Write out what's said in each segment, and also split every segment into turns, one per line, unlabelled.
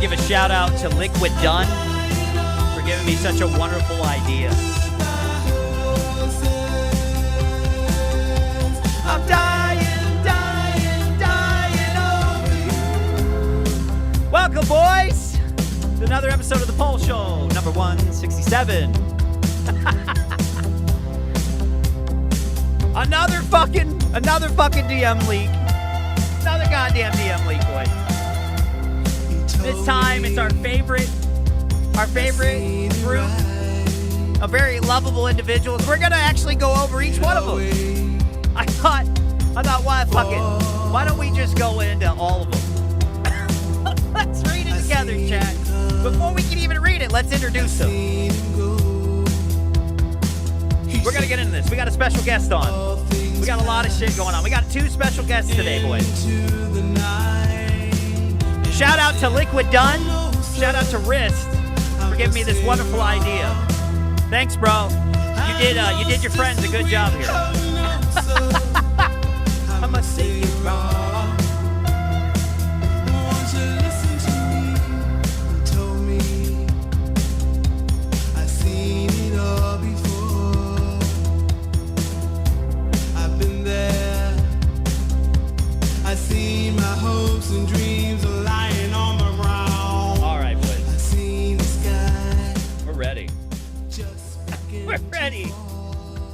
give a shout out to Liquid Dunn for giving me such a wonderful idea. I'm dying, dying, dying over you. Welcome, boys, to another episode of The Pole Show, number 167. Another fucking DM leak. Another goddamn DM leak, boy. This time, it's our favorite group of very lovable individuals. We're gonna actually go over each one of them. I thought, why don't we just go into all of them? Let's read it together, chat. Before we can even read it, let's introduce them. We're gonna get into this. We got a special guest on. We got a lot of shit going on. We got 2 special guests today, boys. Shout out to Liquid Dunn. Shout out to Wrist for giving me this wonderful idea. Thanks, bro. You did your friends a good job here. I'ma see you, bro.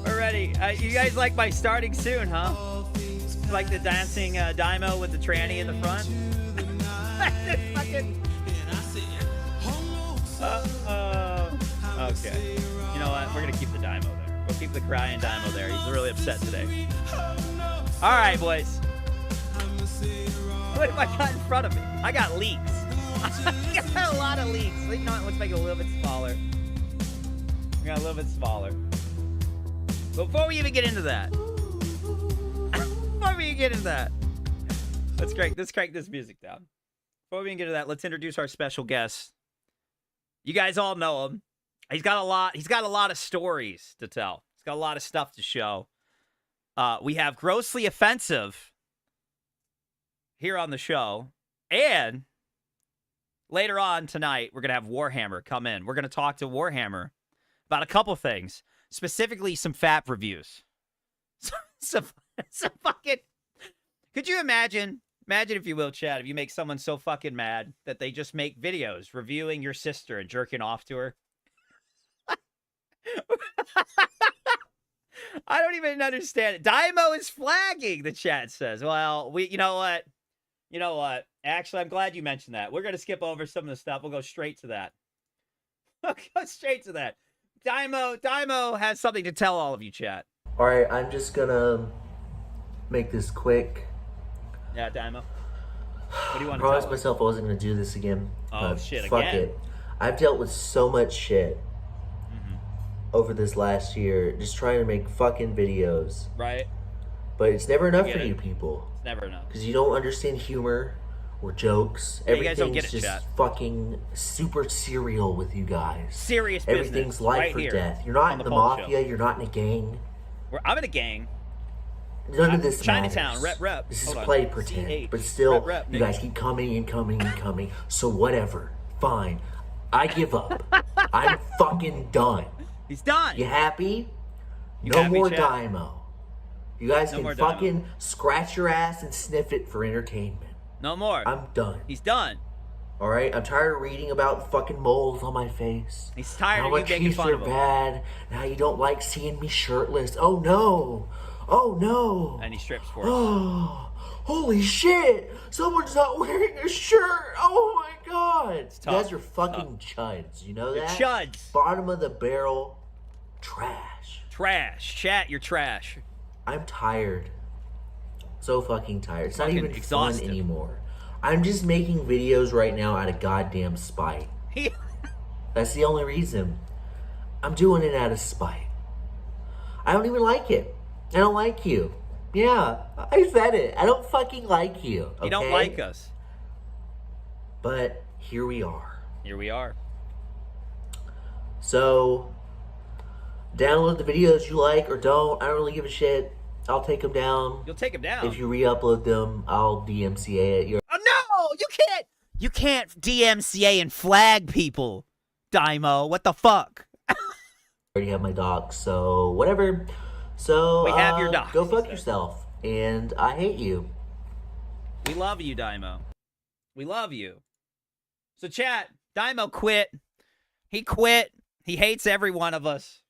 We're ready. You guys like my starting soon, huh? Like the dancing Daiymo with the tranny in the front? Okay. You know what? We're going to keep the Daiymo there. We'll keep the crying Daiymo there. He's really upset today. All right, boys. What have I got in front of me? I got leaks. I got a lot of leaks. You know what? Let's make it a little bit smaller. We got a little bit smaller. Before we even get into that, let's crank this music down. Before we even get into that, let's introduce our special guest. You guys all know him. He's got a lot of stories to tell. He's got a lot of stuff to show. We have Grossly Offensive here on the show, and later on tonight, we're gonna have Warhammer come in. We're gonna talk to Warhammer about a couple things, specifically some FAP reviews. Some fucking... Could you imagine if you will, Chad, if you make someone so fucking mad that they just make videos reviewing your sister and jerking off to her? I don't even understand it. Daiymo is flagging, the chat says. Well, you know what? Actually, I'm glad you mentioned that. We're going to skip over some of the stuff. We'll go straight to that. Daiymo has something to tell all of you, chat.
All right, I'm just gonna make this quick.
Yeah, Daiymo. What do you want to tell us?
I promised myself I wasn't gonna do this again.
Oh, shit,
fuck
again?
it. I've dealt with so much shit over this last year, just trying to make fucking videos.
Right.
But it's never enough for you people.
It's never enough.
Because you don't understand humor or jokes.
Yeah, you guys don't get it,
Everything's just
chat.
fucking super serial with you guys.
Serious business.
Everything's life
right
or
here
death. You're not in the mafia.
Show.
You're not in a gang.
I'm in a gang.
None of this
Chinatown,
matters.
rep.
This is
Hold on.
play pretend.
CH.
But still,
Rep,
you guys keep coming and coming and coming. So whatever. Fine. I give up. I'm fucking done.
He's done.
You happy?
You
no
happy,
more
Chad?
Daiymo. You guys
No more
can fucking
Daiymo.
scratch your ass and sniff it for entertainment.
No more.
I'm done.
He's done.
All right, I'm tired of reading about fucking moles on my face.
He's tired
how
of you
much
making
teeth
fun
are
of him.
bad. Now you don't like seeing me shirtless. Oh no! Oh no!
And he strips for us.
Oh, holy shit! Someone's not wearing a shirt. Oh my god! You guys are fucking chuds. You know that?
Chuds.
Bottom of the barrel, trash.
Trash. Chat, you're trash.
I'm tired. So fucking tired. It's not
Fucking
even
exhausted.
fun anymore. I'm just making videos right now out of goddamn spite. That's the only reason. I'm doing it out of spite. I don't even like it. I don't like you. Yeah, I said it. I don't fucking like you. Okay?
You don't like us.
But here we are.
Here we are.
So, download the videos you like or don't. I don't really give a shit. I'll take them down.
You'll take them down.
If you re-upload them, I'll DMCA it.
Oh, no! You can't! You can't DMCA and flag people, Daiymo. What the fuck?
I already have my docs, so whatever. So,
we have your docs.
Go fuck yourself. And I hate you.
We love you, Daiymo. We love you. So, chat, Daiymo quit. He quit. He hates every one of us.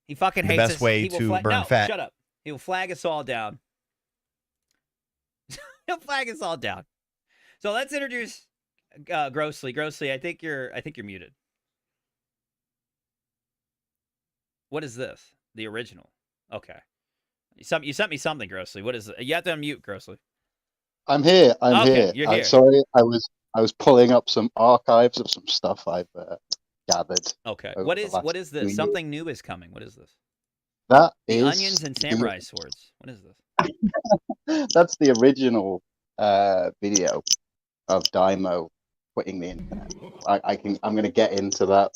He fucking hates us.
The best way to burn fat.
Shut up. He'll flag us all down. He'll flag us all down. So let's introduce Grossly. Grossly, I think you're muted. What is this? The original. Okay. You sent me something, Grossly. What is it? You have to unmute, Grossly.
I'm here. I'm
okay,
here.
You're here.
Sorry, I was pulling up some archives of some stuff I've gathered.
Okay. What is this? Something new is coming. What is this?
That
the
is
onions and samurai swords. What is this?
That's the original video of Daiymo quitting the internet. I'm going to get into that.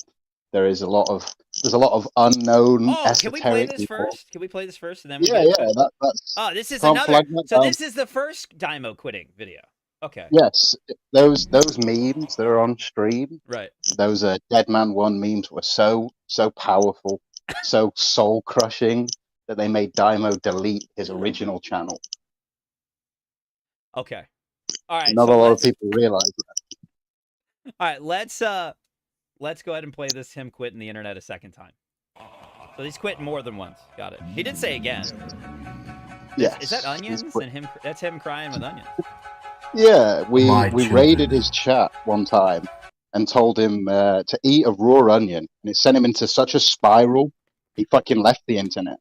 There's a lot of unknown.
Oh, can we play this
people.
first? Can we play this first and then?
That's.
Oh, this is another. So this is the first Daiymo quitting video. Okay.
Yes, those memes that are on stream.
Right.
Those Dead Man 1 memes were so powerful, so soul crushing that they made Daiymo delete his original channel.
Okay. All right.
Not a lot of people realize that.
All right, let's go ahead and play this him quitting the internet a second time. So he's quit more than once. Got it. He did say again.
Yes.
Is that onions and him? That's him crying with onions.
Yeah, we raided his chat one time and told him to eat a raw onion, and it sent him into such a spiral, he fucking left the internet.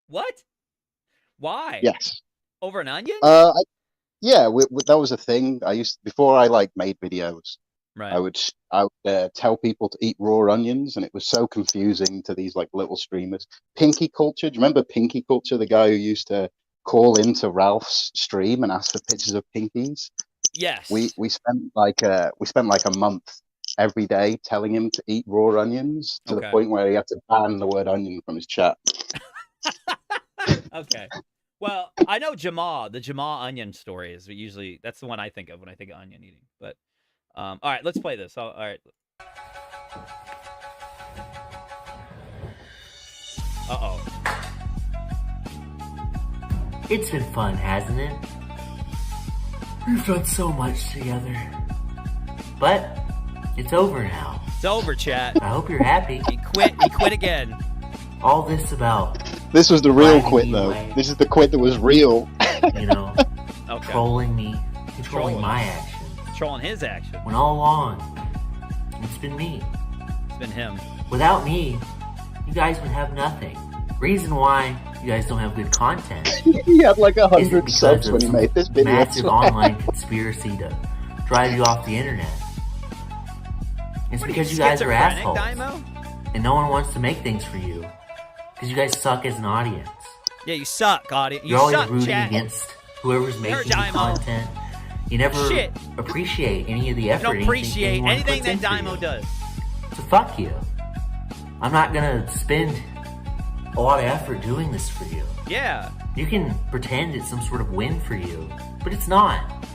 What? Why?
Yes.
Over an onion?
Yeah, that was a thing. Before I made videos.
Right.
I would tell people to eat raw onions, and it was so confusing to these little streamers. Pinky Culture, do you remember Pinky Culture, the guy who used to call into Ralph's stream and ask for pictures of pinkies?
Yes.
We spent a month every day telling him to eat raw onions to the point where he had to ban the word onion from his chat.
Okay. Well, I know Jamal. The Jamal onion story is usually that's the one I think of when I think of onion eating. But all right, let's play this. All right. Uh-oh.
It's been fun, hasn't it? We've done so much together. But it's over now.
It's over, chat.
I hope you're happy.
He quit again.
All this about...
This was the real quit, though. This is the quit that was real.
You know, trolling me, controlling my actions.
Controlling his actions.
When all along, it's been me.
It's been him.
Without me, you guys would have nothing. Reason why you guys don't have good content.
He had 100 subs when he made this video.
Massive online conspiracy to drive you off the internet. It's because you guys are assholes.
Daiymo?
And no one wants to make things for you. Because you guys suck as an audience.
Yeah, you suck, audience.
You're always rooting against whoever's making the content. You never appreciate any of the effort.
You don't appreciate anything that Daiymo does.
So fuck you. I'm not gonna spend a lot of effort doing this for you.
Yeah.
You can pretend it's some sort of win for you, but it's not.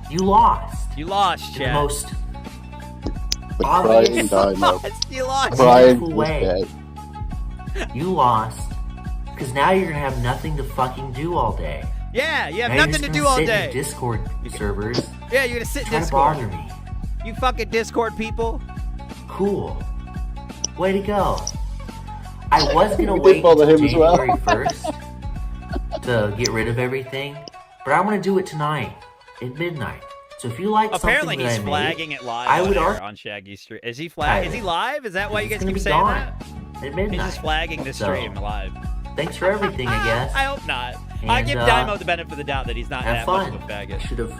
You lost.
You lost, Chad.
The most
the
obvious,
you lost.
Beautiful way. You lost because now you're gonna have nothing to fucking do all day.
Yeah, you have
now
nothing to do all day.
In Discord servers.
Yeah, you're gonna sit in
Discord.
To bother me. You fucking Discord people.
Cool. Way to go. I was gonna wait until January 1st to get rid of everything, but I'm gonna do it tonight at midnight. So if you like
apparently
something that
he's
I
flagging
made,
it live
I would
on Shaggy's stream. Is he flag? Is he live? Is that why you guys keep saying that?
At midnight.
He's just flagging the stream live.
Thanks for everything, I guess.
I hope not. I give Daiymo the benefit of the doubt that he's not that much of a faggot.
I should have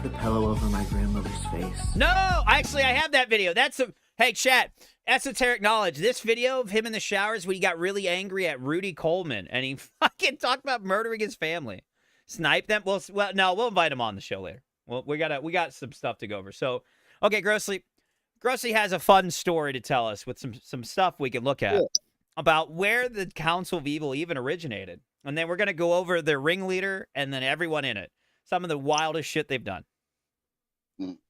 put a pillow over my grandmother's face.
No, actually, I have that video. That's a hey chat. Esoteric knowledge. This video of him in the showers when he got really angry at Rudy Coleman and he fucking talked about murdering his family, snipe them. Well, no, we'll invite him on the show later. Well, we got some stuff to go over. So, okay, Grossly has a fun story to tell us with some stuff we can look at about where the Council of Evil even originated, and then we're gonna go over the ringleader and then everyone in it. some of the wildest shit they've done.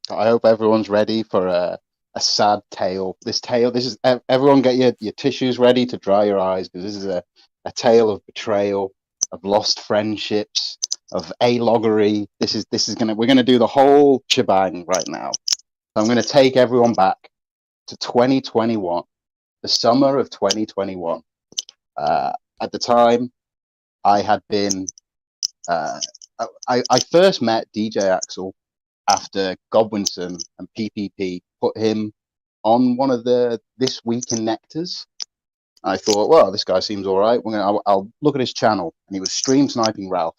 I hope everyone's ready for a sad tale. This is everyone get your tissues ready to dry your eyes, because this is a tale of betrayal, of lost friendships, of aloggery. We're gonna do the whole shebang right now. So I'm gonna take everyone back to 2021, the summer of 2021. At the time, I had been. I first met DJ Axel after Godwinson and PPP put him on one of the This Week in Nectars. I thought, well, this guy seems all right. I'll look at his channel, and he was stream sniping Ralph.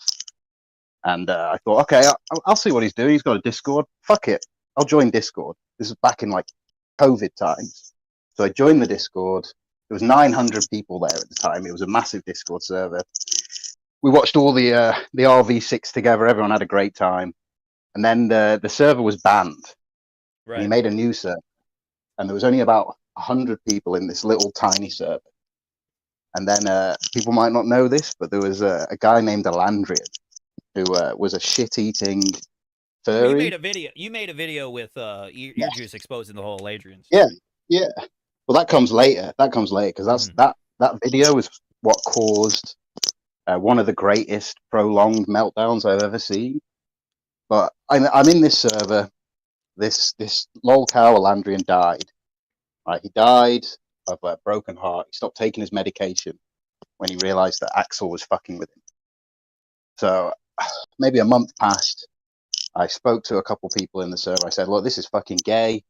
And I thought, okay, I'll see what he's doing. He's got a Discord. Fuck it, I'll join Discord. This is back in like COVID times, so I joined the Discord. There was 900 people there at the time. It was a massive Discord server. We watched all the RV6 together. Everyone had a great time. And then the server was banned.
Right.
And he made a new server. And there was only about 100 people in this little tiny server. And then people might not know this, but there was a guy named Alandrian who was a shit-eating furry.
You made a video with Ear Juice exposing the whole Alandrians.
Yeah. Well, that comes later. Because that video is what caused one of the greatest prolonged meltdowns I've ever seen. But I'm in this server. This lol cow Alandrian died. Right, he died of a broken heart. He stopped taking his medication when he realized that Axel was fucking with him. So maybe a month passed. I spoke to a couple people in the server. I said, look, this is fucking gay.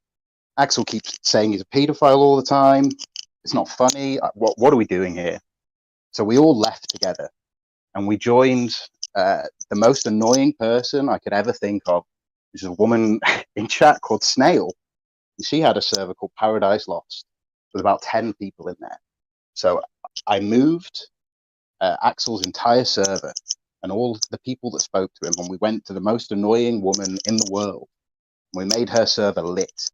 Axel keeps saying he's a pedophile all the time. It's not funny. What are we doing here? So we all left together, and we joined the most annoying person I could ever think of, which is a woman in chat called Snail. And she had a server called Paradise Lost with about 10 people in there. So I moved Axel's entire server and all the people that spoke to him, and we went to the most annoying woman in the world. We made her server lit,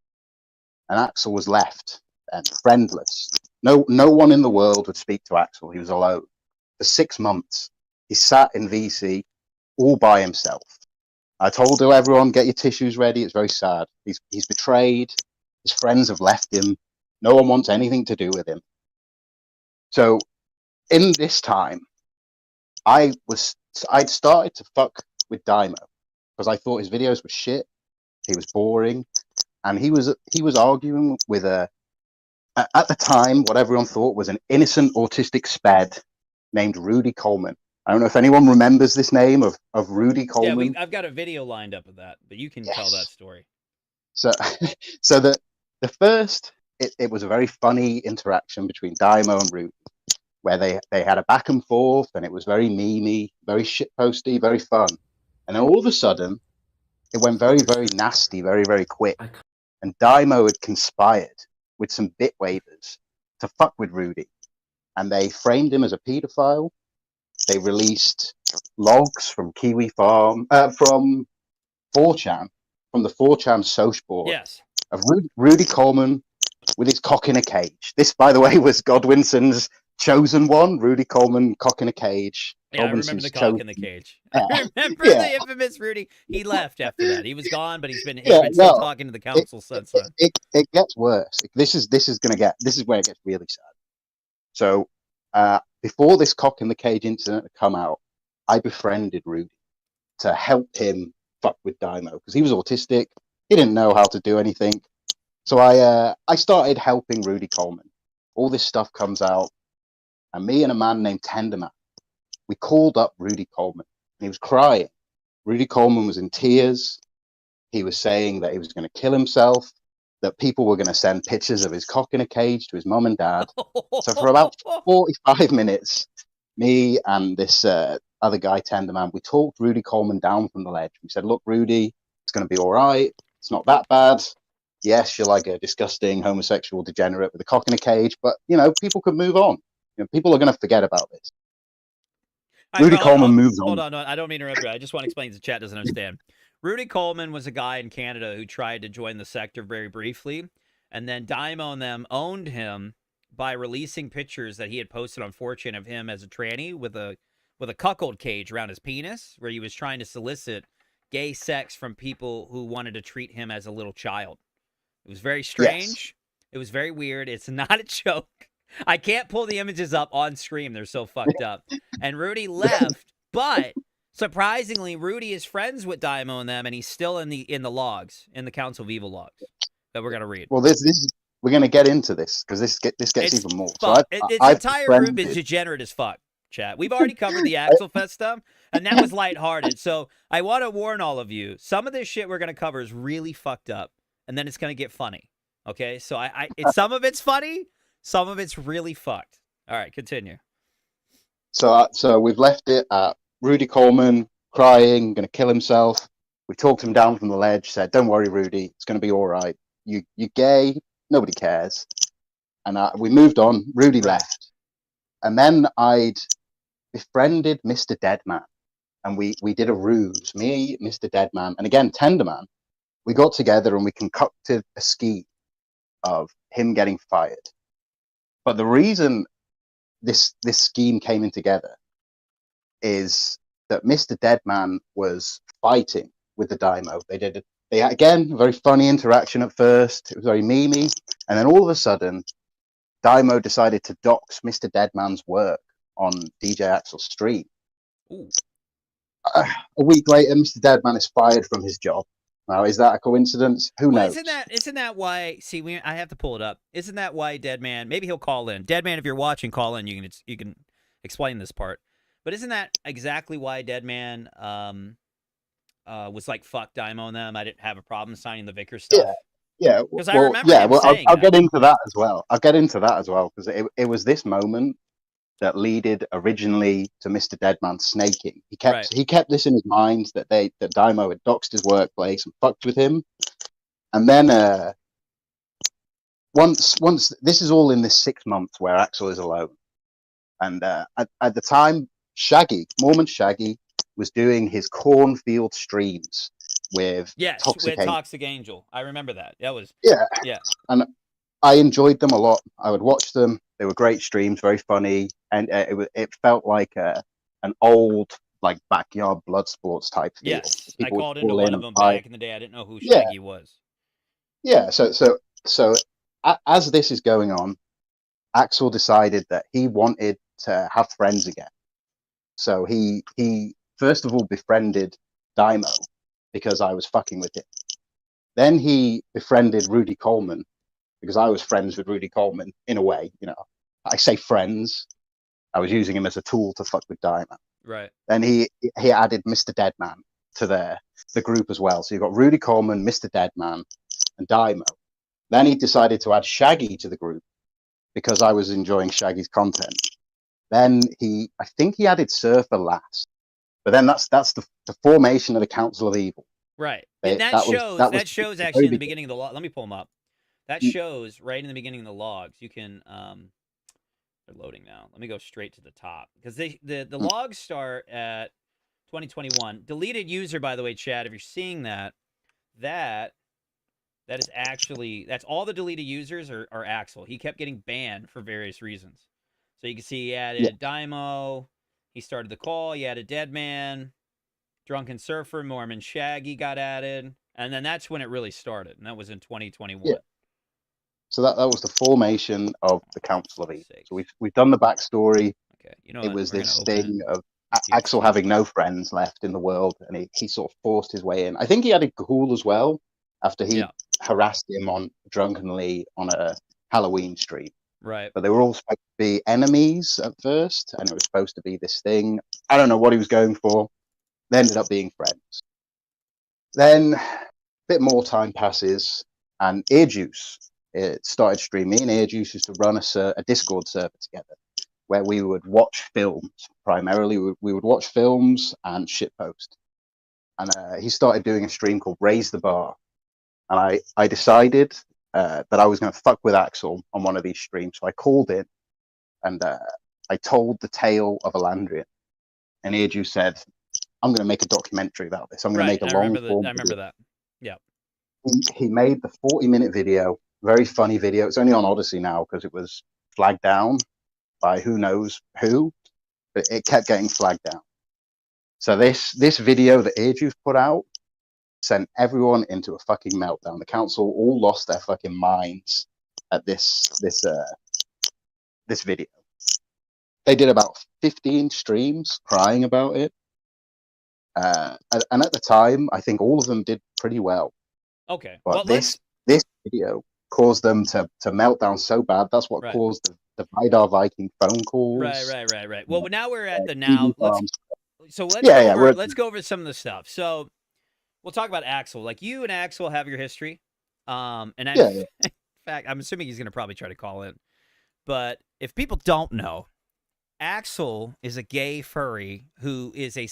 and Axel was left and friendless. No one in the world would speak to Axel. He was alone. For 6 months, he sat in VC all by himself. I told everyone, get your tissues ready. It's very sad. He's betrayed. His friends have left him. No one wants anything to do with him. So in this time, I'd started to fuck with Daiymo because I thought his videos were shit. He was boring, and he was arguing with at the time what everyone thought was an innocent autistic sped named Rudy Coleman. I don't know if anyone remembers this name of Rudy Coleman.
Yeah, I've got a video lined up of that, but you can tell that story.
So the first, it was a very funny interaction between Daiymo and Rudy, where they had a back and forth, and it was very memey, very shitposty, very fun. And then all of a sudden, it went very, very nasty, very, very quick. And Daiymo had conspired with some bit waivers to fuck with Rudy, and they framed him as a pedophile. They released logs from Kiwi Farm, from 4chan, from the 4chan social board,
yes,
of Rudy Coleman with his cock in a cage. This, by the way, was Godwinson's chosen one. Rudy Coleman, cock in a cage.
Yeah, I remember the cock in the cage. I remember the infamous Rudy. He left after that. He was gone, but he's been still talking to the council since then.
It gets worse. This is where it gets really sad. So before this cock in the cage incident had come out, I befriended Rudy to help him fuck with Daiymo because he was autistic. He didn't know how to do anything. So I started helping Rudy Coleman. All this stuff comes out, and me and a man named Tenderman, we called up Rudy Coleman, and he was crying. Rudy Coleman was in tears. He was saying that he was going to kill himself, that people were going to send pictures of his cock in a cage to his mum and dad. So for about 45 minutes, me and this other guy, Tenderman, we talked Rudy Coleman down from the ledge. We said, look, Rudy, it's going to be all right. It's not that bad. Yes, you're like a disgusting homosexual degenerate with a cock in a cage, but, people could move on. People are going to forget about this. Rudy Coleman moved on.
Hold on, I don't mean to interrupt you. I just want to explain the chat doesn't understand. Rudy Coleman was a guy in Canada who tried to join the sector very briefly, and then Daiymo and them owned him by releasing pictures that he had posted on 4chan of him as a tranny with a cuckold cage around his penis, where he was trying to solicit gay sex from people who wanted to treat him as a little child. It was very strange.
Yes.
It was very weird. It's not a joke. I can't pull the images up on stream. They're so fucked up. And Rudy left, but surprisingly, Rudy is friends with Daiymo and them, and he's still in the logs, in the Council of Evil logs that we're gonna read.
Well, we're going to get into this because this gets even more.
Fuck.
So
Its
I've
entire
befriended...
group is degenerate as fuck, chat. We've already covered the Axel Fest stuff, and that was lighthearted. So I want to warn all of you, some of this shit we're going to cover is really fucked up, and then it's going to get funny. Okay? So some of it's funny, some of it's really fucked. All right, continue.
So we've left it at Rudy Coleman crying, going to kill himself. We talked him down from the ledge, said, "Don't worry, Rudy, it's going to be all right. You're gay, nobody cares." And we moved on. Rudy left. And then I'd befriended Mr. Deadman. And we did a ruse. Me, Mr. Deadman, and again, Tenderman. We got together and we concocted a scheme of him getting fired. But the reason this scheme came in together is that Mr. Deadman was fighting with the Daiymo. They had, again, a very funny interaction at first. It was very memey. And then all of a sudden, Daiymo decided to dox Mr. Deadman's work on DJ Axel's stream. A week later, Mr. Deadman is fired from his job. Now, is that a coincidence? Who knows?
Isn't that why? See, I have to pull it up. Isn't that why Deadman? Maybe he'll call in. Deadman, if you're watching, call in. You can explain this part. But isn't that exactly why Deadman was like, "Fuck Daiymo and them. I didn't have a problem signing the Vicar stuff."
Yeah.
Because I remember him saying
I'll get into that as well. Because it was this moment that leaded originally to Mr. Deadman snaking. He kept this in his mind that Daiymo had doxed his workplace and fucked with him. And then once this is all in this 6 months where Axel is alone. And at the time, Mormon Shaggy was doing his cornfield streams with
Toxic Angel. I remember that. That was yeah.
And I enjoyed them a lot. I would watch them. They were great streams, very funny, and it felt like an old like backyard blood sports type feel.
Yes, I called into one of them back in the day. I didn't know who Shaggy was.
Yeah. So as this is going on, Axel decided that he wanted to have friends again. So he first of all befriended Daiymo because I was fucking with him. Then he befriended Rudy Coleman because I was friends with Rudy Coleman in a way. You know, I say friends. I was using him as a tool to fuck with Daiymo.
Right.
Then he added Mr. Deadman to the group as well. So you've got Rudy Coleman, Mr. Deadman, and Daiymo. Then he decided to add Shaggy to the group because I was enjoying Shaggy's content. Then I think he added Surfer last. But then that's the formation of the Council of Evil.
Right. And that shows actually in the beginning of the log. Let me pull them up. That shows right in the beginning of the logs. You can they're loading now. Let me go straight to the top. Because the logs start at 2021. Deleted user, by the way, Chad, if you're seeing that is actually that's all the deleted users are Axel. He kept getting banned for various reasons. So you can see he added Daiymo, he started the call, he added Deadman, Drunken Surfer, Mormon Shaggy got added, and then that's when it really started, and that was in 2021.
Yeah. So that was the formation of the Council of Evil. So we've done the backstory.
Okay, you know
it
what?
was this thing of Axel having no friends left in the world, and he sort of forced his way in. I think he added Gahoole as well after he harassed him drunkenly on a Halloween stream.
Right.
But they were all supposed to be enemies at first, and it was supposed to be this thing. I don't know what he was going for. They ended up being friends. Then a bit more time passes, and Earjuice started streaming. Me and Earjuice used to run a Discord server together where we would watch films. Primarily, we would watch films and shitpost. And he started doing a stream called Raise the Bar. And I decided that I was going to fuck with Axel on one of these streams. So I called in and I told the tale of Elandrian. And Earjuice said, I'm going to make a documentary about this. I'm going to make a long form.
I remember that. Yeah.
He made the 40-minute video, very funny video. It's only on Odyssey now because it was flagged down by who knows who, but it kept getting flagged down. So this video that Earjuice put out sent everyone into a fucking meltdown. The council all lost their fucking minds at this video. They did about 15 streams crying about it. And at the time, I think all of them did pretty well.
Okay.
But
Well,
this video caused them to melt down so bad. That's what caused the Vidar Viking phone calls.
Right. Well, now we're at the
TV
farms. Let's go over some of the stuff. So we'll talk about Axel. Like, you and Axel have your history. In fact, I'm assuming he's going to probably try to call in. But if people don't know, Axel is a gay furry who is a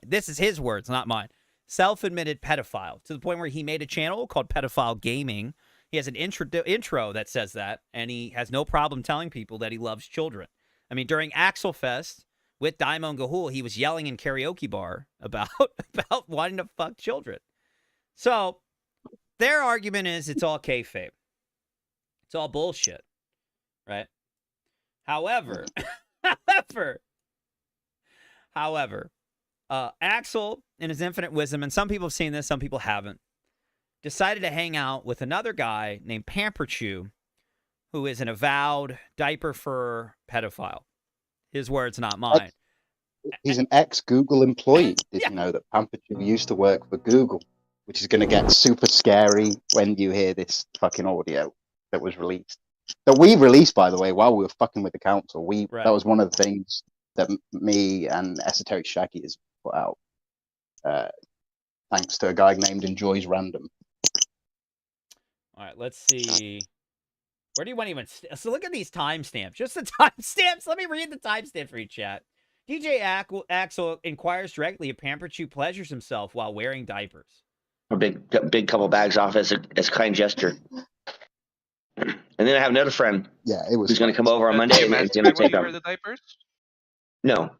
this is his words, not mine, self-admitted pedophile, to the point where he made a channel called Pedophile Gaming. He has an intro that says that, and he has no problem telling people that he loves children. I mean, during Axel Fest with Daiymo and Gahoole, he was yelling in karaoke bar about wanting to fuck children. So their argument is it's all kayfabe. It's all bullshit, right? However, Axel, in his infinite wisdom, and some people have seen this, some people haven't, decided to hang out with another guy named Pamperchew, who is an avowed diaper fur pedophile. His words, not mine.
He's an ex-Google employee. Did you know that Pamperchew used to work for Google? Which is going to get super scary when you hear this fucking audio that was released. That we released, by the way, while we were fucking with the council. That was one of the things that me and Esoteric Shaggy has put out. Thanks to a guy named Enjoys Random.
All right, let's see. Where do you want to even... So look at these timestamps. Just the timestamps. Let me read the timestamp for you, chat. DJ Axel inquires directly if Pamperchew pleasures himself while wearing diapers.
A big couple bags off as a kind gesture. And then I have another friend.
Yeah, it was.
Who's going to come over on Monday and he's going to take
wear the diapers?
No.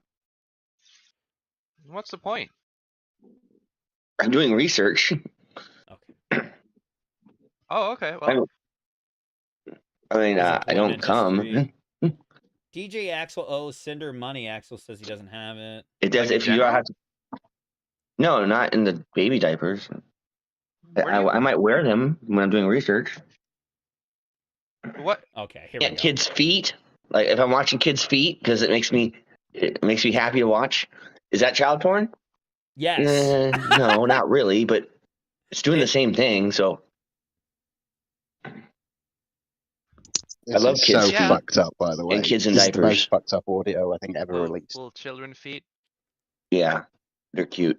What's the point?
I'm doing research.
Okay.
Oh, okay. Well,
I don't come.
DJ Axel owes Cinder money. Axel says he doesn't have it.
It does. If you have to. No, not in the baby diapers. I might wear them when I'm doing research.
What?
Okay, here we go.
Kids' feet. Like if I'm watching kids' feet because it makes me happy to watch. Is that child porn?
Yes.
No, not really, but it's doing the same thing. So I love kids.
So fucked up, by the way.
And kids in
this
diapers.
Is the most fucked up audio I think ever released.
Little children feet.
Yeah, they're cute.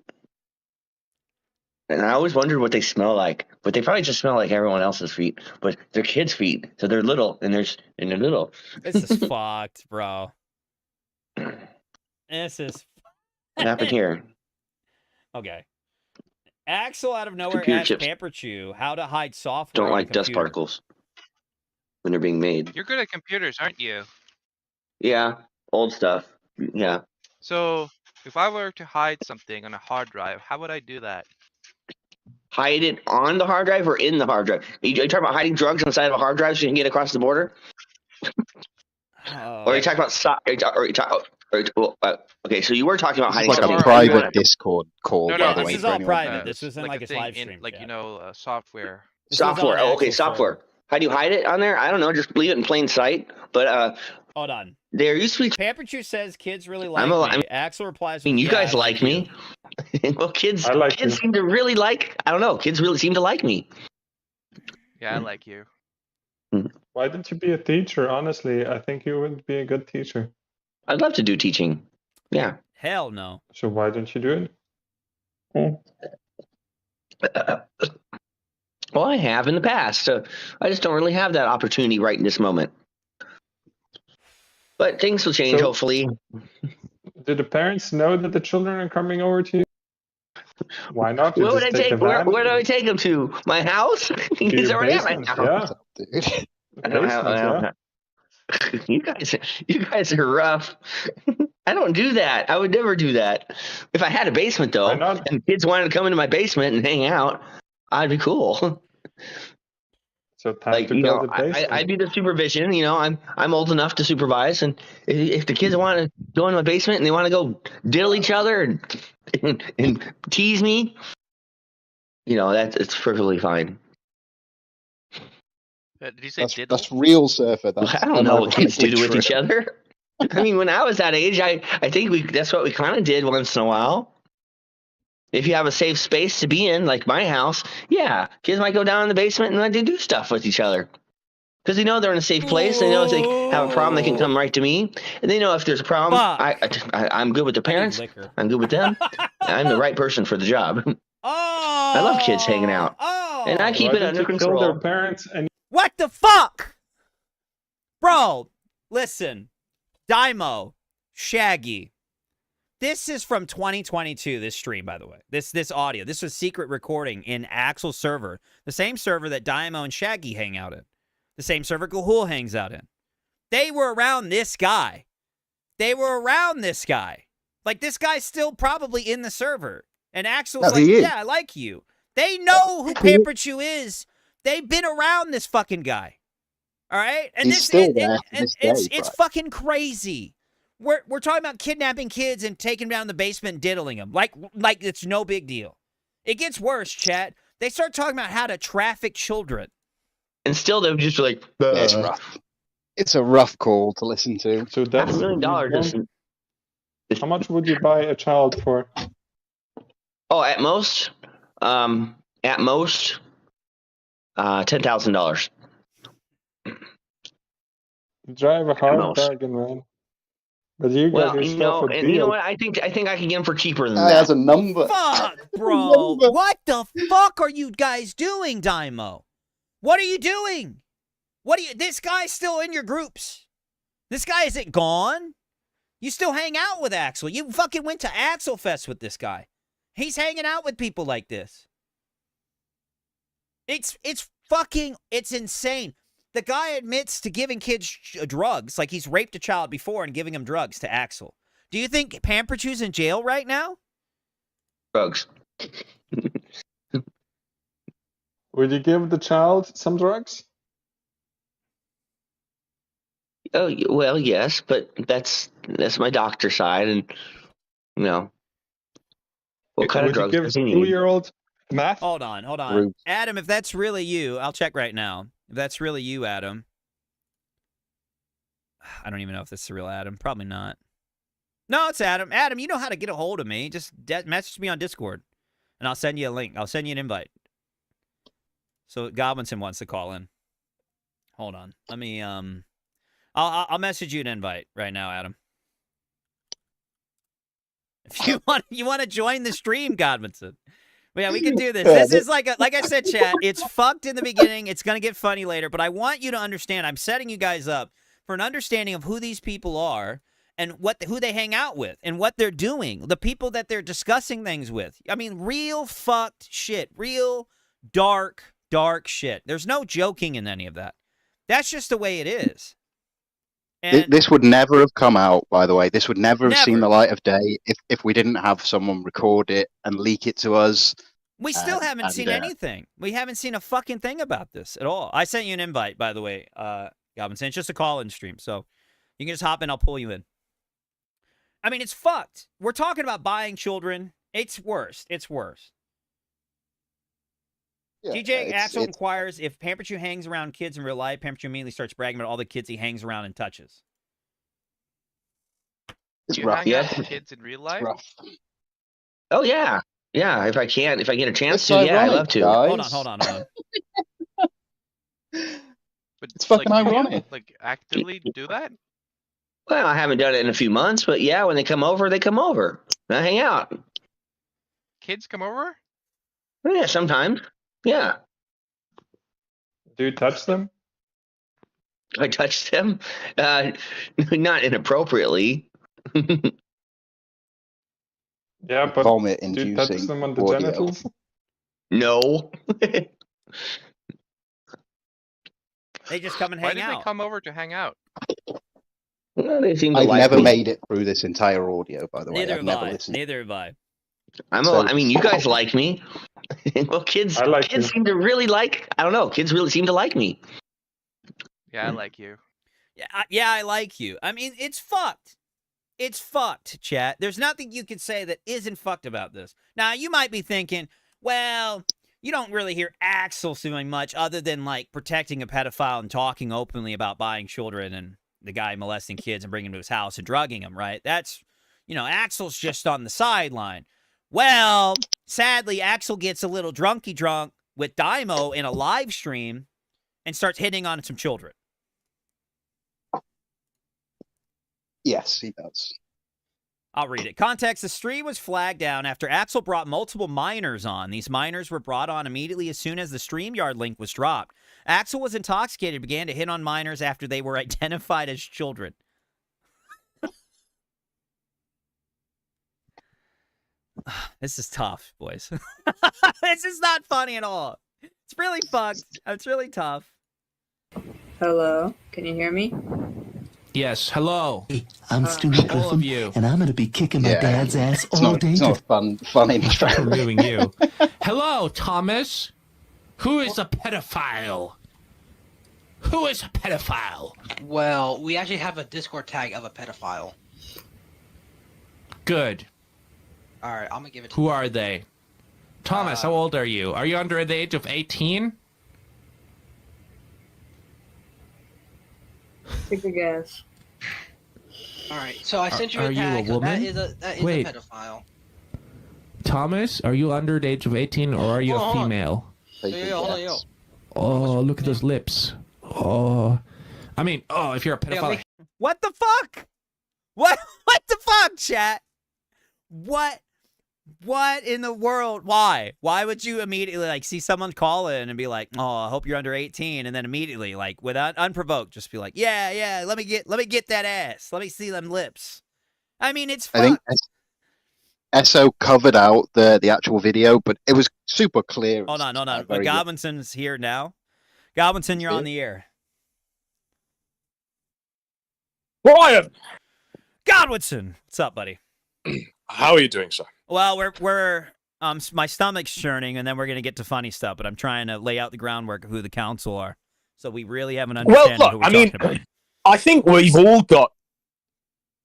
And I always wondered what they smell like, but they probably just smell like everyone else's feet. But they're kids' feet, so they're little, and they're little.
This is fucked, bro. This is.
What happened here?
Okay. Axel out of nowhere asked Pamperchew how to hide software.
Don't like dust particles when they're being made.
You're good at computers, aren't you?
Yeah, old stuff. Yeah.
So if I were to hide something on a hard drive, how would I do that?
Hide it on the hard drive or in the hard drive? Are you talking about hiding drugs inside of a hard drive so you can get across the border? Or are you talking about okay, so you were talking about hiding
like
something.
a private Discord call.
No,
by the
this
way,
is all private. This isn't like a live stream.
Like, software.
Software. Oh, okay, software. How do you hide it on there? I don't know. Just leave it in plain sight. But
hold on.
There used to be.
Pamperchew says kids really like me. Axel replies.
I mean, you guys like me. Well, kids seem to really like. I don't know. Kids really seem to like me.
Yeah, I like you.
Why didn't you be a teacher? Honestly, I think you would be a good teacher.
I'd love to do teaching. Yeah.
Hell no.
So why don't you do it?
Well, I have in the past. So I just don't really have that opportunity right in this moment. But things will change, hopefully.
Do the parents know that the children are coming over to you? Why not?
Where would I take? Where do I take them to? My house? He's already at my house.
Yeah.
I don't have. You guys are rough. I don't do that. I would never do that. If I had a basement though, and kids wanted to come into my basement and hang out, I'd be cool.
So time to build a basement.
I do the supervision. I'm old enough to supervise, and if the kids want to go in my basement and they want to go diddle each other and tease me, it's perfectly fine.
Did you say diddle?
That's real, Surfer. That's
I don't know what kids do
unironically
with
true.
each other. I mean, when I was that age, I think that's what we kind of did once in a while. If you have a safe space to be in, like my house, yeah, kids might go down in the basement and like they do stuff with each other. Because they know they're in a safe place. They know if they have a problem, they can come right to me. And they know if there's a problem, I'm good with their parents. I'm good with them. I'm the right person for the job.
Oh,
I love kids hanging out.
Oh,
And I keep
Why
it
did
under
you kill
control.
their parents and
what the fuck, bro? Listen, Daiymo, Shaggy. This is from 2022. This stream, by the way, this audio. This was secret recording in Axel's server, the same server that Daiymo and Shaggy hang out in, the same server Gahoole hangs out in. They were around this guy. Like, this guy's still probably in the server. And Axel's like, yeah, I like you. They know who Pamperchu is. They've been around this fucking guy. All right? And
He's still there to this day,
it's fucking crazy. We're talking about kidnapping kids and taking them down in the basement and diddling them. Like it's no big deal. It gets worse, chat. They start talking about how to traffic children.
And still they're just like,
it's rough. It's a rough call to listen to.
So that's
$500 million.
How much would you buy a child for?
Oh, at most, $10,000.
Drive a hard bargain, man. But you got yourself a deal.
And you know what? I think I can get them for cheaper than that.
That's a number.
Fuck, bro. What the fuck are you guys doing, Daiymo? What are you doing? This guy's still in your groups. This guy isn't gone. You still hang out with Axel. You fucking went to Axel Fest with this guy. He's hanging out with people like this. It's insane. The guy admits to giving kids drugs, like he's raped a child before and giving him drugs to Axel. Do you think Pamperchu's in jail right now?
Drugs.
Would you give the child some drugs?
Oh, well, yes, but that's my doctor side, and what kind of drugs does he need?
2-year-old math?
Hold on. Adam, if that's really you, I'll check right now. If that's really you, Adam. I don't even know if this is the real Adam. Probably not. No, it's Adam. Adam, you know how to get a hold of me. Just message me on Discord, and I'll send you a link. I'll send you an invite. So Godwinson wants to call in. Hold on. Let me, I'll message you an invite right now, Adam. If you want to join the stream, Godwinson. But yeah, we can do this. This is like I said, chat, it's fucked in the beginning. It's going to get funny later. But I want you to understand, I'm setting you guys up for an understanding of who these people are and who they hang out with and what they're doing, the people that they're discussing things with. I mean, real fucked shit, real dark shit. There's no joking in any of that. That's just the way it is. And
this would never have come out, by the way. This would never have seen the light of day if we didn't have someone record it and leak it to us.
We still haven't seen anything. We haven't seen a fucking thing about this at all. I sent you an invite, by the way, Godwinson. It's just a call-in stream, so you can just hop in. I'll pull you in. I mean, it's fucked. We're talking about buying children. It's worse. It's worse. Yeah, DJ Axel inquires if Pamperchu hangs around kids in real life. Pamperchu immediately starts bragging about all the kids he hangs around and touches.
It's rough. Hang out with kids in real life?
Oh yeah, yeah. If I get a chance to, I love to.
Guys.
Hold on.
But
it's fucking ironic.
Like actively do that?
Well, I haven't done it in a few months, but yeah, when they come over, they come over. I hang out.
Kids come over?
Yeah, sometimes. Yeah.
Do you touch them?
I touch them? Not inappropriately.
Yeah, but
vomit
do
inducing
you touch them on the
audio.
No.
genitals?
They just come and hang out.
Why did they come over to hang out?
Well, they seem to
I've
like
never
me.
made it through this entire audio, by the way.
Neither
I've
have
never
I.
listened.
Neither have I.
I mean, you guys like me. Well, kids seem to really like. I don't know. Kids really seem to like me.
Yeah, I like you.
Yeah, I like you. I mean, it's fucked. It's fucked, chat. There's nothing you can say that isn't fucked about this. Now, you might be thinking, well, you don't really hear Axel doing much other than like protecting a pedophile and talking openly about buying children and the guy molesting kids and bringing them to his house and drugging them, right? That's, Axel's just on the sideline. Well, sadly, Axel gets a little drunk with Daiymo in a live stream and starts hitting on some children.
Yes, he does.
I'll read it. Context: the stream was flagged down after Axel brought multiple minors on. These minors were brought on immediately as soon as the StreamYard link was dropped. Axel was intoxicated and began to hit on minors after they were identified as children. This is tough, boys. This is not funny at all. It's really fucked. It's really tough.
Hello, can you hear me?
Yes, hello.
Hey, I'm Stu
All of you.
and I'm going to be kicking my dad's ass all day.
It's not fun intro.
I'm doing you. Hello, Thomas. Who is a pedophile? Who is a pedophile?
Well, we actually have a Discord tag of a pedophile.
Good.
Alright, I'm gonna give it to
Who
you.
are they? Thomas, how old are you? Are you under the age of 18?
Take a guess.
Alright, so I sent you
Are
a
you a
tag. So
woman?
that is
Wait.
a pedophile.
Thomas, are you under the age of 18 or are you
Hold
a
on.
female?
Hold on, yo.
Oh, look at those lips. Oh. I mean, if you're a pedophile.
What the fuck? What the fuck, chat? What in the world? Why would you immediately see someone call in and be like, oh, I hope you're under 18, and then immediately without unprovoked just be like, yeah, let me get that ass, let me see them lips. I mean, it's fun.
I think SO covered out the actual video, but it was super clear.
Hold on.
Very good.
Godwinson's here now. Godwinson, you're on the air.
Brian!
Godwinson, what's up, buddy?
How are you doing, sir?
Well, we're my stomach's churning, and then we're gonna get to funny stuff. But I'm trying to lay out the groundwork of who the council are, so we really have an understanding
Well,
of who
look,
we're talking about.
I think we've all got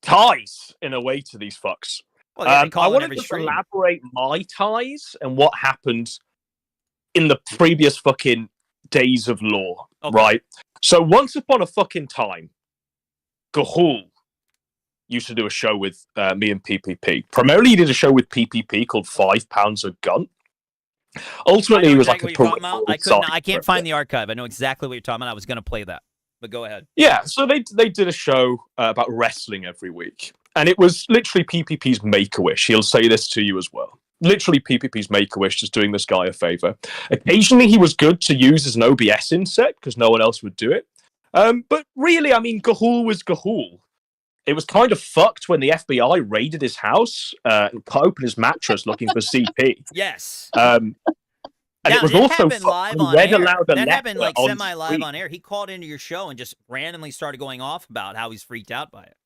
ties in a way to these fucks.
Well, yeah, they
I
call it
want to
every
just
stream.
elaborate my ties and what happened in the previous fucking days of law,
Okay.
right? So once upon a fucking time, Gahoole used to do a show with me and PPP. Primarily, he did a show with PPP called 5 Pounds a Gun. Ultimately, he was like a peripheral
I can't find the archive. I know exactly what you're talking about. I was going to play that, but go ahead.
Yeah, so they did a show about wrestling every week. And it was literally PPP's Make-A-Wish. He'll say this to you as well. Literally PPP's Make-A-Wish, just doing this guy a favor. Occasionally, he was good to use as an OBS inset because no one else would do it. But really, I mean, Gahoole was Gahoole. It was kind of fucked when the FBI raided his house and cut open his mattress looking for CP.
Yes.
And
Yeah,
it was
it
also
happened live on
read
air.
aloud a
That happened
letter on
semi-live
screen.
on air. He called into your show and just randomly started going off about how he's freaked out by it.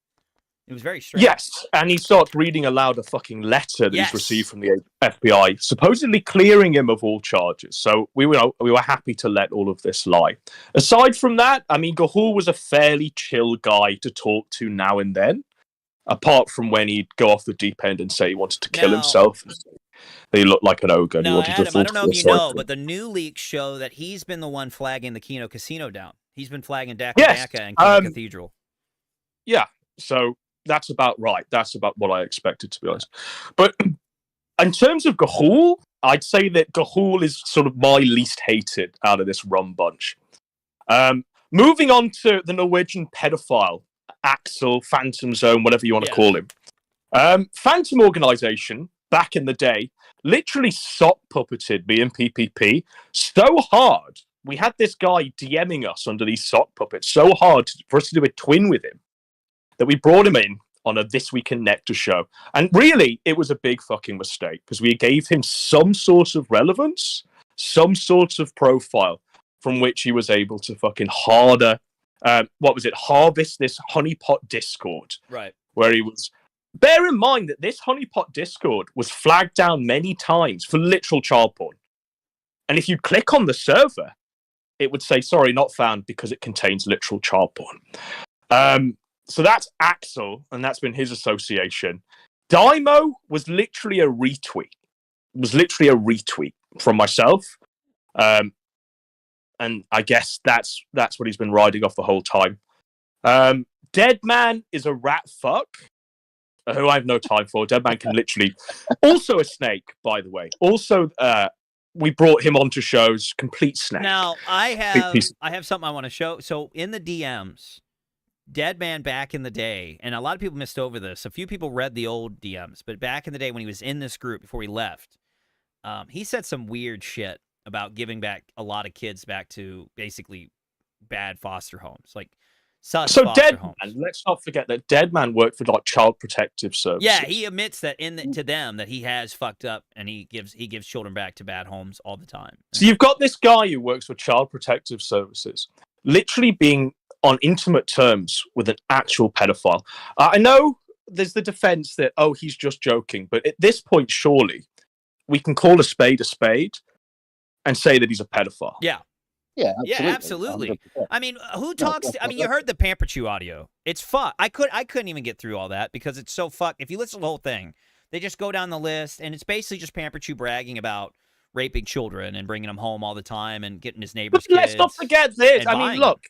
It was very strange.
Yes, and he starts reading aloud a fucking letter that
Yes.
he's received from the FBI, supposedly clearing him of all charges. So we were happy to let all of this lie. Aside from that, I mean, Gahoole was a fairly chill guy to talk to now and then, apart from when he'd go off the deep end and say he wanted to kill
Now-
himself. He looked like an ogre. And he
No,
wanted
Adam,
to
I don't know if you
feel sorry
know,
for
but
him.
the new leaks show that he's been the one flagging the Kino Casino down. He's been flagging Daka
Yes,
Daka and Kino
um,
Cathedral.
Yeah, so that's about right. That's about what I expected, to be honest. But in terms of Gahoole, I'd say that Gahoole is sort of my least hated out of this rum bunch. Moving on to the Norwegian pedophile, Axel, Phantom Zone, whatever you want to call him. Phantom Organization, back in the day, literally sock puppeted me and PPP so hard. We had this guy DMing us under these sock puppets so hard for us to do a twin with him that we brought him in on a This Week in Nectar show. And really, it was a big fucking mistake because we gave him some sort of relevance, some sort of profile from which he was able to fucking harvest this honeypot Discord.
Right.
Where he was... Bear in mind that this honeypot Discord was flagged down many times for literal child porn. And if you click on the server, it would say, sorry, not found because it contains literal child porn. So that's Axel, and that's been his association. Daiymo was literally a retweet. From myself. And I guess that's what he's been riding off the whole time. Dead Man is a rat fuck, who I have no time for. Dead Man can literally... Also a snake, by the way. Also, we brought him onto shows, complete snake.
Now, I have something I want to show. So, in the DMs, Dead Man back in the day, and a lot of people missed over this. A few people read the old DMs, but back in the day when he was in this group before he left, he said some weird shit about giving back a lot of kids back to basically bad foster homes, like sus
so
foster
Dead
homes.
Man, let's not forget that Dead Man worked for like Child Protective Services.
Yeah, he admits that to them that he has fucked up, and he gives children back to bad homes all the time.
So you've got this guy who works for Child Protective Services, literally being on intimate terms with an actual pedophile. I know there's the defense that, oh, he's just joking, but at this point, surely we can call a spade and say that he's a pedophile.
Yeah.
Yeah,
Yeah, absolutely. I mean, who talks? I mean, you heard the Pamper Chew audio. It's fuck. I couldn't even get through all that because it's so fuck. If you listen to the whole thing, they just go down the list, and it's basically just Pamper Chew bragging about raping children and bringing them home all the time and getting his neighbors' kids.
Let's not forget this. I mean, look,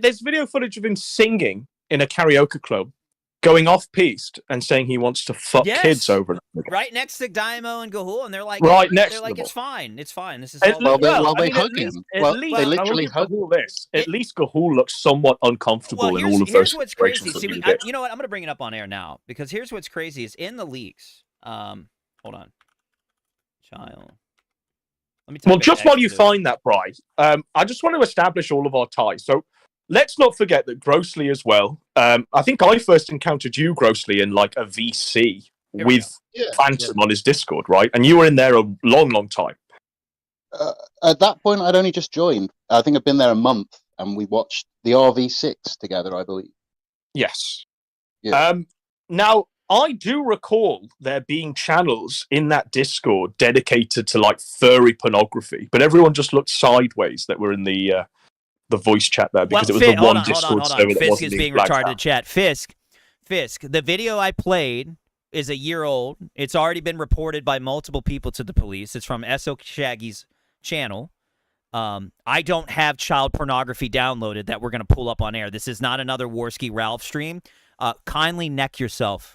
there's video footage of him singing in a karaoke club, going off-piste and saying he wants to fuck kids over and over.
Right next to Daiymo and Gahoole, and they're like, it's fine, it's fine. This is
well, they hug him. Well, they literally hug him.
At least Gahoole looks somewhat uncomfortable in all of those
situations. Here's what's crazy. See, you know what? I'm going to bring it up on air now because here's what's crazy is in the leaks. Hold on, child.
Well, just while you find that, Bri, I just want to establish all of our ties. So let's not forget that Grossly as well. I think I first encountered you, Grossly, in like a VC with Phantom on his Discord, right? And you were in there a long, long time.
At that point, I'd only just joined. I think I'd been there a month, and we watched the RV6 together, I believe.
Yes.
Yeah.
Now, I do recall there being channels in that Discord dedicated to like furry pornography, but everyone just looked sideways that were in the voice chat there because it was the one Discord server that
Fisk is being retarded to chat. Fisk, the video I played is a year old. It's already been reported by multiple people to the police. It's from S.O. Shaggy's channel. I don't have child pornography downloaded that we're going to pull up on air. This is not another Warski Ralph stream. Kindly neck yourself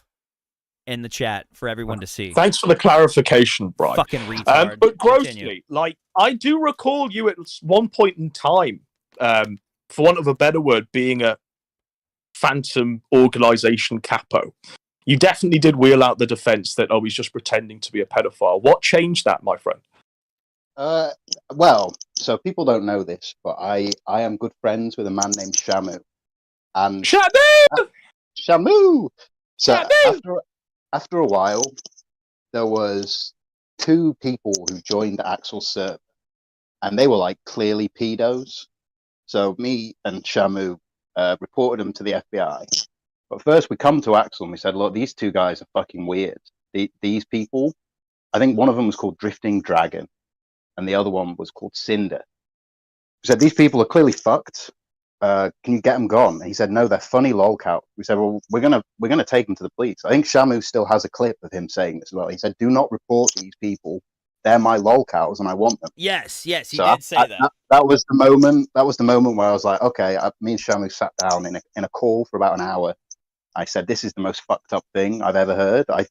in the chat for everyone to see.
Thanks for the clarification, Brian.
Fucking retard.
But Grossly, like, I do recall you at one point in time, for want of a better word, being a Phantom organization capo. You definitely did wheel out the defense that, oh, he's just pretending to be a pedophile. What changed that, my friend?
Well, so people don't know this, but I am good friends with a man named Shamu. And Shamu! So after a while, there was two people who joined Axel's server, and they were like clearly pedos. So me and Shamu reported them to the FBI. But first we come to Axel and we said, look, these two guys are fucking weird. These people, I think one of them was called Drifting Dragon, and the other one was called Cinder. We said, these people are clearly fucked. Can you get them gone? And he said, no, they're funny lolcout. We said, well, we're gonna take them to the police. I think Shamu still has a clip of him saying this as well. He said, do not report these people. They're my lolcows and I want them.
Yes, he did say that.
That was the moment. That was the moment where I was like, okay. Me and Shamu sat down in a call for about an hour. I said, this is the most fucked up thing I've ever heard.
I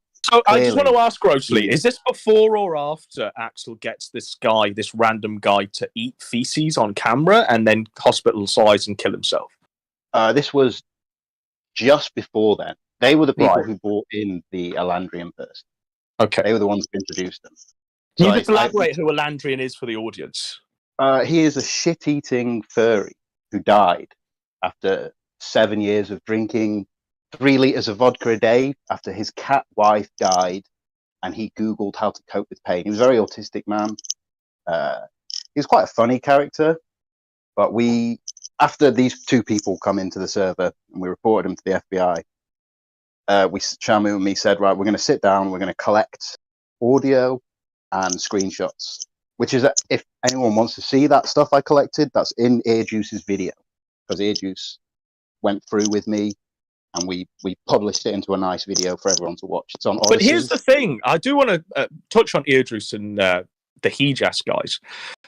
just want to ask Grossly, is this before or after Axel gets this random guy to eat feces on camera and then hospitalize and kill himself?
This was just before then. They were the people who brought in the Elandrian person.
Okay.
They were the ones who introduced them.
Can you just elaborate who Elandrian is for the audience?
He is a shit-eating furry who died after 7 years of drinking 3 liters of vodka a day after his cat wife died, and he Googled how to cope with pain. He was a very autistic man. He was quite a funny character, but after these two people come into the server and we reported them to the FBI, Shamu and me said, right, we're going to sit down, we're going to collect audio and screenshots, which is, if anyone wants to see that stuff I collected, that's in Earjuice's video, because Earjuice went through with me and we published it into a nice video for everyone to watch. It's on Odyssey.
But here's the thing. I do want to touch on Earjuice and the Hejas guys.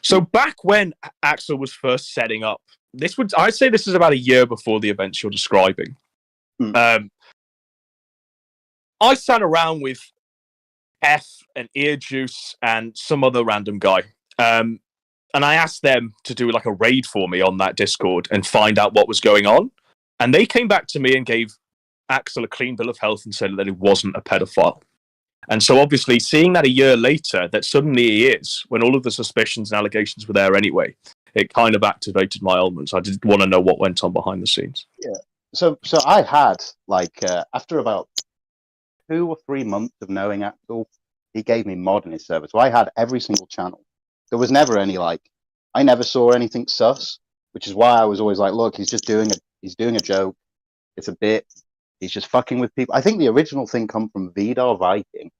So back when Axel was first setting up, I'd say this is about a year before the events you're describing. I sat around with F and Ear Juice and some other random guy. And I asked them to do like a raid for me on that Discord and find out what was going on. And they came back to me and gave Axel a clean bill of health and said that he wasn't a pedophile. And so obviously seeing that a year later, that suddenly he is, when all of the suspicions and allegations were there anyway, it kind of activated my elements. I did want to know what went on behind the scenes.
Yeah. So I had, like, after about 2 or 3 months of knowing Axel, he gave me mod in his server. So I had every single channel. There was never any, like, I never saw anything sus, which is why I was always like, look, he's doing a joke. It's a bit. He's just fucking with people. I think the original thing come from Vidar Viking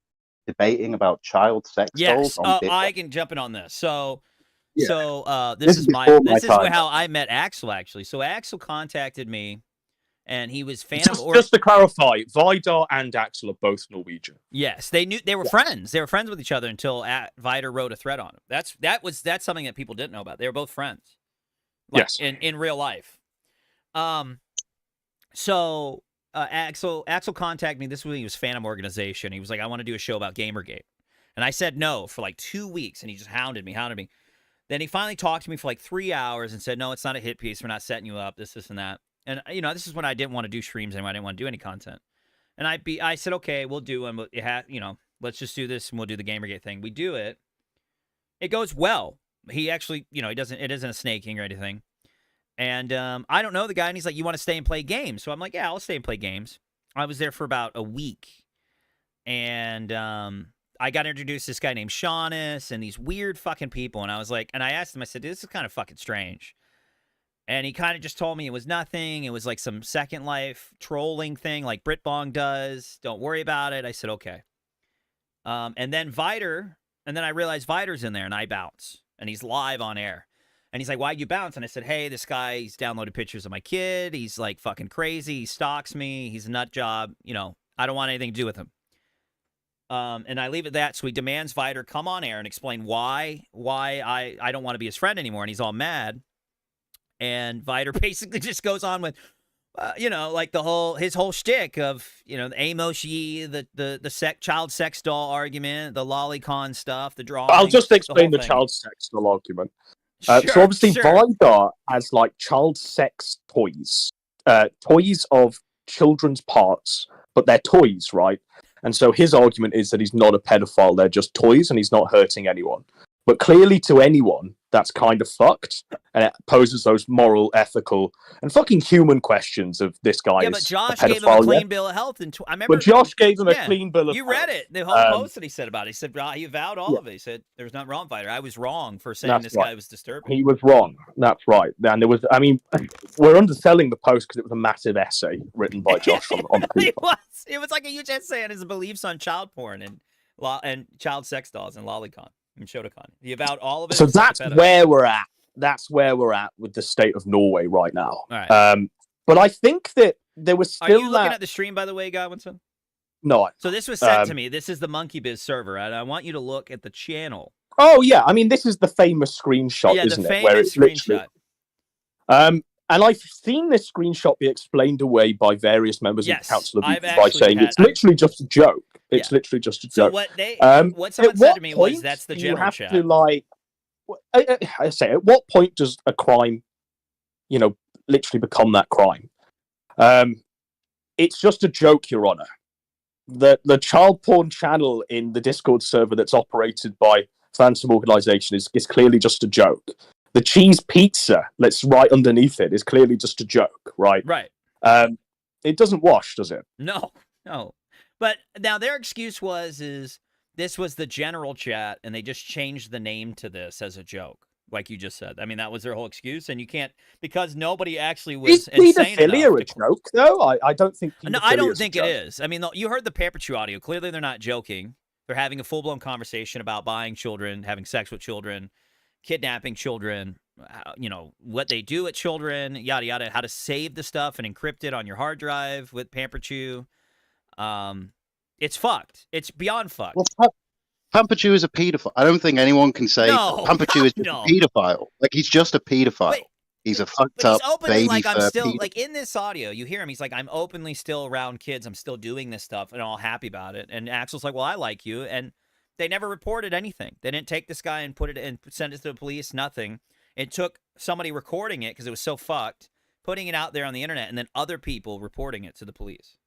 debating about child sex dolls.
Yes, I can jump in on this. So,
Yeah.
this is
time.
how I met Axel, actually. So Axel contacted me, and he was fan of...
Just to clarify, Vidar and Axel are both Norwegian.
Yes, they were friends. They were friends with each other until Vidar wrote a thread on him. That's something that people didn't know about. They were both friends. Like,
yes.
In real life. So Axel contacted me. This was when he was Phantom Organization. He was like, I want to do a show about Gamergate. And I said no for like 2 weeks, and he just hounded me. Then he finally talked to me for like 3 hours and said, no, it's not a hit piece. We're not setting you up, this, and that. And, this is when I didn't want to do streams anymore. I didn't want to do any content. And I said, okay, we'll do one. But let's just do this, and we'll do the Gamergate thing. We do it. It goes well. He actually, it isn't a snaking or anything. And I don't know the guy, and he's like, you want to stay and play games? So I'm like, yeah, I'll stay and play games. I was there for about a week. And I got introduced to this guy named Shaunus and these weird fucking people. And I was like, and I asked him, I said, this is kind of fucking strange. And he kind of just told me it was nothing. It was like some Second Life trolling thing like Britbong does. Don't worry about it. I said, okay. And then I realized Vidar's in there, and I bounce. And he's live on air. And he's like, why'd you bounce? And I said, hey, this guy, he's downloaded pictures of my kid. He's like fucking crazy. He stalks me. He's a nut job. I don't want anything to do with him. And I leave it at that. So he demands Vidar come on air and explain why I don't want to be his friend anymore. And he's all mad. And Vidar basically just goes on with, like his whole shtick of, the Emoshi, the child sex doll argument, the lolicon stuff, the drawing.
I'll just explain the child sex doll argument. So obviously Vidar has like child sex toys, toys of children's parts, but they're toys, right? And so his argument is that he's not a pedophile, they're just toys and he's not hurting anyone. But clearly to anyone, that's kind of fucked. And it poses those moral, ethical, and fucking human questions of this guy.
Yeah, but Josh gave him a clean bill of health. I remember.
But Josh gave him a clean bill of health.
You read it. The whole post that he said about it. He said, he avowed all of it. He said, there's nothing wrong, Vidar. I was wrong for saying this guy was disturbing.
He was wrong. That's right. And there was, we're underselling the post because it was a massive essay written by Josh on
It was like a huge essay on his beliefs on child porn and child sex dolls and lolicon. And Shotokan. He avowed all of it.
So that's where we're at. That's where we're at with the state of Norway right now.
All right.
But I think that there was still.
Are you looking at the stream, by the way, Godwinson?
No.
So this was sent to me. This is the Monkey Biz server, and I want you to look at the channel.
Oh yeah, this is the famous screenshot, isn't it? Where it's
screenshot.
And I've seen this screenshot be explained away by various members of the Council of Youth by saying it's literally just a joke. It's literally just a joke.
So what someone said to me was that's the general chat.
I say, at what point does a crime, literally become that crime? It's just a joke, Your Honor. The child porn channel in the Discord server that's operated by Phantom Organization is clearly just a joke. The cheese pizza that's right underneath it is clearly just a joke, right?
Right.
It doesn't wash, does it?
No. But now their excuse is this was the general chat, and they just changed the name to this as a joke, like you just said. That was their whole excuse, and you can't, because nobody actually was insane enough.
A joke, though? I don't think.
No, I don't think it is. You heard the Paper Chew audio. Clearly, they're not joking. They're having a full-blown conversation about buying children, having sex with children, kidnapping children, what they do with children, yada yada, how to save the stuff and encrypt it on your hard drive with Pamper Chew. It's fucked. It's beyond fucked.
Well, Pampachu is a pedophile. I don't think anyone can say Pampachu is just a pedophile. Like, he's just a pedophile. He's a fucked up
he's openly
baby
like, I'm
fur
still
pedo.
like in this audio. You hear him. He's like, I'm openly still around kids. I'm still doing this stuff, and all happy about it. And Axel's like, well, I like you, and they never reported anything. They didn't take this guy and put it and send it to the police. Nothing. It took somebody recording it because it was so fucked, putting it out there on the internet, and then other people reporting it to the police.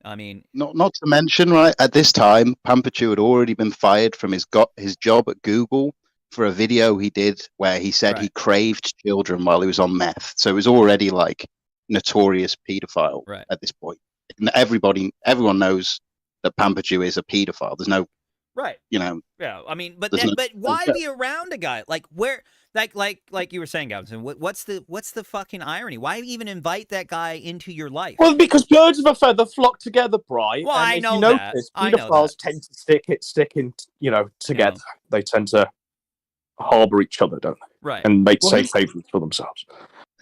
I mean,
not to mention, right, at this time, Pampachu had already been fired from his job at Google for a video he did where he said he craved children while he was on meth. So it was already like notorious pedophile at this point. And everyone knows that Pampachu is a pedophile. There's no, you know.
Yeah, I mean, but why be around a guy like where? Like you were saying, Godwinson, what's the fucking irony? Why even invite that guy into your life?
Well, because birds of a feather flock together, Bri.
Well,
and
I
if
know
you
that.
notice, pedophiles tend to stick in, together. Yeah. They tend to harbor each other, don't they?
Right.
And make safe havens for themselves.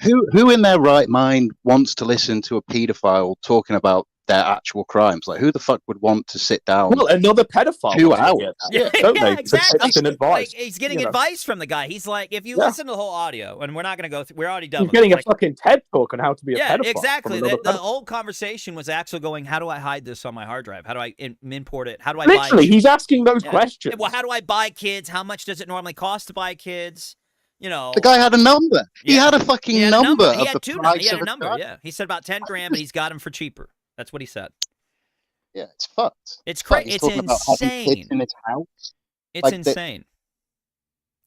Who in their right mind wants to listen to a pedophile talking about their actual crimes? Like, who the fuck would want to sit down?
Well, another pedophile.
2 hours.
Don't they?
Exactly.
Advice.
Like, he's getting advice from the guy. He's like, if you listen to the whole audio, and we're not going to go through, we're already done.
He's getting a fucking TED talk on how to be a pedophile.
Exactly. The whole conversation was actually going, how do I hide this on my hard drive? How do I import it? How do I
Literally, he's asking those questions.
Well, how do I buy kids? How much does it normally cost to buy kids?
The guy had a number. He had a fucking number.
He had a number. Yeah, he said about 10 grand, but he's got him for cheaper. That's what he said.
Yeah, it's fucked.
It's crazy. It's insane.
In his house.
It's insane.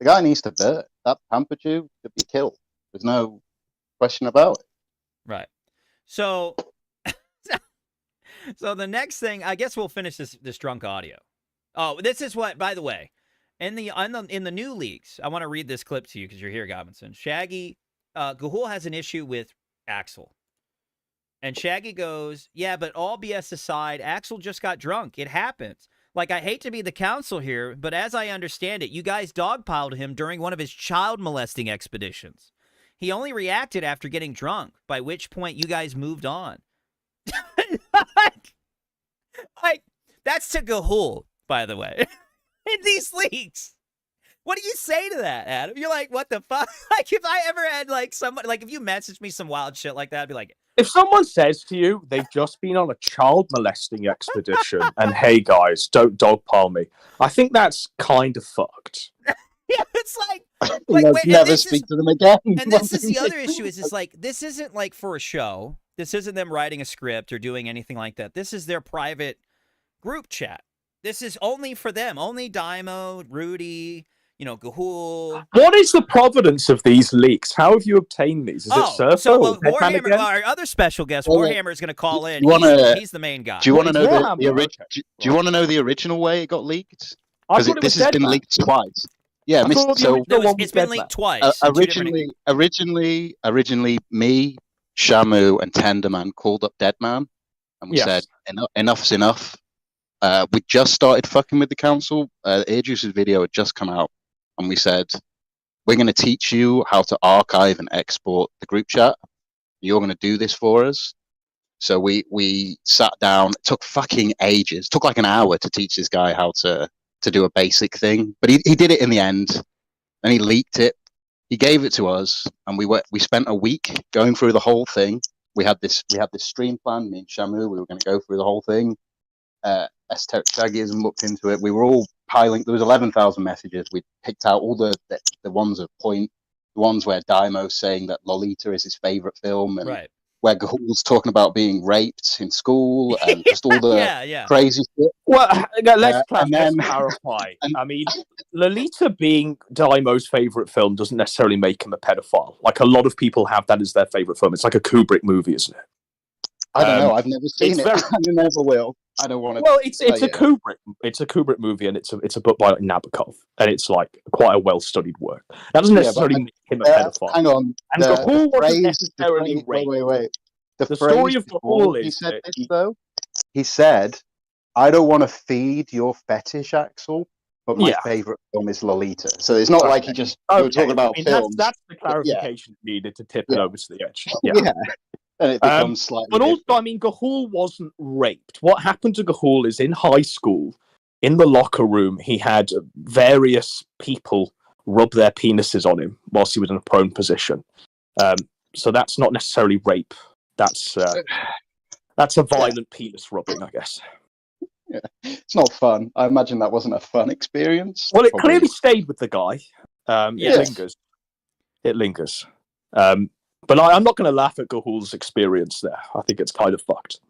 The guy needs to burn. That Pampachu should be killed. There's no question about it.
Right. So, so the next thing, I guess we'll finish this drunk audio. Oh, this is what, by the way, in the new leaks, I want to read this clip to you because you're here, Godwinson. Shaggy, Gahoole has an issue with Axel. And Shaggy goes, yeah, but all BS aside, Axel just got drunk. It happens. Like, I hate to be the counsel here, but as I understand it, you guys dogpiled him during one of his child molesting expeditions. He only reacted after getting drunk, by which point you guys moved on. like, that's to Gahoole, by the way. In these leaks. What do you say to that, Adam? You're like, what the fuck? Like, if I ever had, like, somebody, like, if you messaged me some wild shit like that, I'd be like,
if someone says to you, they've just been on a child molesting expedition, and hey, guys, don't dogpile me, I think that's kind of fucked.
Yeah, it's like
never speak to them again.
And this is the other issue is like, this isn't like for a show. This isn't them writing a script or doing anything like that. This is their private group chat. This is only for them. Only Daiymo, Rudy, Gahoole.
What is the provenance of these leaks? How have you obtained these? Is it Surfer?
So Warhammer, our other special guest, Warhammer, is going to call in. He's the main guy.
Do you want to know do you want to know the original way it got leaked? Because this has been leaked twice. Yeah,
it's been leaked twice.
Originally, me, Shamu, and Tenderman called up Deadman, and we said, enough's enough. We just started fucking with the council. Airjuice's video had just come out, and we said, we're going to teach you how to archive and export the group chat. You're going to do this for us. So we sat down. It took fucking ages. It took like an hour to teach this guy how to do a basic thing. But he did it in the end, and he leaked it. He gave it to us, and we spent a week going through the whole thing. We had this stream plan, me and Shamu. We were going to go through the whole thing. Esoteric Shaggyism looked into it. We were all piling. There was 11,000 messages. We picked out all the ones of point, the ones where Daiymo's saying that Lolita is his favorite film, and where Gahoole's talking about being raped in school, and just all the crazy shit.
Well, let's clarify. I mean, Lolita being Daiymo's favorite film doesn't necessarily make him a pedophile. Like, a lot of people have that as their favorite film. It's like a Kubrick movie, isn't it?
I don't know. I've never seen it. I never will. I don't want to.
Well, it's a Kubrick. It's a Kubrick movie, and it's a book by Nabokov, and it's like quite a well-studied work. That doesn't necessarily make him a pedophile.
Hang on.
And Gahoole wasn't necessarily raped.
Wait.
The story of Gahoole is
he said this, though. He said, "I don't want to feed your fetish, Axel, but my favorite film is Lolita." So it's not like he just talking about films.
That's the clarification needed to tip it over to the edge.
Yeah. And it becomes slightly
but also,
different.
I mean, Gahoole wasn't raped. What happened to Gahoole is in high school, in the locker room, he had various people rub their penises on him whilst he was in a prone position. So that's not necessarily rape. That's a violent penis rubbing, I guess.
Yeah. It's not fun. I imagine that wasn't a fun experience.
Well, it
Probably.
clearly stayed with the guy.
Yes.
It lingers. It lingers. But I'm not going to laugh at Gahoole's experience there. I think it's kind of fucked.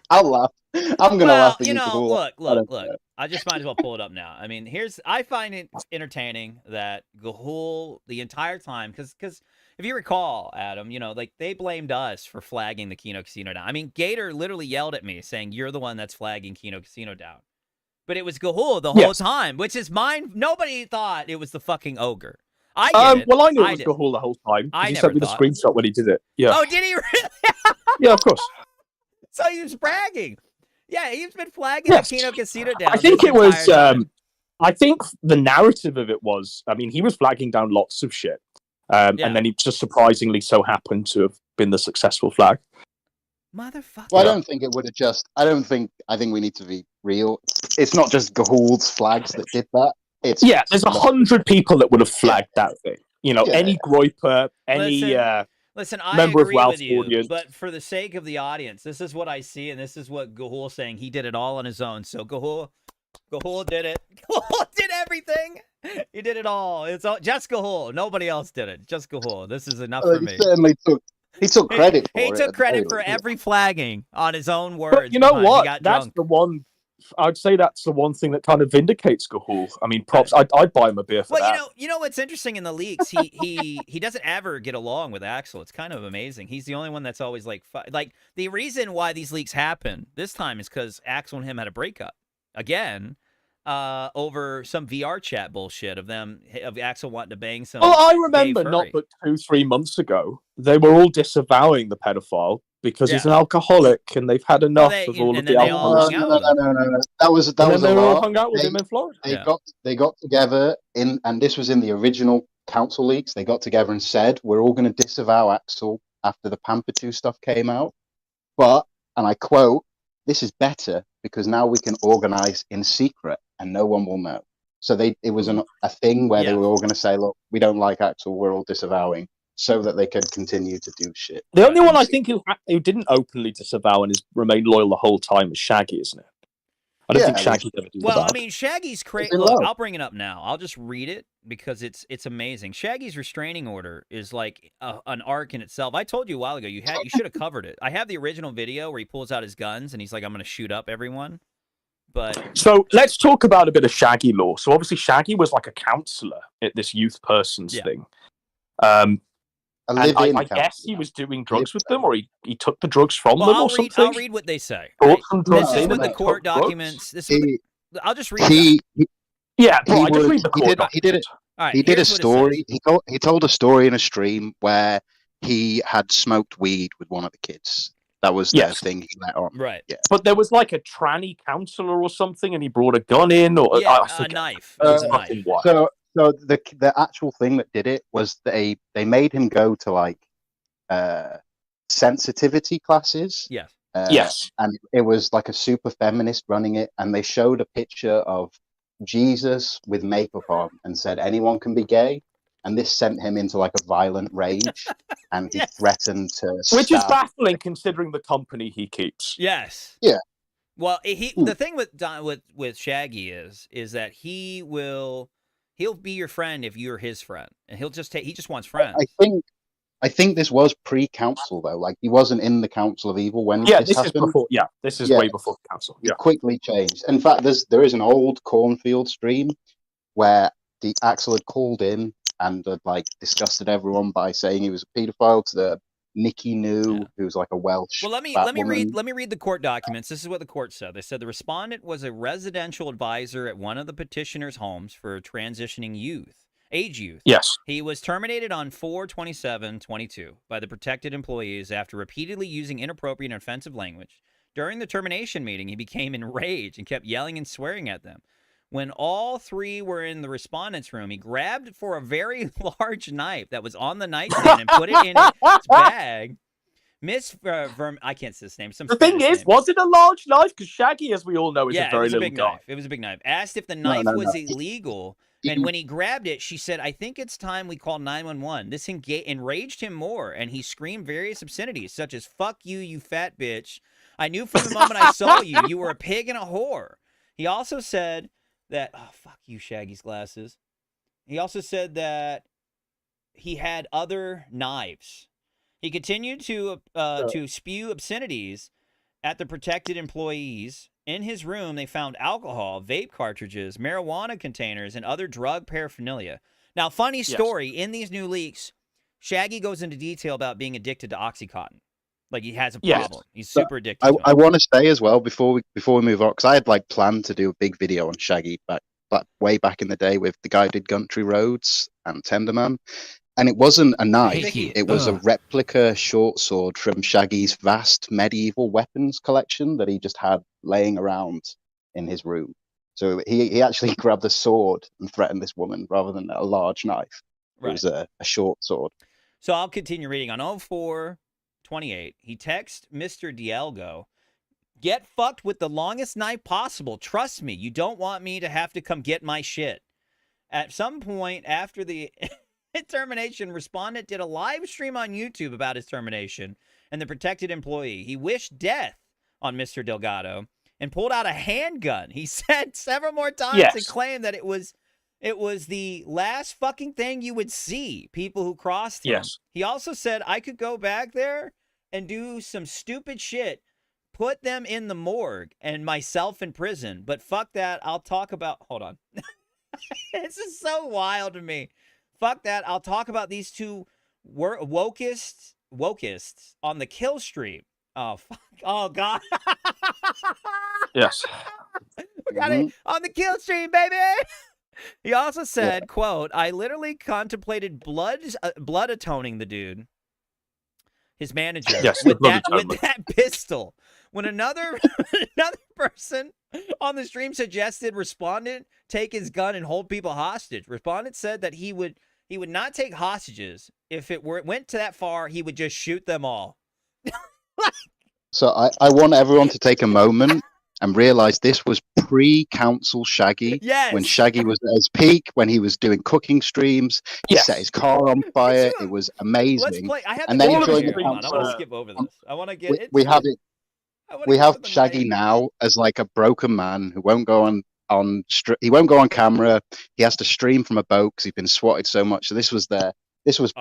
I'll laugh. I'm going to laugh at
you
you.
know,
Gahule.
look. I just might as well pull it up now. I mean, I find it entertaining that Gahoole the entire time, because if you recall, Adam, you know, like they blamed us for flagging the Kino Casino down. I mean, Gator literally yelled at me saying, "You're the one that's flagging Kino Casino down." But it was Gahoole the whole time, which is mine. Nobody thought it was the fucking ogre. I did.
Well, I knew it was Gahoole the whole time. He sent me the screenshot when he did it. Yeah.
Oh, did he really?
Yeah, of course.
So he was bragging. Yeah, he's been flagging the Kino Casino down.
I think it was. I think the narrative of it was. I mean, he was flagging down lots of shit, and then he just surprisingly so happened to have been the successful flag.
Motherfucker.
Well, I don't think it would have just. I think we need to be real. It's not just Gahoole's flags that did that.
There's 100 people that would have flagged that thing. You know, any groiper, any
Listen, I
member
agree
of Ralph's
with you,
audience.
but for the sake of the audience, this is what I see, and this is what Gahoole's saying. He did it all on his own. So Gahoole did it. Gahoole did everything. He did it all. It's all just Gahoole. Nobody else did it. Just Gahoole. This is enough for me.
He took credit for it.
He took credit for every flagging on his own words.
But you know what?
That's
the one. I'd say that's the one thing that kind of vindicates Gahoole. I mean, props. I'd buy him a beer for that.
Well, you know what's interesting in the leaks? He doesn't ever get along with Axel. It's kind of amazing. He's the only one that's always like the reason why these leaks happen this time is because Axel and him had a breakup again over some VR chat bullshit of Axel wanting to bang some.
Well, I remember not but 2-3 months ago they were all disavowing the pedophile because he's an alcoholic and they've had enough of all of the alcohol.
No. That was
they
a
all
lot.
hung out with him in Florida.
They got together and this was in the original council leaks. They got together and said, "We're all going to disavow Axel after the Pampatu stuff came out." But, and I quote, "This is better because now we can organize in secret and no one will know." So it was a thing where they were all going to say, "Look, we don't like Axel. We're all disavowing." So that they could continue to do shit.
The only one I think who didn't openly disavow and has remained loyal the whole time is Shaggy, isn't it? I don't think Shaggy's ever disavowed.
Well, I mean, Shaggy's crazy. Look, I'll bring it up now. I'll just read it because it's amazing. Shaggy's restraining order is like an arc in itself. I told you a while ago you should have covered it. I have the original video where he pulls out his guns and he's like, "I'm going to shoot up everyone." But
so let's talk about a bit of Shaggy lore. So obviously Shaggy was like a counselor at this youth person's thing. I guess he was doing drugs with them, or he took the drugs from them, or something.
I'll read what they say. This is what the court documents. I'll just read.
Just read the court documents.
He did a story. He told a story in a stream where he had smoked weed with one of the kids. That was the thing he let on.
Right.
Yeah.
But there was like a tranny counselor or something, and he brought a gun in, or
a knife. It was a knife.
So the actual thing that did it was they made him go to like sensitivity classes.
Yes.
Yes.
And it was like a super feminist running it, and they showed a picture of Jesus with makeup on and said anyone can be gay, and this sent him into like a violent rage, and he threatened to.
Which is baffling considering the company he keeps.
Yes.
Yeah.
Well, the thing with Shaggy is that he'll be your friend if you're his friend, and he just wants friends.
I think this was pre-council though. Like he wasn't in the Council of Evil when this happened.
Is before. Yeah, this is way before the council. Yeah,
it quickly changed. In fact, there is an old Cornfield stream where the Axel had called in and had like disgusted everyone by saying he was a paedophile to the Nikki New, who's like a Welsh.
Well, let me read the court documents. This is what the court said. They said the respondent was a residential advisor at one of the petitioner's homes for transitioning age youth.
Yes.
He was terminated on 4/27/22 by the protected employees after repeatedly using inappropriate and offensive language. During the termination meeting, he became enraged and kept yelling and swearing at them. When all three were in the respondent's room, he grabbed for a very large knife that was on the nightstand and put it in his bag, Miss I can't say his name. Some
The thing
Spanish
is,
name.
was it a large knife? Because Shaggy, as we all know, is
Yeah,
a very
it was a
little
big
guy.
knife. It was a big knife. Asked if the
No,
knife
no,
was
no.
illegal, and when he grabbed it, she said, "I think it's time we call 911." This enraged him more, and he screamed various obscenities, such as "fuck you, you fat bitch. I knew from the moment I saw you, you were a pig and a whore." He also said that, oh, fuck you, Shaggy's glasses. He also said that he had other knives. He continued to spew obscenities at the protected employees. In his room, they found alcohol, vape cartridges, marijuana containers, and other drug paraphernalia. Now, funny story, in these new leaks, Shaggy goes into detail about being addicted to Oxycontin. Like, he has a problem. He's super addicted to it.
I want to say as well, before we move on, because I had like planned to do a big video on Shaggy way back in the day with the guy who did Country Roads and Tenderman. And it wasn't a knife. It was a replica short sword from Shaggy's vast medieval weapons collection that he just had laying around in his room. So he actually grabbed a sword and threatened this woman rather than a large knife. It was a short sword.
So I'll continue reading. On 04/28, he texts Mr. Dialgo, "Get fucked with the longest knife possible. Trust me, you don't want me to have to come get my shit." At some point after the termination, respondent did a live stream on YouTube about his termination and the protected employee. He wished death on Mr. Delgado and pulled out a handgun. He said several more times and claimed that it was the last fucking thing you would see, people who crossed him.
Yes.
He also said, "I could go back there and do some stupid shit, put them in the morgue and myself in prison, but fuck that, I'll talk about..." Hold on. This is so wild to me. "Fuck that, I'll talk about these two wokeists on the kill stream." Oh, fuck. Oh, God.
Yes.
We got it on the kill stream, baby. He also said, quote, "I literally contemplated blood atoning the dude," his manager, with that pistol. When another person on the stream suggested respondent take his gun and hold people hostage, respondent said that he would not take hostages. If it went to that far, he would just shoot them all.
So I want everyone to take a moment and realize this was pre-Council Shaggy.
Yes.
When Shaggy was at his peak, when he was doing cooking streams, he set his car on fire. It was amazing.
Let's play. I have
and
the
then he
video
joined
here.
the
Hold on,
council.
I want to skip over this. I want to get it.
We have it. We have Shaggy now as like a broken man who won't go he won't go on camera. He has to stream from a boat because he's been swatted so much. So this was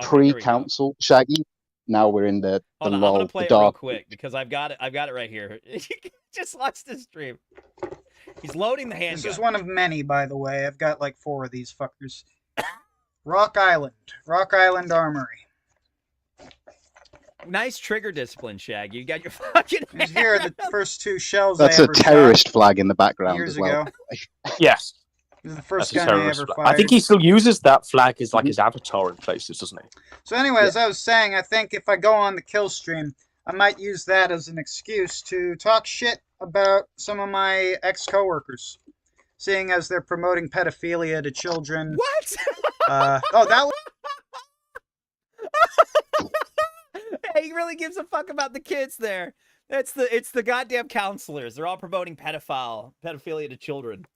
pre-Council Shaggy. Now we're in the
Hold on,
lull,
I'm gonna play
the
it real
dark.
quick because I've got it right here. Just watch this stream. He's loading the handgun.
This is one of many, by the way. I've got like 4 of these fuckers. Rock Island Armory.
Nice trigger discipline, Shag. You got your fucking.
Here are the first 2 shells.
That's
I
a
ever
terrorist
shot
flag in the background
years
as well.
ago.
Yes.
This is the first
That's a
gun I
terrorist
ever
flag.
fired.
I think he still uses that flag as like his avatar in places, doesn't he?
So anyway, as I was saying, I think if I go on the kill stream, I might use that as an excuse to talk shit about some of my ex-coworkers, seeing as they're promoting pedophilia to children.
What?
Oh, that was...
Hey, he really gives a fuck about the kids there. It's the goddamn counselors. They're all promoting pedophilia to children.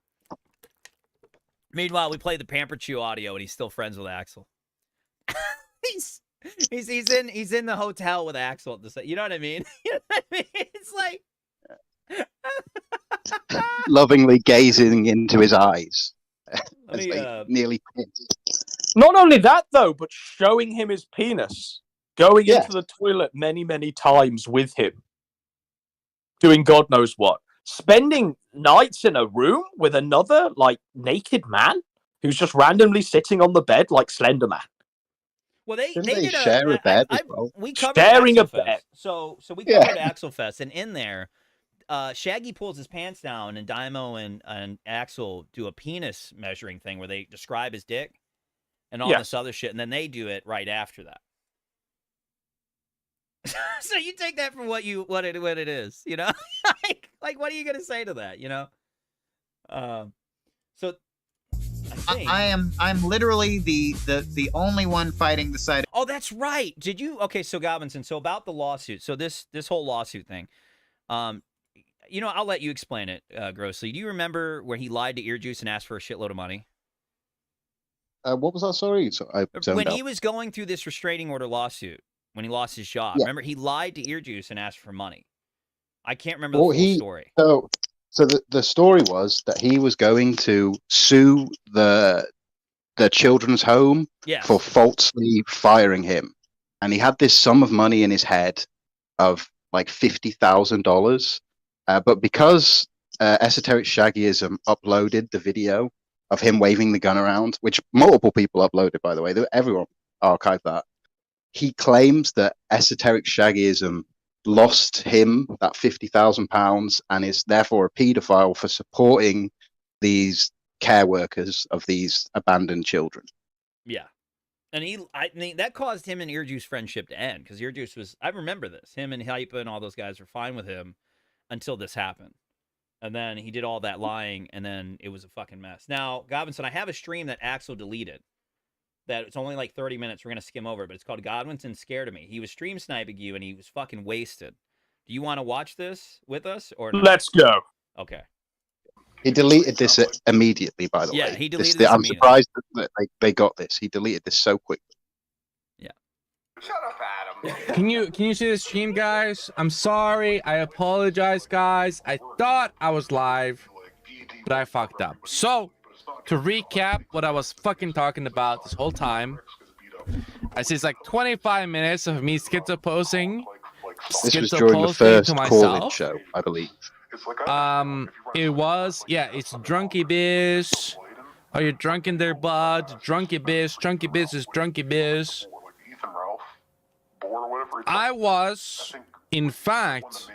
Meanwhile, we play the Pamper Chew audio, and he's still friends with Axel. he's in the hotel with Axel at the. You know what I mean? You know what I mean? It's like
lovingly gazing into his eyes. Nearly pissed.
Not only that, though, but showing him his penis, going into the toilet many, many times with him, doing God knows what, spending nights in a room with another, like, naked man who's just randomly sitting on the bed like Slender Man.
Well, they
did share a bed as well.
We covered
sharing a
Axel
bed.
Fest. So we covered Axel Fest, and in there, Shaggy pulls his pants down, and Daiymo and Axel do a penis measuring thing where they describe his dick and all this other shit, and then they do it right after that. So you take that for what it is, you know? like what are you gonna say to that, you know? So
I'm literally the only one fighting the side.
Oh, that's right. Did you? Okay, so Godwinson, so about the lawsuit. So this whole lawsuit thing. You know, I'll let you explain it, Grossly. Do you remember where he lied to Earjuice and asked for a shitload of money?
What was that? Sorry,
When he was going through this restraining order lawsuit, when he lost his job, remember he lied to Earjuice and asked for money. I can't remember the full story.
So the story was that he was going to sue the children's home for falsely firing him, and he had this sum of money in his head of like $50,000. But because Esoteric Shaggyism uploaded the video of him waving the gun around, which multiple people uploaded, by the way, everyone archived that. He claims that Esoteric Shaggyism lost him that £50,000 and is therefore a paedophile for supporting these care workers of these abandoned children.
Yeah. And I mean, that caused him and Earjuice friendship to end, because Earjuice was, I remember this, him and Hypa and all those guys were fine with him until this happened. And then he did all that lying, and then it was a fucking mess. Now, Godwinson, I have a stream that Axel deleted. That it's only like 30 minutes. We're going to skim over it, but it's called Godwinson Scared of Me. He was stream sniping you, and he was fucking wasted. Do you want to watch this with us? Or no?
Let's go.
Okay.
He deleted this immediately, by the way.
Yeah, he deleted this
I'm
immediately.
surprised that they got this. He deleted this so quickly.
Yeah.
Shut up, Adam.
Can you see the stream, guys? I'm sorry. I apologize, guys. I thought I was live, but I fucked up. So, to recap what I was fucking talking about this whole time, I see it's like 25 minutes of me schizoposing.
This was during the first call-in show, I believe.
It was, yeah, it's Drunky Biz. Are you drunk in there, bud? Drunky Biz is Drunky Biz. I was, in fact,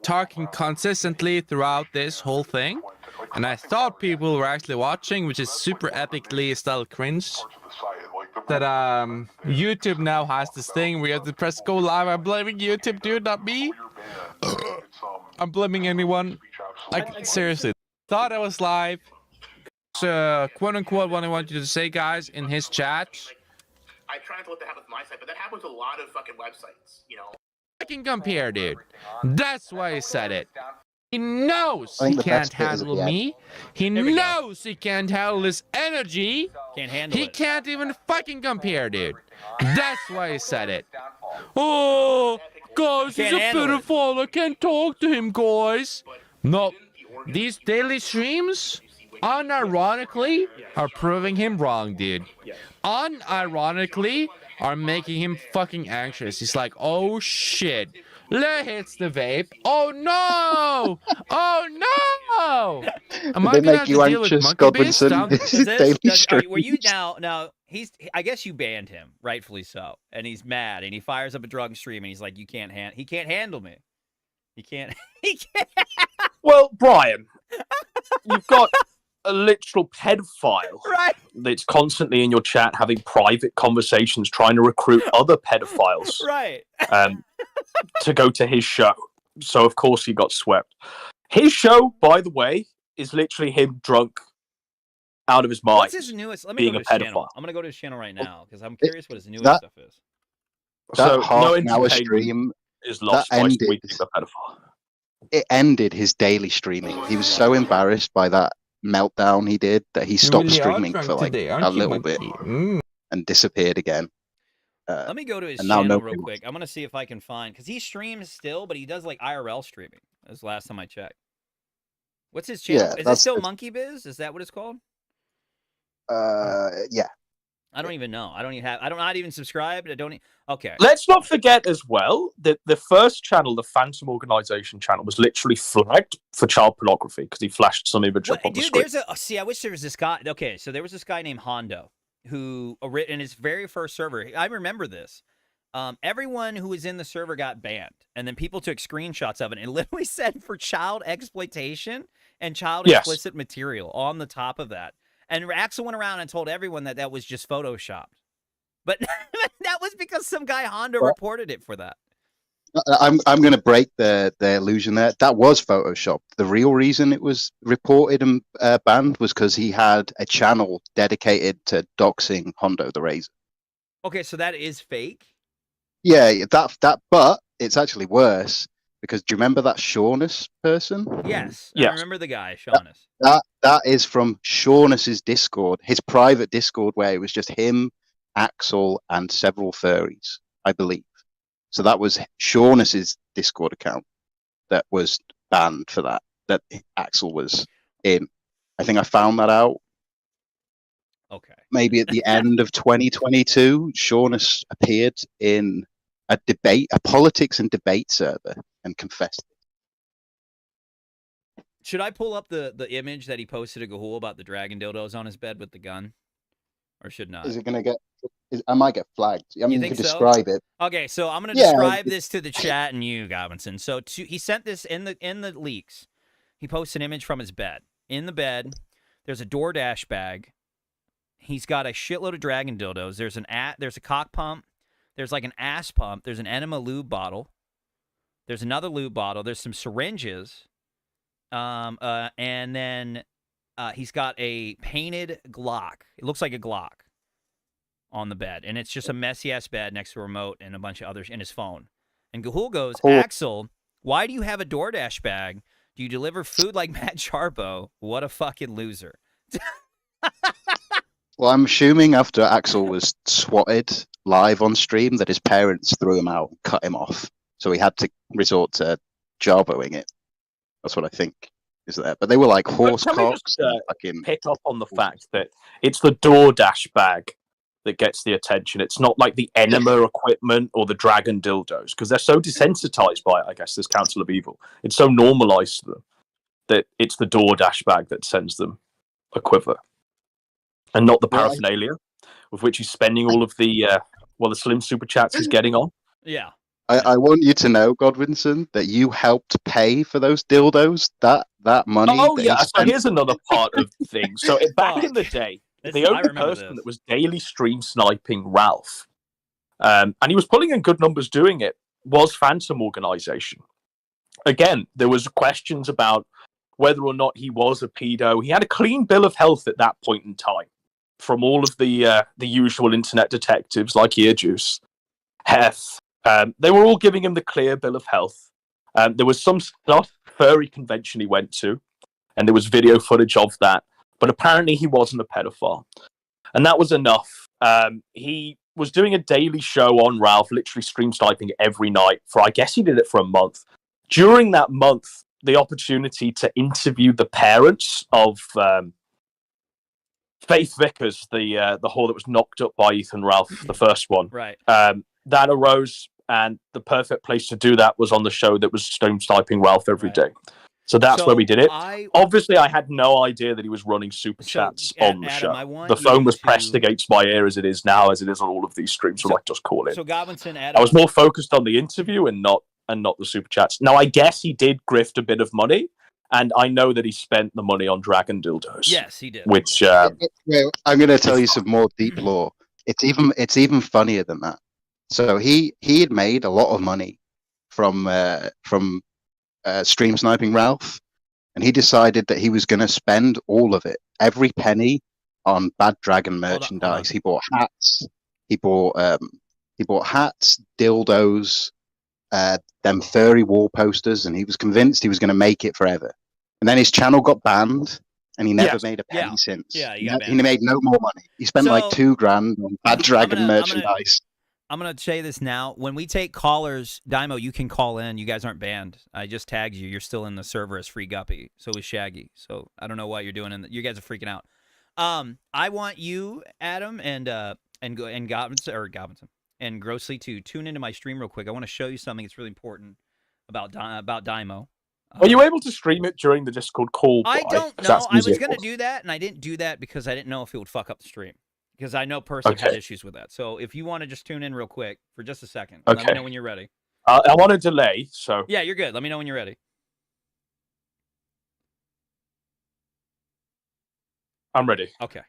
talking consistently throughout this whole thing, and I thought people were actually watching, which is super epically style cringe. That YouTube now has this thing where you have to press go live. I'm blaming YouTube, dude, not me. I'm blaming anyone. Like, seriously, thought I was live. So, quote unquote, what I want you to say, guys, in his chat.
I try not to let that happen with my site, but that happens with a lot of fucking websites, you know.
I can compare, dude. That's why he said it. He knows he can't handle me. He knows he can't handle his energy.
Can't handle it.
He can't even fucking compare, dude. That's why he said it. Oh, guys, he's a pedophile. I can't talk to him, guys. No, these daily streams, unironically, are proving him wrong, dude. Unironically, are making him fucking anxious. He's like, oh shit. Le hits the vape. Oh no! Oh no! Am I gonna have to deal with Monkey Biz down?
Were you now? He's. I guess you banned him, rightfully so, and he's mad, and he fires up a drug stream, and he's like, "You can't he can't handle me. He can't. He can't."
Well, Brian, you've got a literal pedophile that's constantly in your chat having private conversations, trying to recruit other pedophiles.
Right.
To go to his show. So, of course, he got swept. His show, by the way, is literally him drunk out of his mind.
What's his newest? Let me
being
go to
a
his
pedophile.
channel. I'm going to go to his channel right now because I'm curious what his newest stuff is.
That
So,
half-hour stream
is lost by being a pedophile.
It ended his daily streaming. He was so embarrassed by that meltdown he did that he stopped streaming for like a little bit and disappeared again.
Let me go to his channel real quick. I'm going to see if I can find, because he streams still, but he does like IRL streaming. That's the last time I checked. What's his channel? Is it still Monkey Biz? Is that what it's called?
Yeah.
I don't even know. I don't not even subscribed. Okay.
Let's not forget as well that the first channel, the Phantom Organization channel, was literally flagged for child pornography because he flashed some image up on the screen.
I wish there was this guy. Okay, so there was this guy named Hondo who, in his very first server, I remember this. Everyone who was in the server got banned, and then people took screenshots of it and literally said for child exploitation and child explicit material on the top of that. And Axel went around and told everyone that that was just photoshopped. But that was because some guy Hondo reported it for that.
I'm going to break the illusion there. That was Photoshopped. The real reason it was reported and banned was because he had a channel dedicated to doxing Hondo the Razor.
Okay, so that is fake.
Yeah, that. But it's actually worse because do you remember that Shaunus person?
Yes, I
Yes.
remember the guy, Shaunus.
That is from Shaunus's Discord, his private Discord, where it was just him, Axel, and several furries, I believe. So that was Shaunus's Discord account that was banned for that Axel was in. I think I found that out.
Okay.
Maybe at the end of 2022, Shaunus appeared in a politics and debate server, and confessed.
Should I pull up the image that he posted to Gahoole about the dragon dildos on his bed with the gun? Or should not?
Is it going to get... I might get flagged. I mean, you
think
could
so?
describe it.
Okay, so I'm going to describe this to the chat and you, Godwinson. So he sent this in the leaks. He posts an image from his bed. In the bed, there's a DoorDash bag. He's got a shitload of dragon dildos. There's a cock pump. There's like an ass pump. There's an enema lube bottle. There's another lube bottle. There's some syringes. And then he's got a painted Glock. It looks like a Glock on the bed. And it's just a messy-ass bed next to a remote and a bunch of others in his phone. And Gahoole goes, Axel, why do you have a DoorDash bag? Do you deliver food like Matt Charbo? What a fucking loser.
Well, I'm assuming after Axel was swatted live on stream that his parents threw him out and cut him off. So he had to resort to Jarboing it. That's what I think is there. But they were like horse cocks.
Pick up on the fact that it's the DoorDash bag that gets the attention. It's not like the enema equipment or the dragon dildos, because they're so desensitized by it, I guess, this Council of Evil. It's so normalized to them that it's the DoorDash bag that sends them a quiver. And not the paraphernalia with which he's spending all of the slim super chats he's getting on.
Yeah.
I want you to know, Godwinson, that you helped pay for those dildos. That money.
Oh yeah. So here's another part of things. So back in the day, the only person that was daily stream sniping Ralph, and he was pulling in good numbers doing it, was Phantom Organization. Again, there was questions about whether or not he was a pedo. He had a clean bill of health at that point in time from all of the usual internet detectives like Earjuice, Heth. They were all giving him the clear bill of health. There was some furry convention he went to, and there was video footage of that. But apparently he wasn't a pedophile. And that was enough. He was doing a daily show on Ralph, literally stream sniping every night I guess he did it for a month. During that month, the opportunity to interview the parents of Faith Vickers, the whore that was knocked up by Ethan Ralph, the first one.
Right.
That arose, and the perfect place to do that was on the show that was stream sniping Ralph every day. So that's where we did it. Obviously, I had no idea that he was running super chats on the show. The phone was pressed against my ear as it is now, as it is on all of these streams. So I just call it.
So Godwinson, Adam,
I was more focused on the interview and not the super chats. Now, I guess he did grift a bit of money, and I know that he spent the money on dragon dildos.
Yes, he did.
Which
I'm going to tell you some more deep lore. It's even funnier than that. So he had made a lot of money from stream sniping Ralph, and he decided that he was going to spend all of it, every penny, on Bad Dragon merchandise. He bought hats. He bought hats, dildos, them furry wall posters, and he was convinced he was going to make it forever. And then his channel got banned, and he never made a penny since.
Yeah,
he made no more money. He spent like $2,000 on Bad Dragon merchandise.
I'm going to say this now. When we take callers, Daiymo, you can call in. You guys aren't banned. I just tagged you. You're still in the server as Free Guppy. So is Shaggy. So I don't know what you're doing. You guys are freaking out. I want you, Adam, and Godwinson, and Grossly to tune into my stream real quick. I want to show you something that's really important about Daiymo.
Are you able to stream it during the Discord call?
I don't know. I was going to do that, and I didn't do that because I didn't know if it would fuck up the stream. Because I know personally had issues with that. So if you want to just tune in real quick for just a second, let me know when you're ready.
I want to delay, so...
Yeah, you're good. Let me know when you're ready.
I'm ready.
Okay.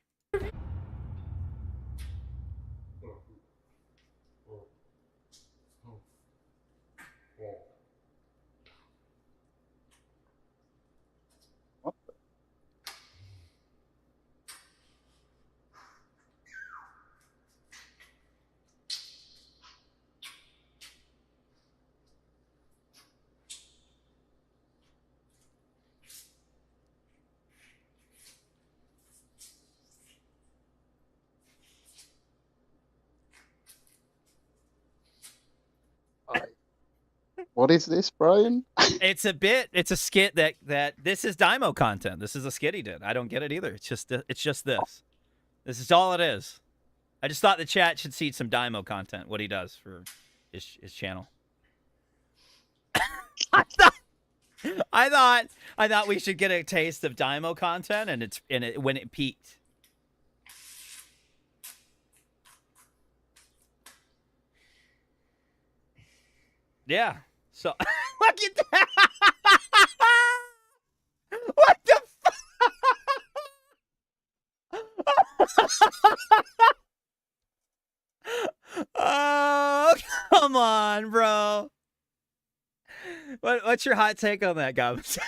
What is this, Brian?
It's a skit that this is Daiymo content. This is a skit he did. I don't get it either. It's just this. This is all it is. I just thought the chat should see some Daiymo content, what he does for his channel. I thought we should get a taste of Daiymo content, and when it peaked. Yeah. So look at that. What the Oh, come on, bro. What's your hot take on that, Godwinson?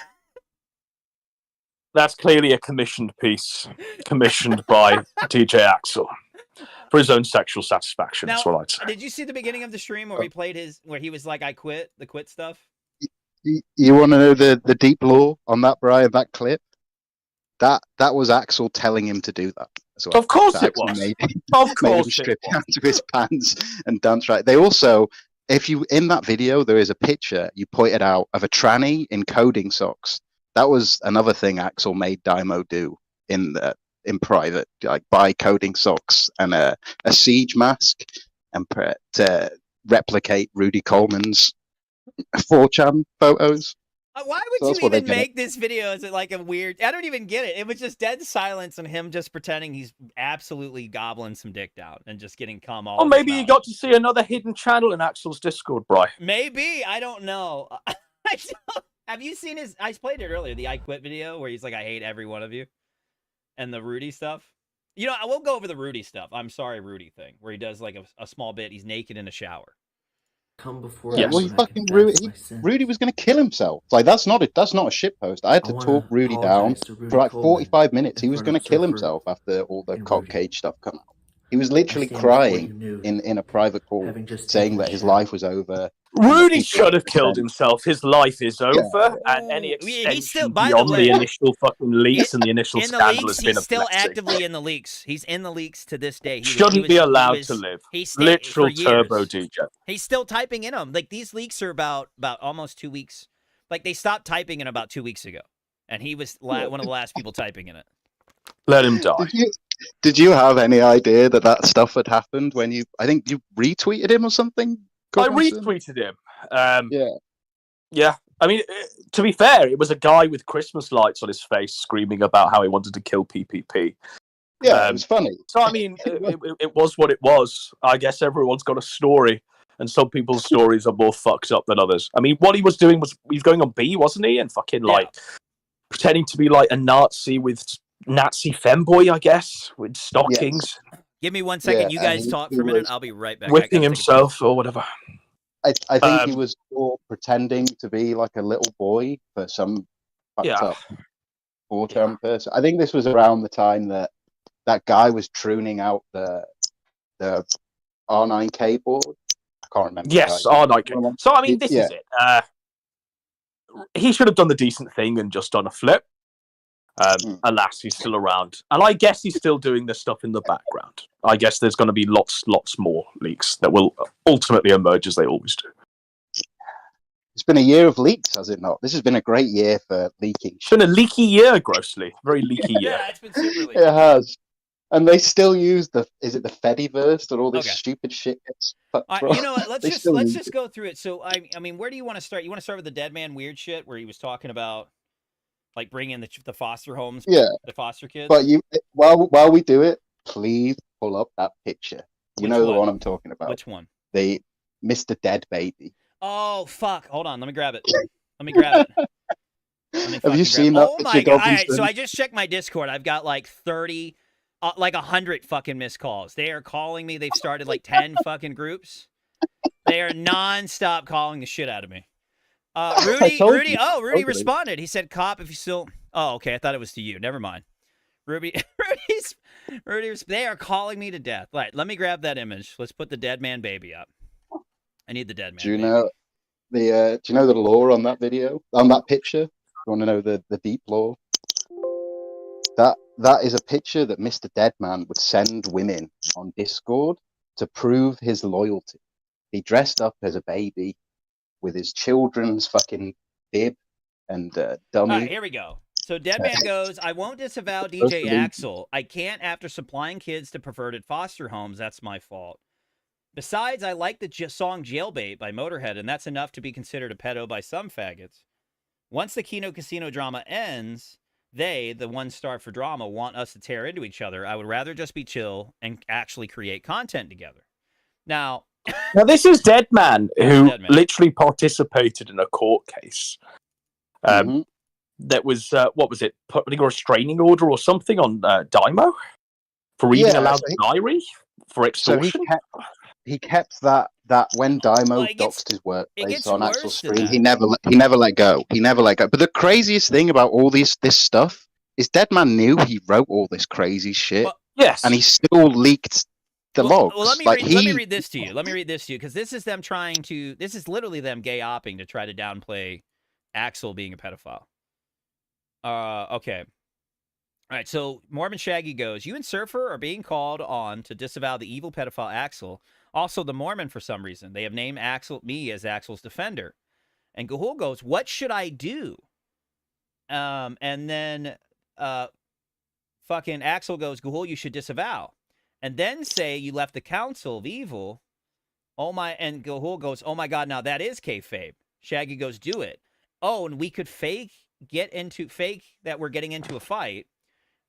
That's clearly a commissioned piece, commissioned by DJ Axel for his own sexual satisfaction.
Now,
that's what I'd say.
Did you see the beginning of the stream where we played where he was like, "I quit," the quit stuff?
You want to know the deep lore on that, Brian? That clip? That was Axel telling him to do that as well.
Of course
so
it was.
Made
of course
him strip down to his pants and dance right. They also, if you in that video, there is a picture you pointed out of a tranny in coding socks. That was another thing Axel made Daiymo do in private, like buy coding socks and a siege mask and to replicate Rudy Coleman's 4chan photos.
Why would you even make this video? Is it like a weird... I don't even get it. It was just dead silence and him just pretending he's absolutely gobbling some dick down and just getting cum all over
maybe
his
you
mouth.
got to see another hidden channel in Axel's Discord, Bri.
Maybe. I don't know. Have you seen his... I played it earlier, the I Quit video where he's like, I hate every one of you. And the Rudy stuff. You know, I will go over the Rudy stuff. I'm sorry, Rudy thing. Where he does like a small bit. He's naked in a shower.
Come before
yeah, well, he fucking Rudy was going to kill himself. Like that's not a shit post. I had to talk Rudy down for like 45 minutes. He was going to kill himself after all the cock cage stuff come out. He was literally crying in a private call, saying that his life was over.
Rudy should have killed himself. His life is over, and any extension beyond the initial fucking leaks and the initial scandal has been a blessing.
He's still actively in the leaks. He's in the leaks to this day.
He shouldn't be allowed to live. He's literal turbo DJ.
He's still typing in them. Like these leaks are about almost 2 weeks. Like they stopped typing in about 2 weeks ago, and he was one of the last people typing in it.
Let him die.
Did you have any idea that stuff had happened when you? I think you retweeted him or something.
Godwinson? I retweeted him. Yeah. I mean, to be fair, it was a guy with Christmas lights on his face screaming about how he wanted to kill PPP.
Yeah, it was funny.
So, I mean, it was what it was. I guess everyone's got a story, and some people's stories are more fucked up than others. I mean, what he was doing was, he was going on B, wasn't he? And fucking, pretending to be, like, a Nazi with Nazi femboy, I guess, with stockings.
Yes. Give me 1 second. You guys talk for a minute. I'll be right back.
Whipping himself or whatever.
I think he was pretending to be like a little boy for some fucked up 4chan person. I think this was around the time that guy was tuning out the R9K board. I can't remember.
Yes, R9K. So, I mean, this is it. He should have done the decent thing and just done a flip. Alas, he's still around. And I guess he's still doing this stuff in the background. I guess there's going to be lots more leaks that will ultimately emerge as they always do.
It's been a year of leaks, has it not? This has been a great year for leaking.
It's been a leaky year, grossly. Very leaky year.
Yeah, it's been super leaky.
It has. And they still use the Fediverse and all this stupid shit gets
you know what? Let's just go through it. So I mean, where do you want to start? You want to start with the Dead Man Weird shit where he was talking about like bringing the foster homes, the foster kids.
But while we do it, please pull up that picture. You know the one I'm talking about.
Which one?
The Mr. Dead Baby.
Oh fuck! Hold on, let me grab it. Let me grab it.
Have you seen that?
Oh my god! All right, so I just checked my Discord. I've got like 30, like 100 fucking missed calls. They are calling me. They've started like 10 fucking groups. They are non-stop calling the shit out of me. Rudy responded. He said, "Cop, if you still." Oh, okay. I thought it was to you. Never mind. Rudy's. They are calling me to death. Right. Let me grab that image. Let's put the Dead Man Baby up. I need the Dead Man.
Do you know the lore on that video? On that picture? You want to know the deep lore? That is a picture that Mr. Deadman would send women on Discord to prove his loyalty. He dressed up as a baby with his children's fucking bib and dummy.
All right, here we go. So Deadman goes, I won't disavow DJ Axel. I can't after supplying kids to perverted foster homes. That's my fault. Besides, I like the song Jailbait by Motorhead, and that's enough to be considered a pedo by some faggots. Once the Kino Casino drama ends, they, the one star for drama, want us to tear into each other. I would rather just be chill and actually create content together. Now
this is Deadman, who literally participated in a court case. That was, what was it, putting a restraining order or something on Daiymo for reading aloud diary for extortion?
So he kept that when Daiymo doxed his workplace on Axel's stream, he never let go. He never let go. But the craziest thing about all this stuff is Deadman knew he wrote all this crazy shit.
Yes.
And he still leaked the logs.
Well, let me read this to you. Let me read this to you, because this is them trying to, this is literally them gay-opping to try to downplay Axel being a pedophile. Okay. All right, so Mormon Shaggy goes, you and Surfer are being called on to disavow the evil pedophile Axel. Also, the Mormon, for some reason, they have named me as Axel's defender. And Gahoole goes, what should I do? And then fucking Axel goes, Gahoole, you should disavow. And then say you left the council of evil. Oh my, and Gahoole goes, oh my God, now that is kayfabe. Shaggy goes, do it. Oh, and we could fake that we're getting into a fight.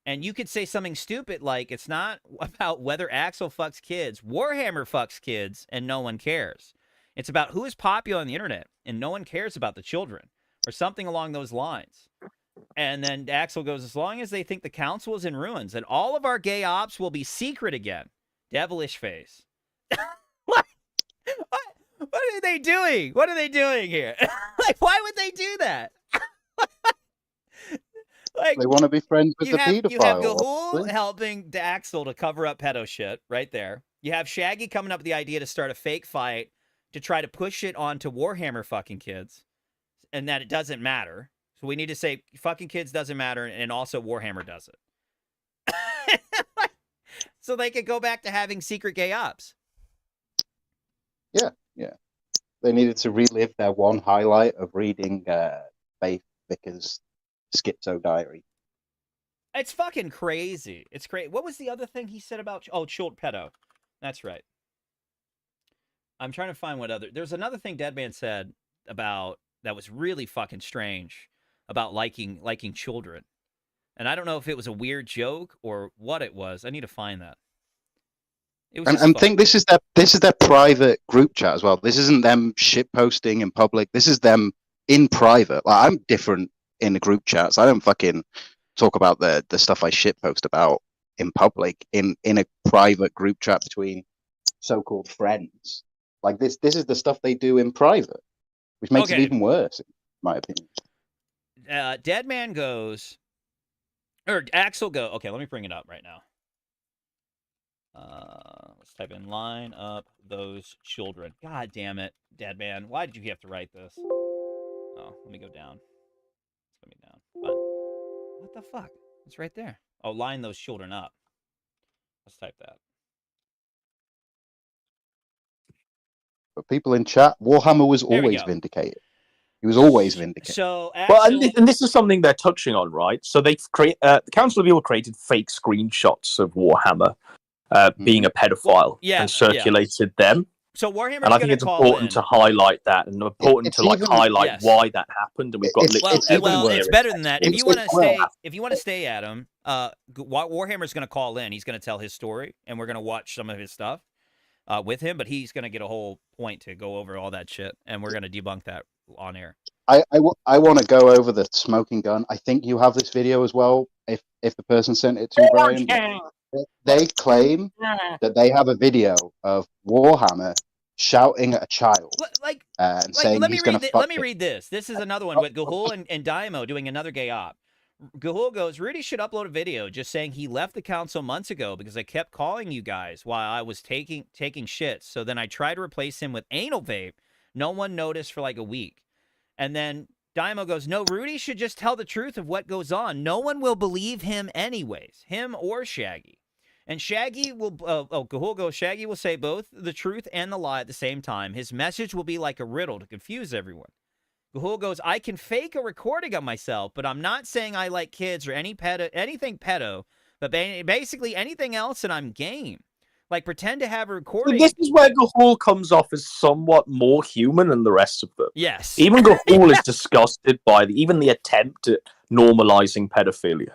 And you could say something stupid like, it's not about whether Axel fucks kids. Warhammer fucks kids, and no one cares. It's about who is popular on the internet, and no one cares about the children. Or something along those lines. And then Axel goes, as long as they think the council is in ruins, and all of our gay ops will be secret again. Devilish face. What are they doing? What are they doing here? Like, why would they do that? Like,
they want to be friends with the pedophile.
You have Gahoole helping Axel to cover up pedo shit right there. You have Shaggy coming up with the idea to start a fake fight to try to push it onto Warhammer fucking kids, and that it doesn't matter. So we need to say fucking kids doesn't matter, and also Warhammer does it. So they could go back to having secret gay ops.
Yeah. They needed to relive their one highlight of reading Faith Vickers' Schizo Diary.
It's fucking crazy. It's great. What was the other thing he said about... Oh, child pedo. That's right. I'm trying to find what other... There's another thing Deadman said about... That was really fucking strange. About liking children. And I don't know if it was a weird joke or what it was. I need to find that.
And think this is their private group chat as well. This isn't them shit posting in public. This is them in private. Like, I'm different in the group chats. I don't fucking talk about the stuff I shit post about in public in a private group chat between so-called friends. Like this is the stuff they do in private, which makes it even worse, in my opinion.
Deadman goes, or Axel go. Okay, let me bring it up right now. Let's type in line up those children. God damn it, Deadman. Why did you have to write this? Oh, let me go down. Let me down. Fine. What the fuck? It's right there. Oh, line those children up. Let's type that.
But people in chat, Warhammer was always vindicated. He was always vindicated.
So,
well, and this is something they're touching on, right? So they create the Council of Evil created fake screenshots of Warhammer being a pedophile and circulated them.
So Warhammer,
and I think it's important to highlight that, and important to highlight why that happened. And we've got
it's better than that. If you want to stay, Adam, Warhammer's going to call in. He's going to tell his story, and we're going to watch some of his stuff with him. But he's going to get a whole point to go over all that shit, and we're going to debunk that on air.
I want to go over the smoking gun. I think you have this video as well. If the person sent it to Brian. They claim that they have a video of Warhammer shouting at a child and saying he's going to fuck
Let me read this. This is another one with Gahoole and Daiymo doing another gay op. Gahoole goes, Rudy should upload a video just saying he left the council months ago because I kept calling you guys while I was taking shits. So then I tried to replace him with anal vape. No one noticed for like a week. And then Daiymo goes, no, Rudy should just tell the truth of what goes on. No one will believe him anyways, him or Shaggy. And Shaggy will, Gahoole goes, Shaggy will say both the truth and the lie at the same time. His message will be like a riddle to confuse everyone. Gahoole goes, I can fake a recording of myself, but I'm not saying I like kids or anything pedo, but basically anything else, and I'm game. Like, pretend to have a recording.
This is where Gahoole comes off as somewhat more human than the rest of them.
Yes.
Even Gahoole is disgusted by even the attempt at normalizing pedophilia.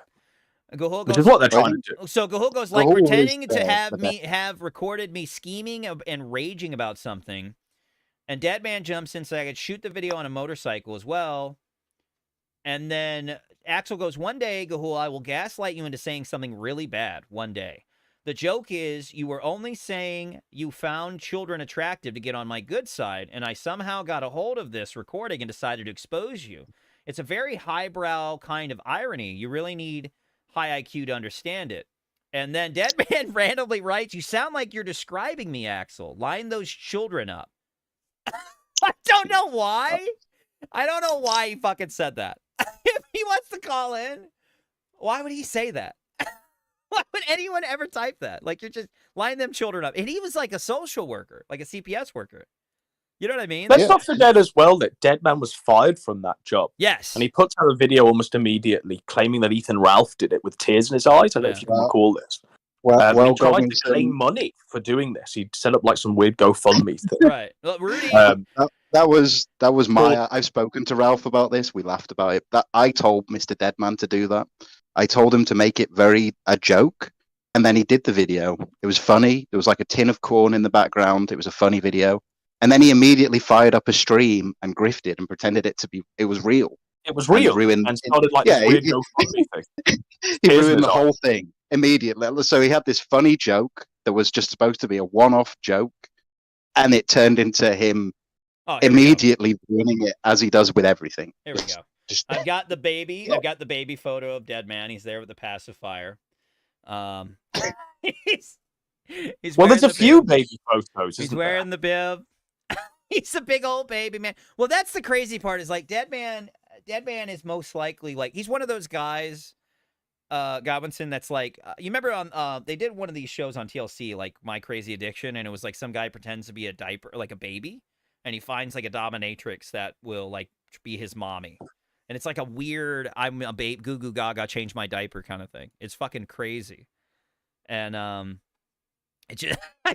Gahoole goes,
which is what they're trying to do.
So Gahoole goes, like, pretending to have recorded me scheming and raging about something. And Deadman jumps in so I could shoot the video on a motorcycle as well. And then Axel goes, one day, Gahoole, I will gaslight you into saying something really bad. One day. The joke is you were only saying you found children attractive to get on my good side, and I somehow got a hold of this recording and decided to expose you. It's a very highbrow kind of irony. You really need high IQ to understand it. And then Deadman randomly writes, you sound like you're describing me, Axel. Line those children up. I don't know why. I don't know why he fucking said that. If he wants to call in, why would he say that? Why would anyone ever type that? Like, you're just line them children up. And he was like a social worker, like a CPS worker. You know what I mean?
Let's not forget as well that Deadman was fired from that job.
Yes.
And he puts out a video almost immediately claiming that Ethan Ralph did it with tears in his eyes. I don't know if you can recall this. He tried to claim money for doing this. He set up like some weird GoFundMe thing.
Right. Well, Rudy.
That was my. I've spoken to Ralph about this. We laughed about it. That I told Mr. Deadman to do that. I told him to make it a joke, and then he did the video. It was funny. There was like a tin of corn in the background. It was a funny video, and then he immediately fired up a stream and grifted and pretended it was real.
It was real, and started like this weird GoFundMe thing.
He ruined the whole thing immediately. So he had this funny joke that was just supposed to be a one-off joke, and it turned into him immediately ruining it, as he does with everything.
Here we go. I've got the baby. I've got the baby photo of Deadman. He's there with the pacifier. He's
there's a few baby photos.
He's wearing the bib. He's a big old baby man. Well, that's the crazy part. Is like Deadman is most likely like he's one of those guys, Godwinson. That's like you remember on they did one of these shows on TLC, like My Crazy Addiction, and it was like some guy pretends to be a diaper, like a baby, and he finds like a dominatrix that will like be his mommy. And it's like a weird, I'm a babe, goo goo gaga, change my diaper kind of thing. It's fucking crazy. And I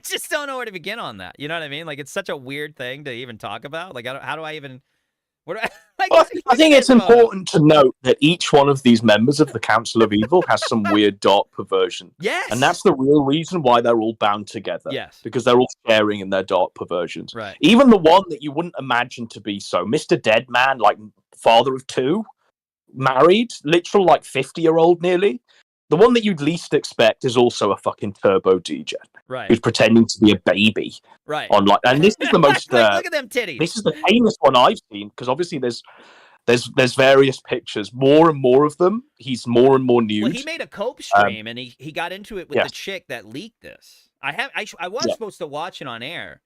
just don't know where to begin on that. You know what I mean? Like, it's such a weird thing to even talk about. Like, how do I even...
I think it's important to note that each one of these members of the Council of Evil has some weird dark perversion.
Yes.
And that's the real reason why they're all bound together.
Yes.
Because they're all sharing in their dark perversions.
Right.
Even the one that you wouldn't imagine to be so. Mr. Deadman, like father of two, married, literal like 50-year-old nearly. The one that you'd least expect is also a fucking turbo DJ.
Right.
Who's pretending to be a baby.
Right.
On like, and this is the most.
Look at them titties.
This is the tamest one I've seen because obviously there's various pictures, more and more of them. He's more and more nude.
Well, he made a cope stream and he got into it with the chick that leaked this. I was supposed to watch it on air,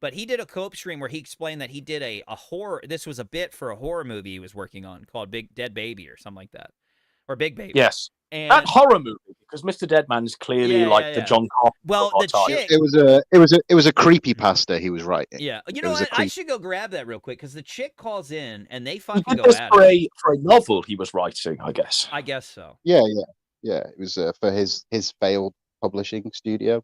but he did a cope stream where he explained that he did a horror. This was a bit for a horror movie he was working on called Big Dead Baby or something like that, or Big Baby.
Yes.
And
that horror movie, because Mr. Deadman is clearly the John Carpenter.
Well, the chick.
It was a creepypasta he was writing.
Yeah, you know what? I should go grab that real quick because the chick calls in and they fucking go
at
at
it. For a novel he was writing, I guess.
I guess so.
Yeah. It was for his failed publishing studio.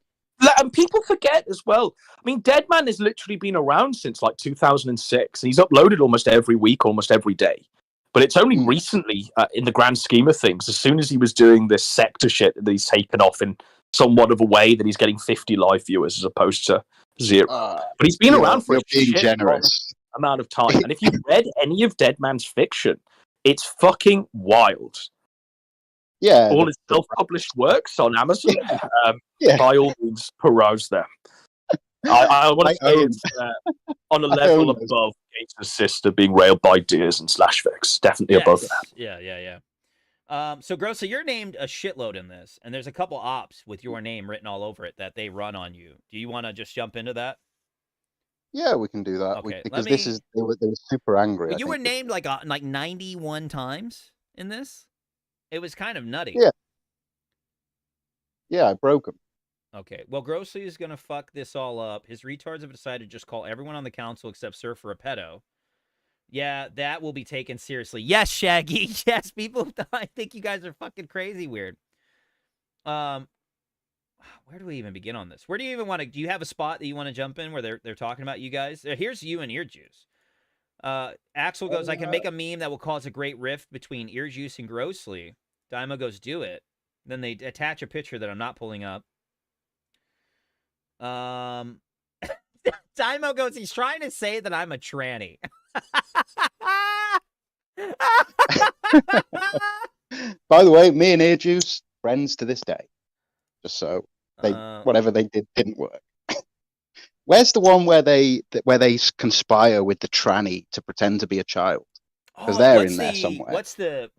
And people forget as well. I mean, Deadman has literally been around since like 2006. He's uploaded almost every week, almost every day. But it's only recently, in the grand scheme of things, as soon as he was doing this sector shit that he's taken off in somewhat of a way that he's getting 50 live viewers as opposed to 0. But he's been around for a
generous
amount of time. And if you've read any of Deadman's fiction, it's fucking wild.
Yeah.
All his self-published works on Amazon. By all means, peruse them. I want to say it's on a level above Gator's sister being railed by deers and Slashfix. Definitely above that.
Yeah. So, Grossa, you're named a shitload in this, and there's a couple ops with your name written all over it that they run on you. Do you want to just jump into that?
Yeah, we can do that.
Okay,
because they were super angry.
You were named like 91 times in this. It was kind of nutty.
Yeah, I broke them.
Okay. Well, Grossly is gonna fuck this all up. His retards have decided to just call everyone on the council except Surfer a pedo. Yeah, that will be taken seriously. Yes, Shaggy. Yes, people. I think you guys are fucking crazy weird. Where do we even begin on this? Where do you even want to? Do you have a spot that you want to jump in where they're talking about you guys? Here's you and Ear Juice. Axel goes, I can make a meme that will cause a great rift between Ear Juice and Grossly. Daiymo goes, do it. Then they attach a picture that I'm not pulling up. Daiymo goes, he's trying to say that I'm a tranny.
By the way, me and Ear Juice, friends to this day. Just so they whatever they did didn't work. Where's the one where they conspire with the tranny to pretend to be a child? Because they're in there somewhere.
What's the?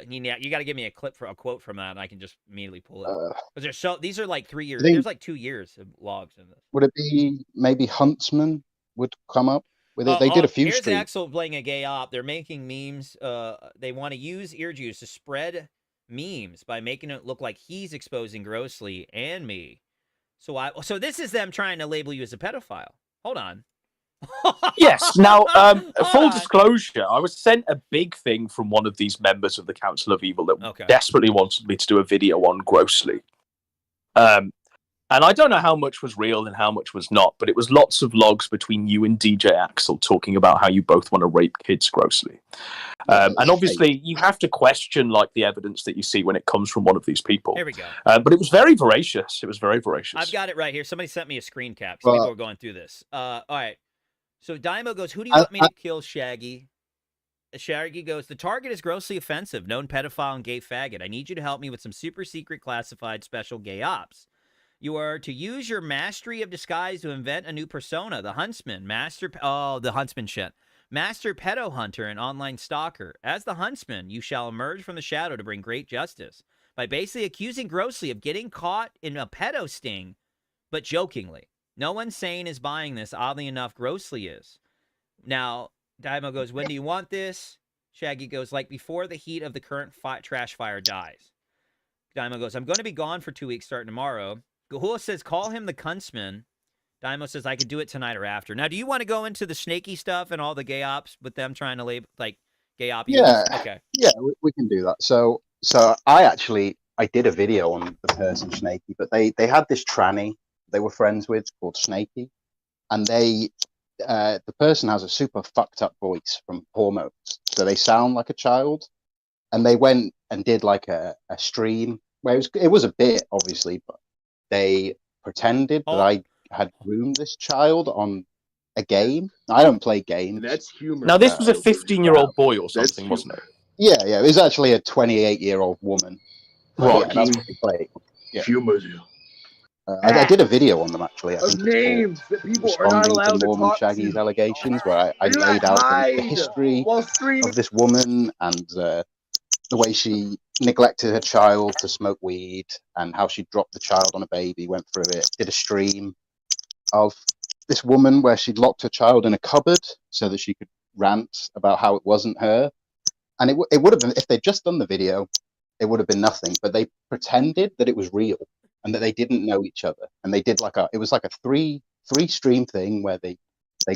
You got to give me a quote from that, and I can just immediately pull it. Because these are like 3 years. There's like 2 years of logs in this.
Would it be maybe Huntsman would come up with it? They did a few
Here's
streams.
Axel playing a gay op. They're making memes. They want to use Ear Juice to spread memes by making it look like he's exposing Grossly and me. So this is them trying to label you as a pedophile. Hold on.
Yes. Now, full disclosure, I was sent a big thing from one of these members of the Council of Evil that desperately wanted me to do a video on Grossly. And I don't know how much was real and how much was not, but it was lots of logs between you and DJ Axel talking about how you both want to rape kids grossly. And obviously, you have to question like the evidence that you see when it comes from one of these people.
There we go.
But it was very voracious. It was very voracious.
I've got it right here. Somebody sent me a screen cap. So people are going through this. All right. So Daiymo goes, who do you want me to kill, Shaggy? Shaggy goes, the target is grossly offensive, known pedophile and gay faggot. I need you to help me with some super secret classified special gay ops. You are to use your mastery of disguise to invent a new persona, the Huntsman, the Huntsman shit. Master pedo hunter and online stalker. As the Huntsman, you shall emerge from the shadow to bring great justice by basically accusing Grossly of getting caught in a pedo sting, but jokingly. No one sane is buying this. Oddly enough, Grossly is. Now, Daiymo goes, when do you want this? Shaggy goes, like before the heat of the current trash fire dies. Daiymo goes, I'm going to be gone for 2 weeks starting tomorrow. Gahoole says, call him the Kunstman. Daiymo says, I could do it tonight or after. Now, do you want to go into the snaky stuff and all the gay ops with them trying to label, like, gay op?
Yeah.
Okay.
Yeah, we can do that. So I did a video on the person Snaky, but they had this tranny they were friends with called Snaky, and the person has a super fucked up voice from hormones, so they sound like a child. And they went and did like a stream where it was a bit, obviously, but they pretended that I had groomed this child on a game. I don't play games.
That's humor.
Now, this was a 15-year-old boy or something, wasn't it?
Yeah, it was actually a 28-year-old woman.
Right.
Yeah, that's what they played. Yeah.
Humor.
I did a video on them, actually. I think
Names that people are not allowed to
Mormon
talk
Shaggy's
to.
allegations, where I laid out the history of this woman and the way she neglected her child to smoke weed, and how she dropped the child on a baby, went through it. Did a stream of this woman where she'd locked her child in a cupboard so that she could rant about how it wasn't her. And it would have been, if they'd just done the video, it would have been nothing. But they pretended that it was real and that they didn't know each other. And they did it was like a three stream thing where they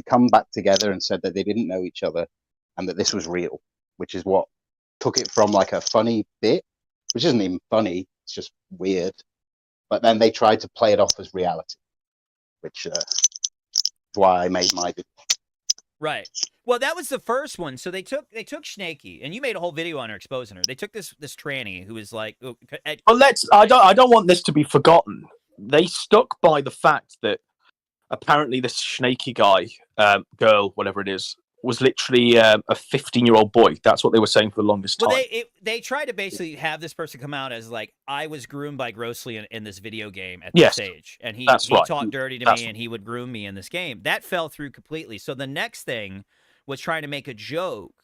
come back together and said that they didn't know each other and that this was real, which is what took it from like a funny bit, which isn't even funny, it's just weird. But then they tried to play it off as reality, which is why I made my video. Right.
Well, that was the first one. So they took Snaky, and you made a whole video on her exposing her. They took this tranny who was like,
well, I don't want this to be forgotten. They stuck by the fact that apparently this Snaky guy, girl, whatever it is, was literally a 15-year-old boy. That's what they were saying for the longest time.
Well, they tried to basically have this person come out as like, I was groomed by Grossly in this video game at this stage, and he talked dirty to me, and he would groom me in this game. That fell through completely. So the next thing was trying to make a joke,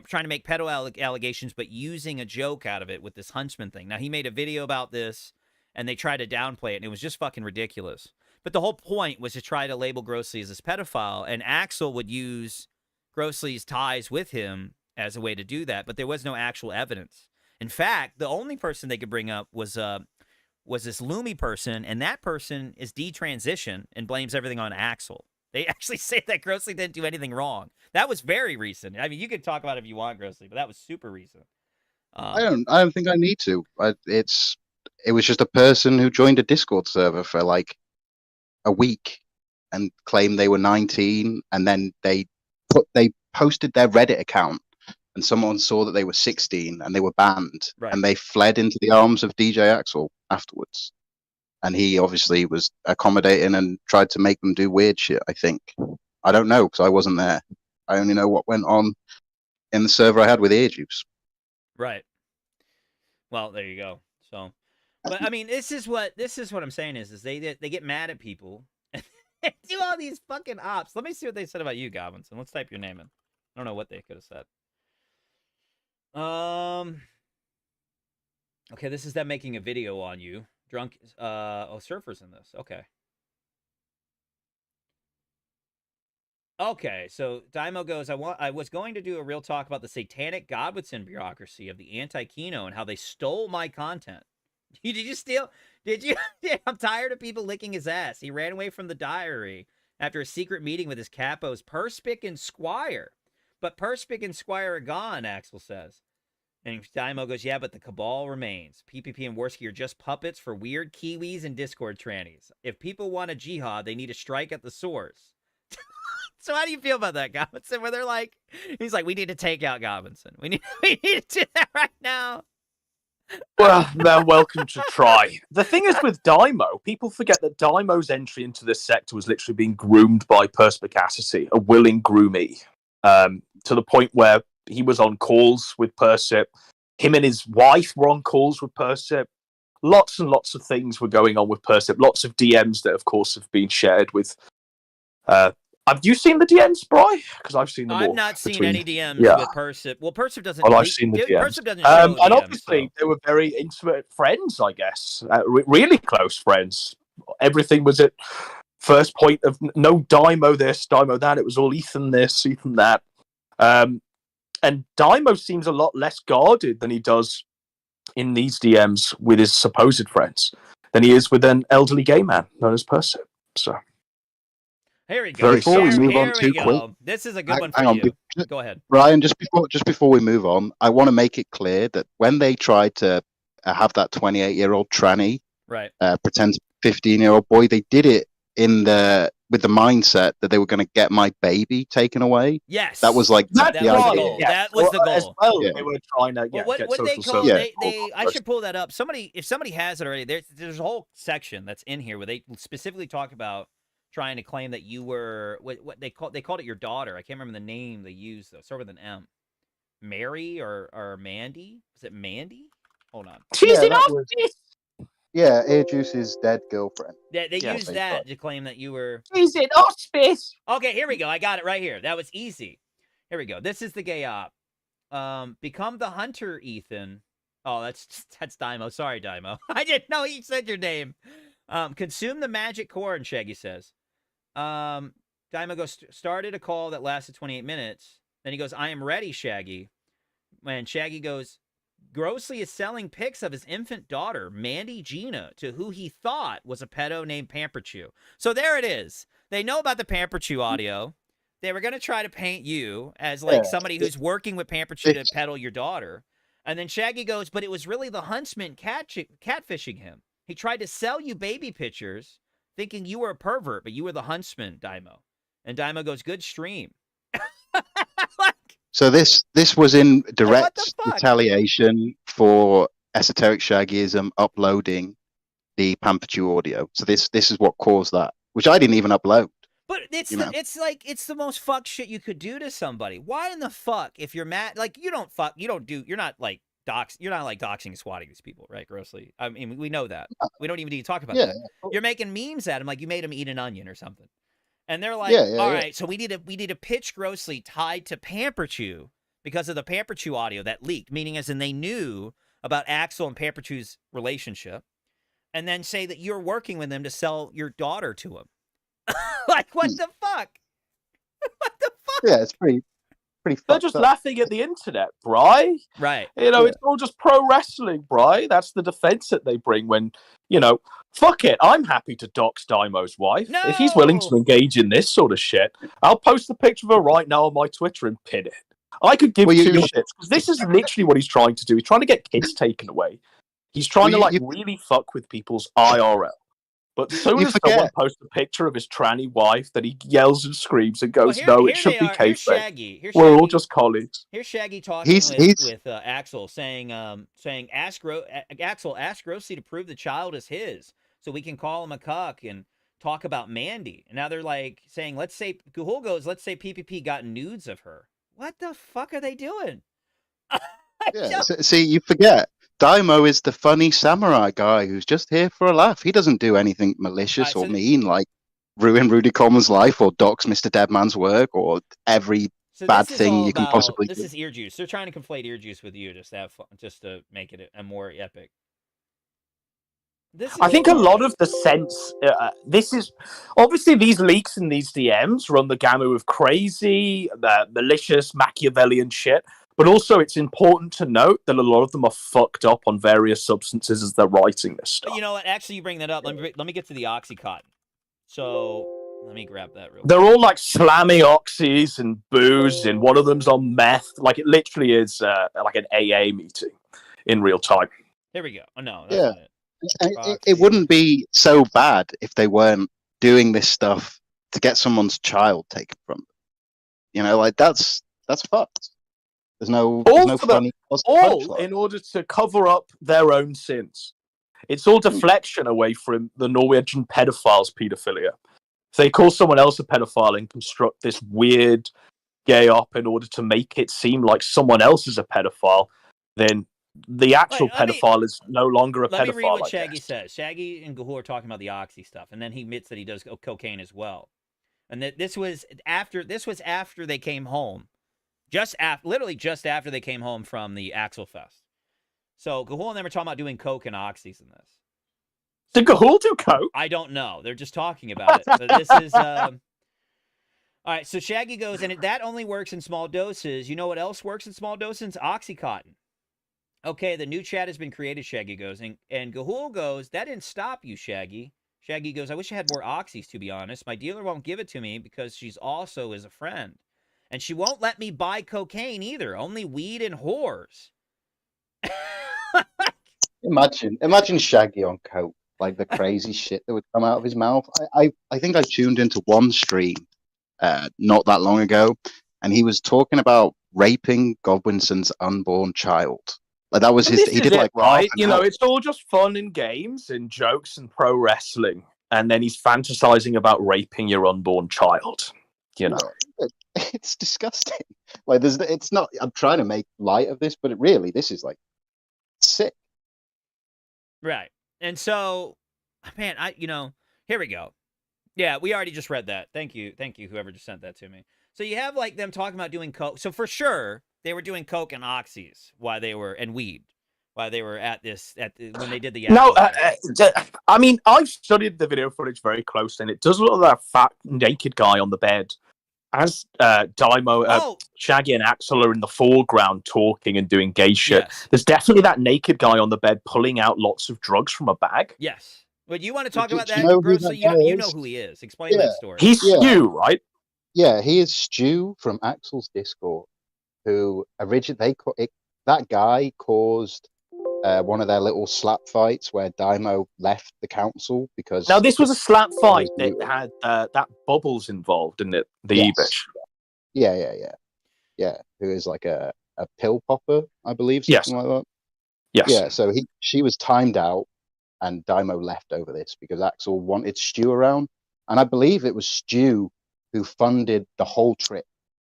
trying to make pedo allegations, but using a joke out of it with this Huntsman thing. Now, he made a video about this, and they tried to downplay it, and it was just fucking ridiculous. But the whole point was to try to label Grossly as this pedophile, and Axel would use Grossly's ties with him as a way to do that, but there was no actual evidence. In fact, the only person they could bring up was was this Lumi person, and that person is detransition and blames everything on Axel. They actually say that Grossly didn't do anything wrong. That was very recent. I mean, you could talk about it if you want, Grossly, but that was super recent.
I don't think I need to. It was just a person who joined a Discord server for like a week and claimed they were 19, and then they posted their Reddit account, and someone saw that they were 16 and they were banned, and they fled into the arms of DJ Axel afterwards. And he obviously was accommodating and tried to make them do weird shit, I think. I don't know, because I wasn't there. I only know what went on in the server I had with Ear Juice.
Right. Well, there you go. So, but I mean, this is what I'm saying is they get mad at people and do all these fucking ops. Let me see what they said about you, Godwinson. Let's type your name in. I don't know what they could have said. Okay, this is them making a video on you. Drunk. Surfer's in this. Okay. Okay, so Daiymo goes, I was going to do a real talk about the satanic Godwinson bureaucracy of the anti-Kino and how they stole my content. Did you steal? Did you? I'm tired of people licking his ass. He ran away from the diary after a secret meeting with his capos, Perspic and Squire. But Perspic and Squire are gone, Axel says. And Daiymo goes, yeah, but the cabal remains. PPP and Worski are just puppets for weird Kiwis and Discord trannies. If people want a jihad, they need to strike at the source. So how do you feel about that, Godwinson? Where they're like, he's like, we need to take out Godwinson. We need to do that right now.
Well, they're welcome to try. The thing is with Daiymo, people forget that Daiymo's entry into this sector was literally being groomed by Perspicacity, a willing groomie, to the point where he was on calls with Persip. Him and his wife were on calls with Persip. Lots and lots of things were going on with Persip. Lots of DMs that, of course, have been shared with. Have you seen the DMs, Bri? Because I've seen them all.
I've not seen any DMs with Persip. Well, Persip doesn't.
Well, I've seen the DMs.
Persip doesn't show
and
DMs,
obviously, they were very intimate friends, I guess. Really close friends. Everything was at first point of no Daiymo this, Daiymo that. It was all Ethan this, Ethan that. And Daiymo seems a lot less guarded than he does in these DMs with his supposed friends than he is with an elderly gay man known as Persip. So
here we go.
Before we move on too quick,
this is a good one for you. Go ahead,
Brian. Just before we move on, I want to make it clear that when they tried to have that 28-year-old tranny pretend 15-year-old boy, they did it with the mindset that they were going to get my baby taken away.
Yes,
that was like the idea.
That was the goal.
As well, they were trying to get
they
social
call I should pull that up. If somebody has it already, there's a whole section that's in here where they specifically talk about trying to claim that you were what they called it your daughter. I can't remember the name they used though. Start with an M. Mary or Mandy? Was it Mandy? Hold on.
She's in office. Yeah, Ear Juice's dead girlfriend.
They used that to claim that you were...
She's in hospice!
Okay, here we go. I got it right here. That was easy. Here we go. This is the gay op. Become the hunter, Ethan. Oh, that's Daiymo. Sorry, Daiymo. I didn't know he said your name. Consume the magic corn, Shaggy says. Daiymo goes, started a call that lasted 28 minutes. Then he goes, I am ready, Shaggy. When Shaggy goes... Grossly is selling pics of his infant daughter, Mandy Gina, to who he thought was a pedo named Pamperchew. So there it is. They know about the Pamperchew audio. They were going to try to paint you as like somebody who's working with Pamperchew to peddle your daughter. And then Shaggy goes, but it was really the huntsman catfishing him. He tried to sell you baby pictures thinking you were a pervert, but you were the huntsman, Daiymo. And Daiymo goes, good stream.
So this was in direct retaliation for Esoteric Shaggyism uploading the Pamperchew audio. So this is what caused that, which I didn't even upload.
But it's the most fuck shit you could do to somebody. Why in the fuck, if you're mad, like you're not like doxing and swatting these people, right? Grossly. I mean, we know that. We don't even need to talk about that. You're making memes at him like you made him eat an onion or something. And they're like, all right, so we need to pitch Grossly tied to Pamperchew because of the Pamperchew audio that leaked, meaning as in they knew about Axel and Pamperchew's relationship, and then say that you're working with them to sell your daughter to him. Like, what the fuck? What the fuck?
Yeah, it's pretty pretty
They're
fucked
just
up.
laughing at the internet, Bri.
Right.
You know, it's all just pro wrestling, Bri. That's the defense that they bring when, you know, fuck it. I'm happy to dox Daiymo's wife.
No!
If he's willing to engage in this sort of shit, I'll post the picture of her right now on my Twitter and pin it. I could give two shits, because this is literally what he's trying to do. He's trying to get kids taken away. He's trying to, really fuck with people's IRL. But as soon as someone posts a picture of his tranny wife, that he yells and screams and goes, "No, it should be kayfabe. We're all just colleagues."
Here's Shaggy talking with Axel, saying, Axel, ask Rosie to prove the child is his, so we can call him a cuck and talk about Mandy. And now they're like saying, let's say Gahoole goes, let's say PPP got nudes of her. What the fuck are they doing?
See, you forget. Daiymo is the funny samurai guy who's just here for a laugh. He doesn't do anything malicious or mean, like ruin Rudy Coleman's life or dox Mr. Deadman's work or every bad thing you can possibly do.
This is ear juice. They're trying to conflate ear juice with you just to have fun, just to make it a more epic.
I think a lot of the sense, this is obviously these leaks and these DMs run the gamut of crazy, malicious, Machiavellian shit. But also, it's important to note that a lot of them are fucked up on various substances as they're writing this stuff.
You know what? Actually, you bring that up. Let me get to the Oxycontin. So let me grab that real quick.
They're all like slamming oxys and booze, and one of them's on meth. Like, it literally is like an AA meeting in real time.
Here we go. Oh, no. That's not it.
It wouldn't be so bad if they weren't doing this stuff to get someone's child taken from them. You know, like, that's fucked. There's no funny.
All in order to cover up their own sins. It's all deflection away from the Norwegian pedophiles' paedophilia. If they call someone else a pedophile and construct this weird gay op in order to make it seem like someone else is a pedophile, then the actual pedophile is no longer a pedophile.
Let me read what Shaggy says. Shaggy and Gahoole are talking about the oxy stuff, and then he admits that he does cocaine as well. And that this was after they came home. Literally just after they came home from the Axel Fest. So Gahoole and them are talking about doing coke and oxys in this.
Did Gahoole do coke?
I don't know. They're just talking about it. But this is all right. So Shaggy goes, and that only works in small doses. You know what else works in small doses? Oxycontin. Okay, the new chat has been created. Shaggy goes, and Gahoole goes, that didn't stop you, Shaggy. Shaggy goes, I wish I had more oxys, to be honest. My dealer won't give it to me because she's also is a friend. And she won't let me buy cocaine either. Only weed and whores.
Imagine Shaggy on coke, like the crazy shit that would come out of his mouth. I think I tuned into one stream not that long ago, and he was talking about raping Godwinson's unborn child. Like that was his. He did like
right. You know, it's all just fun and games and jokes and pro wrestling, and then he's fantasizing about raping your unborn child. You know.
It's disgusting. Like it's not. I'm trying to make light of this, but this is like sick.
Right. And so, man, here we go. Yeah, we already just read that. Thank you, whoever just sent that to me. So you have like them talking about doing coke. So for sure, they were doing coke and oxys and weed while they were when they did the.
No, I mean, I've studied the video footage very closely, and it does look like that fat naked guy on the bed. As Daiymo, Shaggy and Axel are in the foreground talking and doing gay shit, there's definitely that naked guy on the bed pulling out lots of drugs from a bag.
Yes. But you want to talk about that, Bruce? So you know who he is. Explain that story.
He's Stu, right?
Yeah, he is Stu from Axel's Discord, who originally that guy caused one of their little slap fights where Daiymo left the council because.
Now this was a slap fight that had that Bubbles involved in it. The Ebish.
Yeah. Who is like a pill popper, I believe, something like that.
Yes.
Yeah. So she was timed out, and Daiymo left over this because Axel wanted Stu around, and I believe it was Stu who funded the whole trip.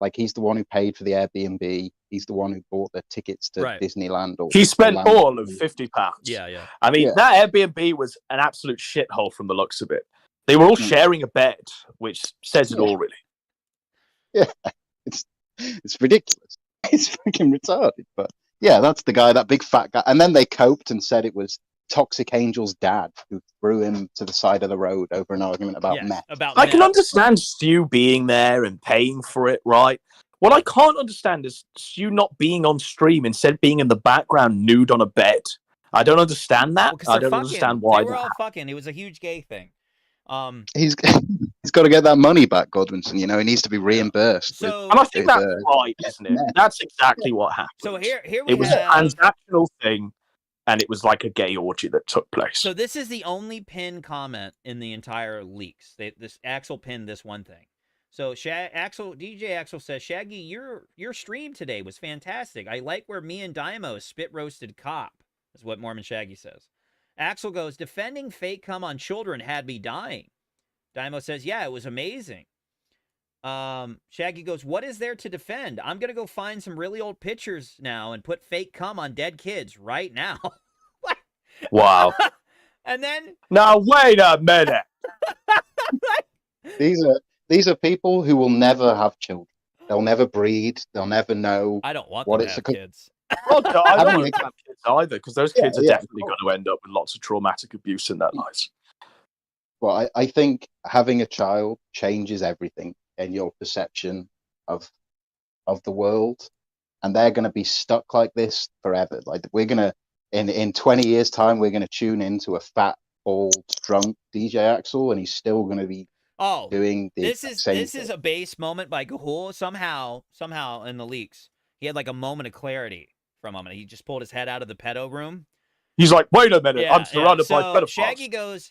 Like he's the one who paid for the Airbnb. He's the one who bought the tickets to Disneyland.
He spent all of £50.
Yeah.
I mean, that Airbnb was an absolute shithole from the looks of it. They were all sharing a bed, which says it all, really.
Yeah, it's ridiculous. It's freaking retarded. But yeah, that's the guy, that big fat guy. And then they coped and said it was Toxic Angel's dad who threw him to the side of the road over an argument about meth.
I can understand Stu being there and paying for it, right? What I can't understand is you not being on stream, instead being in the background nude on a bed. I don't understand that.
Well,
I don't understand why.
They were all fucking. It was a huge gay thing.
He's got to get that money back, Godwinson. You know, he needs to be reimbursed.
So,
and I think that's right, isn't it? That's exactly what happened.
So here we
it was
have...
a transactional thing, and it was like a gay orgy that took place.
So this is the only pinned comment in the entire leaks. This Axel pinned this one thing. So DJ Axel says, Shaggy, your stream today was fantastic. I like where me and Daiymo spit roasted cop. Is what Mormon Shaggy says. Axel goes, defending fake cum on children had me dying. Daiymo says, yeah, it was amazing. Shaggy goes, what is there to defend? I'm going to go find some really old pictures now and put fake cum on dead kids right now.
Wow.
And then...
Now, wait a minute.
These are people who will never have children. They'll never breed. They'll never know.
I don't want
what
them
it's
to have kids.
Oh, no, I don't want to have kids either, because those kids are
yeah,
definitely going to end up with lots of traumatic abuse in their lives.
Well, I think having a child changes everything in your perception of the world, and they're going to be stuck like this forever. Like we're going to, in 20 years' time, we're going to tune into a fat, bald, drunk DJ Axel, and he's still going to be doing the
this
same
is a base moment by Gahoole. Somehow in the leaks, he had like a moment of clarity from him, and he just pulled his head out of the pedo room.
He's like, wait a minute, I'm surrounded by pedophiles.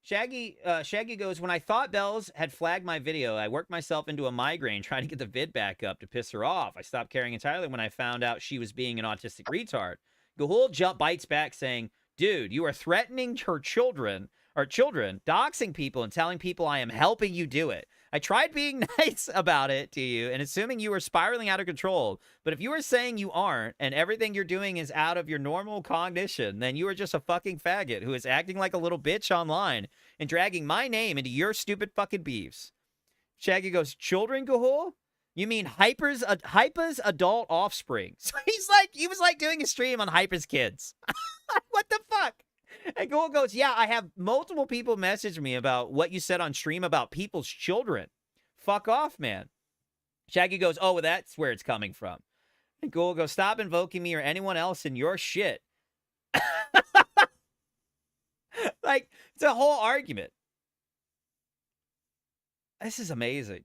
Shaggy goes, when I thought Bells had flagged my video, I worked myself into a migraine trying to get the vid back up to piss her off. I stopped caring entirely when I found out she was being an autistic retard. Gahoole bites back saying, dude, you are threatening her children, doxing people and telling people I am helping you do it. I tried being nice about it to you and assuming you were spiraling out of control. But if you are saying you aren't and everything you're doing is out of your normal cognition, then you are just a fucking faggot who is acting like a little bitch online and dragging my name into your stupid fucking beefs. Shaggy goes, children, Gahoole? You mean Hyper's adult offspring? So he was like doing a stream on Hyper's kids. What the fuck? And Gahoole goes, yeah, I have multiple people message me about what you said on stream about people's children. Fuck off, man. Shaggy goes, oh, well, that's where it's coming from. And Gahoole goes, stop invoking me or anyone else in your shit. Like, it's a whole argument. This is amazing.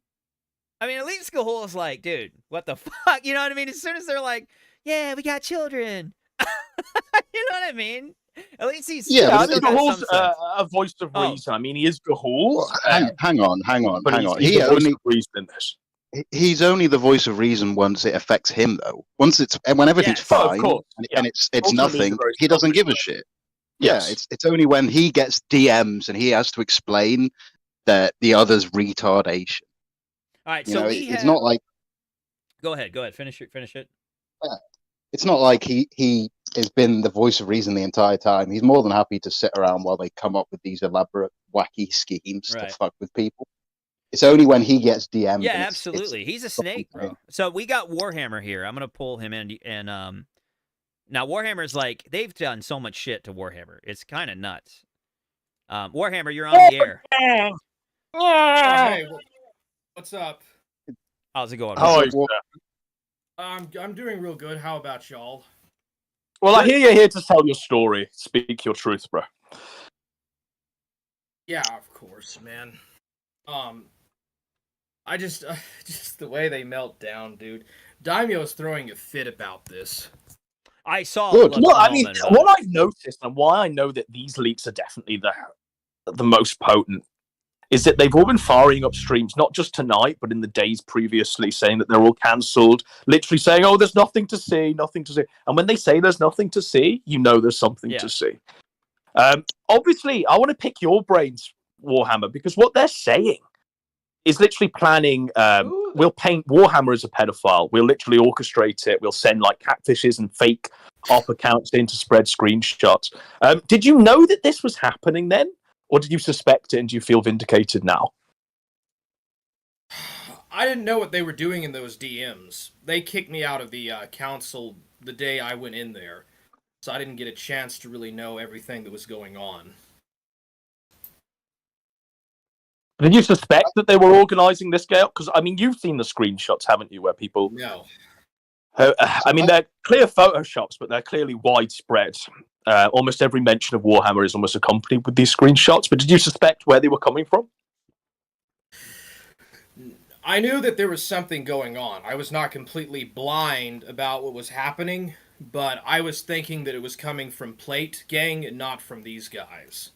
I mean, at least Gahoole's like, dude, what the fuck? You know what I mean? As soon as they're like, yeah, we got children. You know what I mean? At least he's...
Yeah, I think Gahoole's a voice of reason. I mean, he is Gahoole.
Well, hang on.
He's the voice of reason in this.
He's only the voice of reason once it affects him, though. When everything's fine and it's nothing, he doesn't give a shit.
Yes.
Yeah, it's only when he gets DMs and he has to explain that the other's retardation.
All right,
so it's not like...
Go ahead. Finish it.
Yeah. It's not like he has been the voice of reason the entire time. He's more than happy to sit around while they come up with these elaborate, wacky schemes to fuck with people. It's only when he gets DM'd.
Yeah, absolutely. He's a snake, bro. So we got Warhammer here. I'm going to pull him in. And now Warhammer's like, they've done so much shit to Warhammer. It's kind of nuts. Warhammer, you're on the air.
Hey, what's up?
How's it going?
How are you?
I'm doing real good. How about y'all?
Well, I hear you're here to tell your story. Speak your truth, bro.
Yeah, of course, man. I just the way they melt down, dude. Daiymo's throwing a fit about this.
I saw.
Well, I mean, what I've noticed and why I know that these leaks are definitely the most potent is that they've all been firing up streams, not just tonight, but in the days previously, saying that they're all cancelled, literally saying, oh, there's nothing to see. And when they say there's nothing to see, you know there's something to see. Obviously, I want to pick your brains, Warhammer, because what they're saying is literally planning, we'll paint Warhammer as a pedophile. We'll literally orchestrate it. We'll send like catfishes and fake op accounts in to spread screenshots. Did you know that this was happening then? Or did you suspect it and do you feel vindicated now?
I didn't know what they were doing in those DMs. They kicked me out of the council the day I went in there. So I didn't get a chance to really know everything that was going on.
Did you suspect that they were organising this, Gail? Because, I mean, you've seen the screenshots, haven't you, where people...
No.
I mean, they're clear photoshops, but they're clearly widespread. Almost every mention of Warhammer is almost accompanied with these screenshots. But did you suspect where they were coming from?
I knew that there was something going on. I was not completely blind about what was happening, but I was thinking that it was coming from Plate Gang and not from these guys.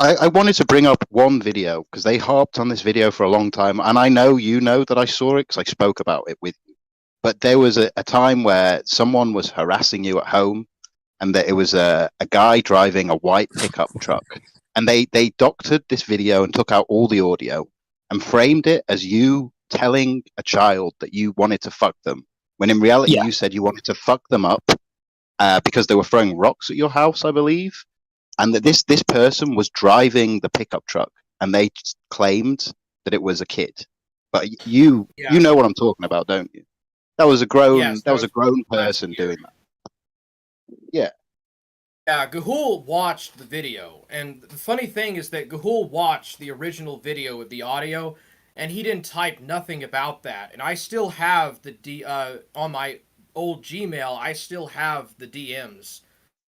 I wanted to bring up one video because they harped on this video for a long time, and I know you know that I saw it because I spoke about it with you. But there was a time where someone was harassing you at home, and that it was a guy driving a white pickup truck, and they doctored this video and took out all the audio and framed it as you telling a child that you wanted to fuck them, when in reality you said you wanted to fuck them up because they were throwing rocks at your house, I believe. And that this person was driving the pickup truck, and they claimed that it was a kid. But you know what I'm talking about, don't you? That was a grown person doing that. Yeah.
Yeah, Gahoole watched the video, and the funny thing is that Gahoole watched the original video with the audio, and he didn't type nothing about that. And I still have on my old Gmail, I still have the DMs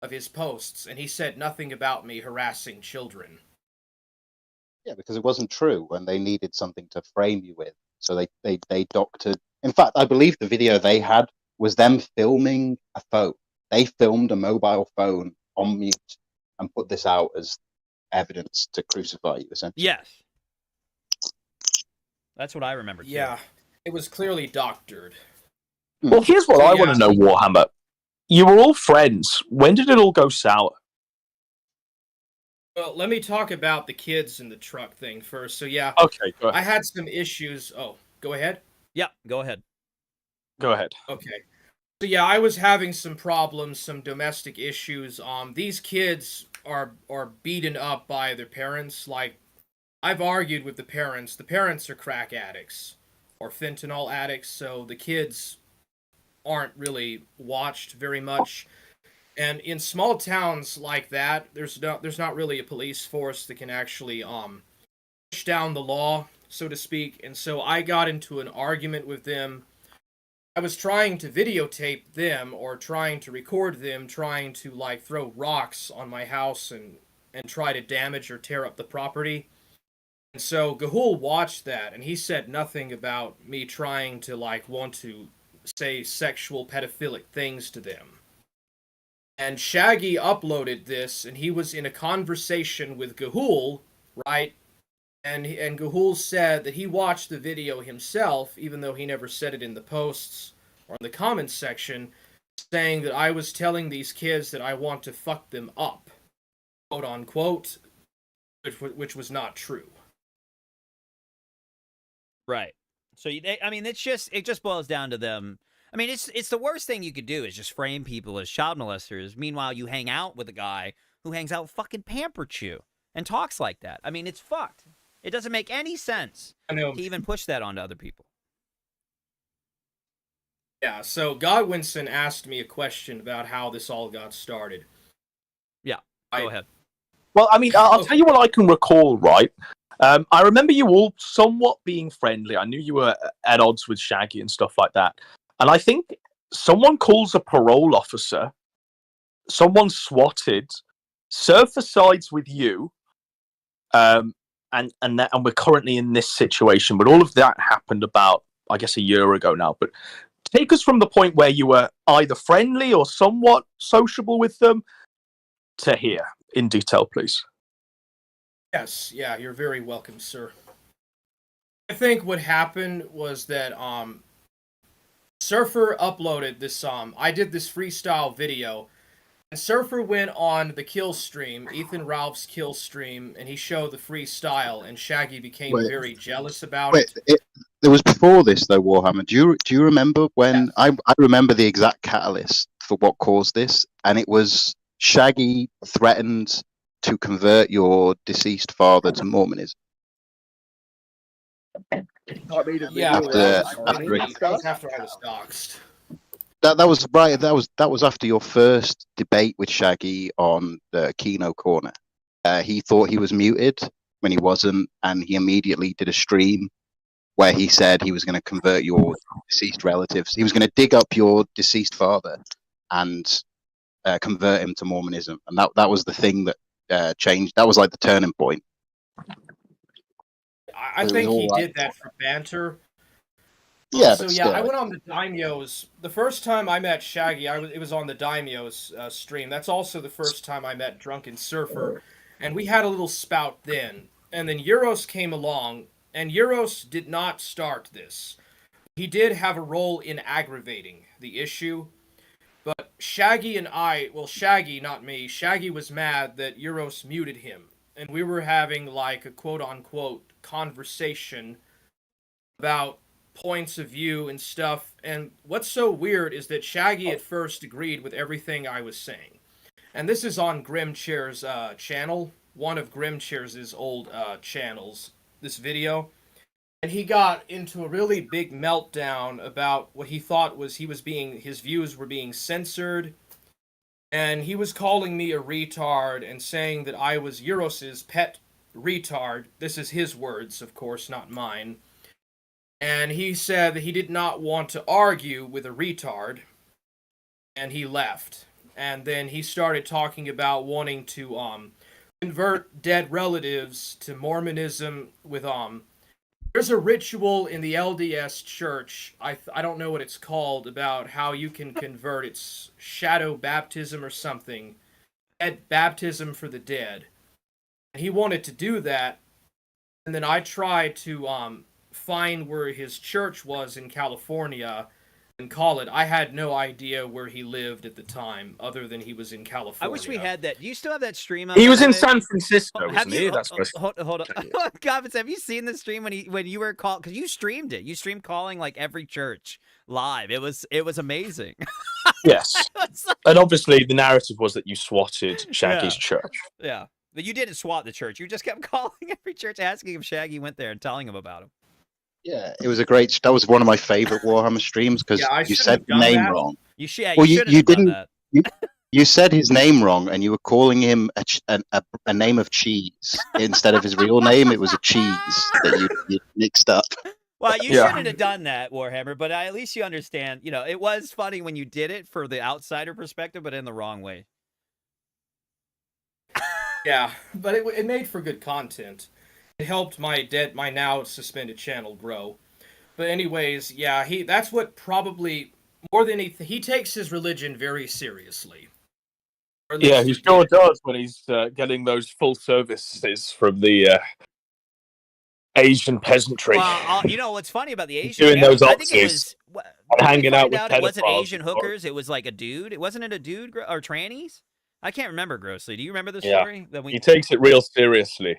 of his posts, and he said nothing about me harassing children.
Yeah, because it wasn't true, and they needed something to frame you with. So they doctored. In fact, I believe the video they had was them filming a phone. They filmed a mobile phone on mute and put this out as evidence to crucify you, essentially.
Yes. That's what I remember, too.
Yeah, it was clearly doctored.
Well, here's what I want to know, Warhammer. You were all friends. When did it all go sour?
Well, let me talk about the kids in the truck thing first. So, yeah.
Okay, go ahead.
I had some issues. Oh, go ahead?
Yeah, go ahead.
Go ahead.
Okay. So, yeah, I was having some problems, some domestic issues. These kids are beaten up by their parents. Like, I've argued with the parents. The parents are crack addicts or fentanyl addicts, so the kids aren't really watched very much. And in small towns like that, there's not really a police force that can actually push down the law, so to speak. And so I got into an argument with them. I was trying to videotape them or trying to record them, trying to like throw rocks on my house and try to damage or tear up the property. And so Gahoole watched that, and he said nothing about me trying to like want to say sexual pedophilic things to them. And Shaggy uploaded this, and he was in a conversation with Gahoole, right? And Gahoole said that he watched the video himself, even though he never said it in the posts or in the comments section, saying that I was telling these kids that I want to fuck them up, quote unquote, which was not true.
Right. So I mean, it just boils down to them. I mean, it's the worst thing you could do is just frame people as child molesters. Meanwhile, you hang out with a guy who hangs out with fucking Pampered Chew and talks like that. I mean, it's fucked. It doesn't make any sense to even push that onto other people.
Yeah, so Godwinson asked me a question about how this all got started.
Yeah, go ahead.
Well, I mean, I'll tell you what I can recall, right? I remember you all somewhat being friendly. I knew you were at odds with Shaggy and stuff like that. And I think someone calls a parole officer, someone swatted, served for sides with you, and we're currently in this situation. But all of that happened about, I guess, a year ago now. But take us from the point where you were either friendly or somewhat sociable with them to here in detail, please.
Yes, yeah, you're very welcome, sir. I think what happened was that Surfer uploaded this I did this freestyle video, and Surfer went on the kill stream, Ethan Ralph's kill stream, and he showed the freestyle, and Shaggy became very jealous about it.
It was before this though, Warhammer. Do you remember when I remember the exact catalyst for what caused this, and it was Shaggy threatened to convert your deceased father to Mormonism.
Yeah,
after
I was doxxed.
That was right. That was after your first debate with Shaggy on the Kino Corner. He thought he was muted when he wasn't, and he immediately did a stream where he said he was going to convert your deceased relatives. He was going to dig up your deceased father and convert him to Mormonism, and that was the thing that changed. That was like the turning point.
I think he did that for banter.
Yeah,
so
but
yeah,
still.
I went on the Daiymo's. The first time I met Shaggy, it was on the Daiymo's stream. That's also the first time I met Drunken Surfer, and we had a little spout then. And then Euros came along, and Euros did not start this. He did have a role in aggravating the issue, but Shaggy and Shaggy, not me, Shaggy was mad that Euros muted him, and we were having like a quote-unquote conversation about points of view and stuff, and what's so weird is that Shaggy at first agreed with everything I was saying. And this is on Grimchair's channel, one of Grimchair's old channels, this video. And he got into a really big meltdown about what he thought was his views were being censored. And he was calling me a retard and saying that I was Euros's pet retard. This is his words, of course, not mine. And he said that he did not want to argue with a retard, and he left. And then he started talking about wanting to convert dead relatives to Mormonism with there's a ritual in the LDS church, I don't know what it's called, about how you can convert. It's shadow baptism or something. Dead baptism for the dead. And he wanted to do that, and then I tried to find where his church was in California and call it. I had no idea where he lived at the time, other than he was in California.
I wish we had that. Do you still have that stream up?
He was in San Francisco, wasn't he? That's
hold on. Godwinson, have you seen the stream when you were called? Because you streamed it. You streamed calling like every church live. It was amazing.
Yes. And obviously the narrative was that you swatted Shaggy's church.
Yeah. But you didn't swat the church. You just kept calling every church, asking if Shaggy went there and telling him about him.
Yeah, it was that was one of my favorite Warhammer streams because you said the name wrong.
You
didn't.
That.
You said his name wrong, and you were calling him a name of cheese instead of his real name. It was a cheese that you mixed up.
Well, you shouldn't have done that, Warhammer, but at least you understand. You know, it was funny when you did it for the outsider perspective, but in the wrong way.
Yeah, but it made for good content. It helped my now suspended channel grow. But anyways, yeah, that's what probably more than he takes his religion very seriously.
Yeah, he sure does when he's getting those full services from the Asian peasantry.
Well, you know what's funny about the Asian?
Doing those
I think it was
hanging out with
pedophiles. It wasn't Asian
before.
hookers. It was like a dude. It wasn't a dude or trannies. I can't remember grossly. Do you remember the story?
Yeah, he takes it real seriously.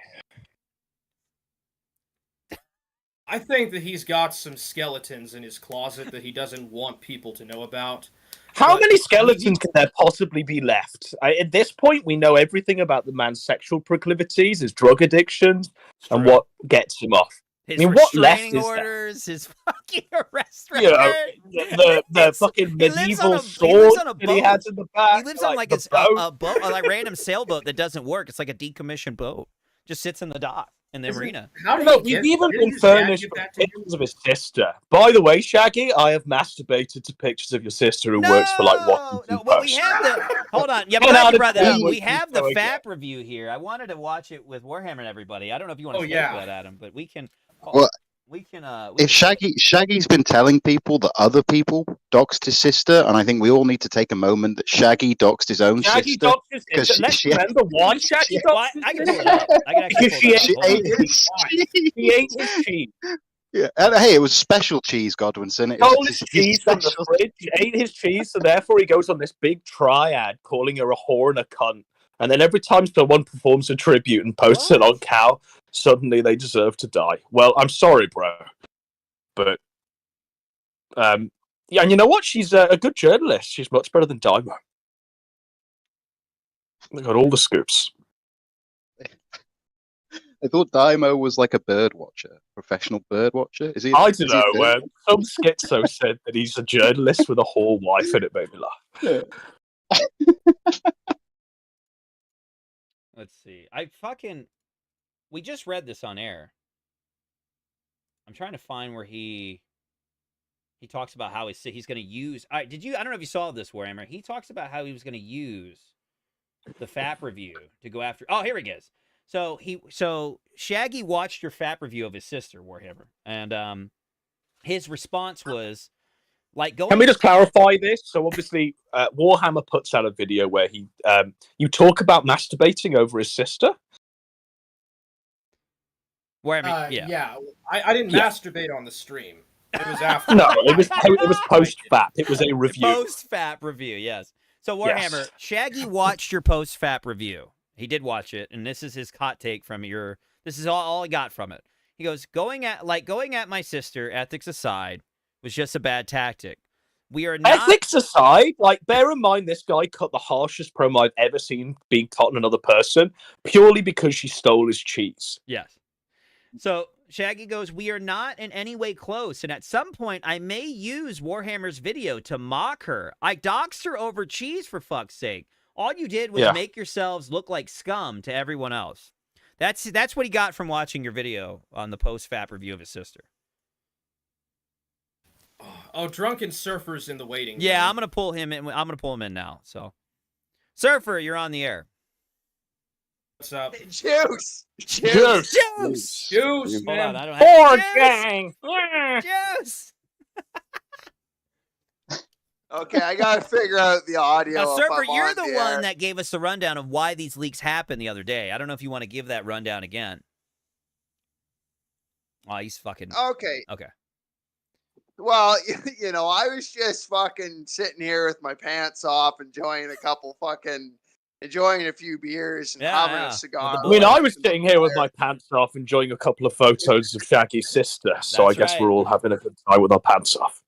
I think that he's got some skeletons in his closet that he doesn't want people to know about.
How many skeletons can there possibly be left? At this point, we know everything about the man's sexual proclivities, his drug addictions, and what gets him off.
His
what left is
orders, his fucking arrest
you know,
record.
the fucking medieval sword that he had in the back.
He lives on like a boat, a like random sailboat that doesn't work. It's like a decommissioned boat. Just sits in the dock in the arena.
How did
We've even been furnished with pictures of his sister. By the way, Shaggy, I have masturbated to pictures of your sister who works for like Washington
Well,
Post.
we have the hold on. Yeah, glad you brought that up. We have the FAP review here. I wanted to watch it with Warhammer and everybody. I don't know if you want to skip that, Adam, but we can.
Well,
we can.
If Shaggy's been telling people that other people doxed his sister, and I think we all need to take a moment that Shaggy doxed his own sister.
Shaggy doxed his sister. Let's remember why Shaggy doxed his sister.
I can pull it up. I can actually pull it up.
She ate his cheese.
Yeah, and hey, it was special cheese, Godwinson. It
stole
was
his cheese from the fridge. He ate his cheese, so therefore he goes on this big triad calling her a whore and a cunt. And then every time someone performs a tribute and posts it on Cow, suddenly they deserve to die. Well, I'm sorry, bro. But, yeah, and you know what? She's a good journalist. She's much better than Daiymo. They got all the scoops.
I thought Daiymo was like a bird watcher, professional bird watcher. Is he?
I don't know. Some schizo said that he's a journalist with a whore wife, and it made me laugh.
Let's see. we just read this on air. I'm trying to find where he talks about how he's going to use. I don't know if you saw this, Warhammer. He talks about how he was going to use the FAP review to go after. Oh, here he is. So Shaggy watched your FAP review of his sister, Warhammer, and his response was like, "Going."
Can we just clarify this? So obviously, Warhammer puts out a video where you talk about masturbating over his sister.
Warhammer,
yeah. I didn't masturbate on the stream. It was after.
No, it was post FAP. It was a review.
Post FAP review, yes. So Warhammer,
Yes.
Shaggy watched your post FAP review. He did watch it, and this is his hot take from your. This is all I got from it. He goes, going at my sister, ethics aside, was just a bad tactic. We are not
Ethics aside, like, bear in mind this guy cut the harshest promo I've ever seen being cut on another person purely because she stole his cheese.
Yes. So Shaggy goes, we are not in any way close, and at some point I may use Warhammer's video to mock her. I doxed her over cheese, for fuck's sake. All you did was make yourselves look like scum to everyone else. That's what he got from watching your video on the post-FAP review of his sister.
Oh, Drunken Surfer's in the waiting room.
Yeah, I'm gonna pull him in. I'm gonna pull him in now. So, Surfer, you're on the air.
What's up?
Juice!
Juice!
Juice,
Hold
man.
on, I don't have
gang!
Juice!
Okay, I gotta figure out the audio.
Now, Surfer,
if I'm
you're
on
the
air.
one that gave us the rundown of why these leaks happened the other day. I don't know if you want to give that rundown again. Oh, he's fucking...
Okay.
Okay.
Well, you know, I was just fucking sitting here with my pants off, enjoying a few beers and having a cigar.
I mean, I was sitting here with my pants off, enjoying a couple of photos of Shaggy's sister. So
That's
I guess
right.
we're all having a good time with our pants off.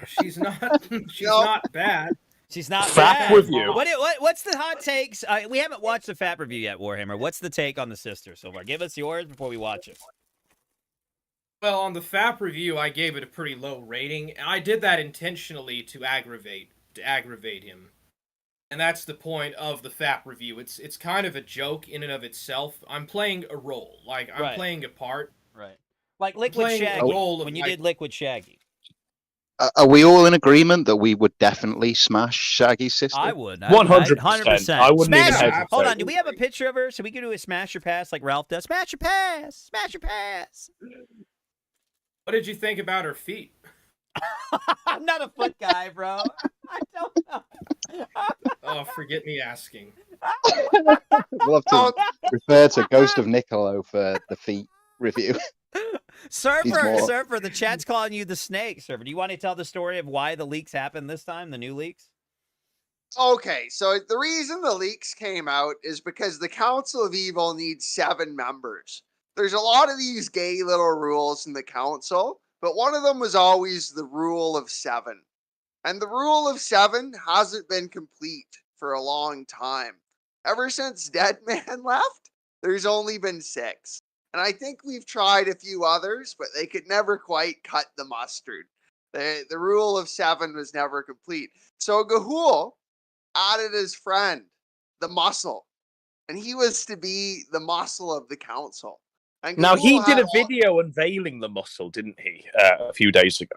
She's not. She's not bad.
She's not
FAP
bad.
review.
What's the hot takes? We haven't watched the FAP review yet, Warhammer. What's the take on the sister so far? Give us yours before we watch it.
Well, on the FAP review, I gave it a pretty low rating, and I did that intentionally to aggravate him. And that's the point of the FAP review. It's kind of a joke in and of itself. I'm playing a role, like I'm playing a part.
Right. Like Liquid Shaggy. When you did Liquid Shaggy.
Are we all in agreement that we would definitely smash Shaggy's sister?
I would.
100%. I wouldn't even hesitate.
Hold on. Do we have a picture of her so we can do a smash your pass like Ralph does? Smash your pass. Smash your pass.
What did you think about her feet?
I'm not a foot guy, bro. I don't know.
Oh, forget me asking.
We'll have to refer to Ghost of Niccolo for the feet review.
Surfer, the chat's calling you the snake. Surfer, do you want to tell the story of why the leaks happened this time, the new leaks?
Okay, so the reason the leaks came out is because the Council of Evil needs 7 members. There's a lot of these gay little rules in the council, but one of them was always the rule of 7. And the rule of 7 hasn't been complete for a long time. Ever since Deadman left, there's only been 6. And I think we've tried a few others, but they could never quite cut the mustard. The rule of 7 was never complete. So Gahoole added his friend, the Muscle. And he was to be the muscle of the council. And
Now, he
Gahoole
did a
had
video unveiling the muscle, didn't he, a few days ago?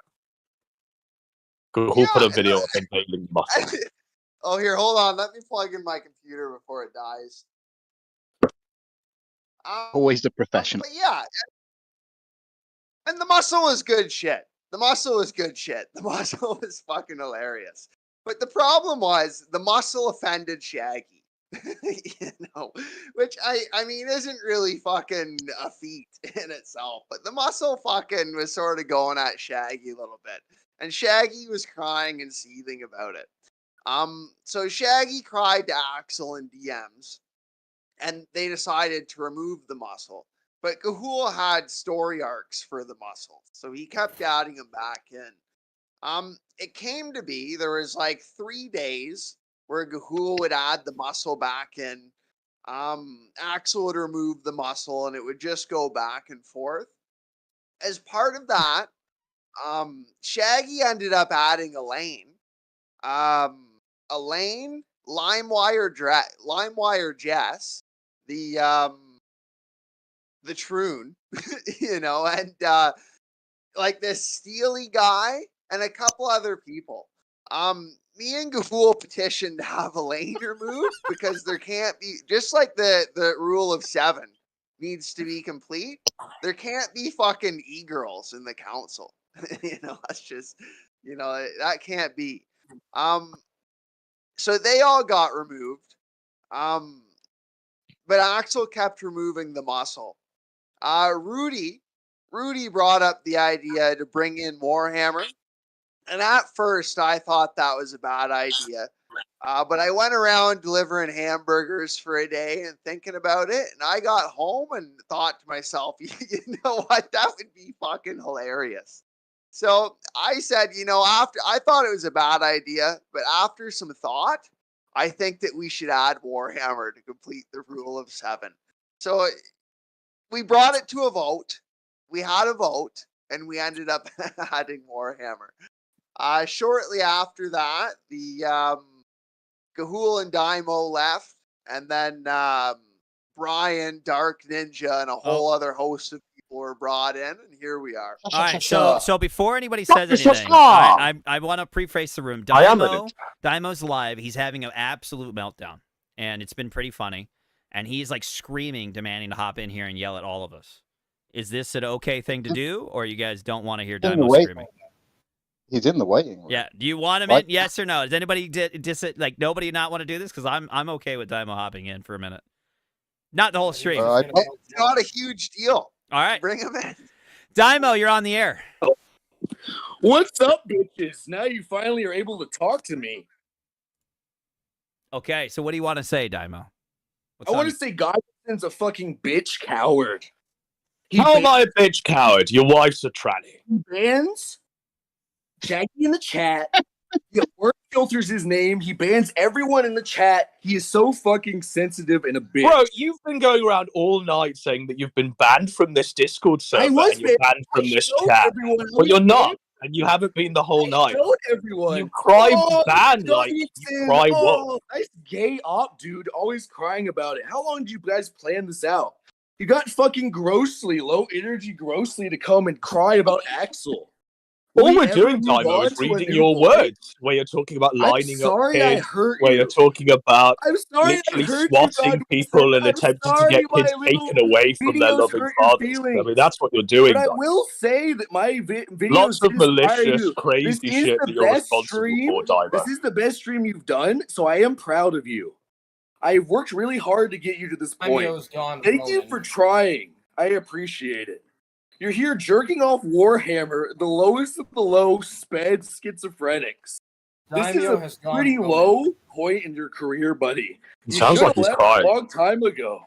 Gahoole put a video up unveiling the muscle.
Oh, here, hold on. Let me plug in my computer before it dies.
Always the professional.
But yeah. And the muscle was good shit. The muscle was good shit. The muscle was fucking hilarious. But the problem was the muscle offended Shaggy. You know, which I mean isn't really fucking a feat in itself, but the muscle fucking was sort of going at Shaggy a little bit, and Shaggy was crying and seething about it. So Shaggy cried to Axel in DMs, and they decided to remove the muscle. But Gahoole had story arcs for the muscle, so he kept adding him back in. It came to be there was like 3 days where Gahoole would add the muscle back in. Axel would remove the muscle, and it would just go back and forth. As part of that, Shaggy ended up adding Elaine. Elaine, LimeWire Jess, the the Troon, you know, and like this Steely guy and a couple other people. Me and Gahoole petitioned to have Elaine removed because there can't be, just like the rule of 7 needs to be complete, there can't be fucking e-girls in the council. You know, that's just, you know, that can't be. So they all got removed. But Axel kept removing the muscle. Rudy brought up the idea to bring in Warhammer. And at first, I thought that was a bad idea. But I went around delivering hamburgers for a day and thinking about it. And I got home and thought to myself, you know what? That would be fucking hilarious. So I said, you know, after I thought it was a bad idea, but after some thought, I think that we should add Warhammer to complete the rule of 7. So we brought it to a vote. We had a vote, and we ended up adding Warhammer. Shortly after that, the Gahoole and Daiymo left, and then Brian, Dark Ninja, and a whole other host of people were brought in, and here we are.
All right, so before anybody says anything, I want to preface the room. Daiymo's live. He's having an absolute meltdown, and it's been pretty funny. And he's like screaming, demanding to hop in here and yell at all of us. Is this an okay thing to do, or you guys don't want to hear Daiymo screaming?
He's in the waiting room.
Yeah. Do you want him in? Yes or no? Does anybody like nobody not want to do this? Because I'm okay with Daiymo hopping in for a minute. Not the whole stream.
It's not a huge deal.
All right.
Bring him in.
Daiymo, you're on the air.
What's up, bitches? Now you finally are able to talk to me.
Okay, so what do you want to say, Daiymo?
I want to say Godwinson's a fucking bitch coward.
How am I a bitch coward? Your wife's a tranny.
He bans Jackie in the chat. He word filters his name. He bans everyone in the chat. He is so fucking sensitive and a bitch.
Bro, you've been going around all night saying that you've been banned from this Discord server.
I was
and you're banned from this chat. But you're not. And you haven't been the whole night.
Showed everyone.
You cry ban like you cry what?
Nice gay op, dude. Always crying about it. How long did you guys plan this out? You got fucking Grossly, low energy Grossly, to come and cry about Axel.
All we're doing, Daiymo, is reading your words, where you're talking about lining up kids, where you're talking about literally swatting people and attempting to get kids taken away from their loving fathers. I mean, that's what you're doing,
But I
Daiymo.
will say that my videos
Lots of
inspire
malicious,
you.
crazy
This is
shit
the
that you're
best
responsible
stream.
for, Daiymo.
This is the best stream you've done, so I am proud of you. I've worked really hard to get you to this point.
Daiymo's gone,
Thank you for trying. I appreciate it. You're here jerking off Warhammer, the lowest of the low sped schizophrenics. This is
Daiymo
a
has gone
pretty
pro.
low point in your career, buddy.
It
You
sounds
should
like
have
he's
left
crying.
a long time ago.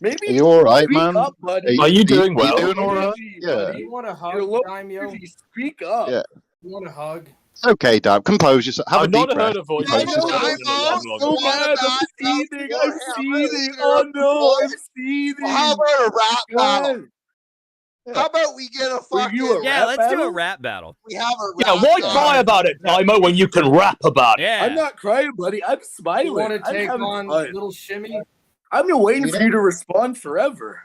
Maybe
Are you all right,
speak
man?
up, buddy.
Are you doing well?
You doing all right?
Energy,
Yeah.
buddy.
You want a hug,
You're low
Daiymo?
energy. Speak up.
Yeah.
You want a hug?
It's okay, Dad. Compose yourself. Have a
I've
deep
not
breath.
heard a voice.
Compose yourself.
I'm so mad. I'm seething. I'm seething. Oh no, I'm seething.
How about a rap battle?
God.
How about we get a fucking...
Yeah, let's do a rap battle.
We have a
Yeah,
rap
why
battle.
cry about it, Daiymo, when you can rap about it?
Yeah.
I'm not crying, buddy. I'm smiling.
You want to
I'm
take
having
on
fun.
Little Shimmy?
I've been waiting for you to respond forever.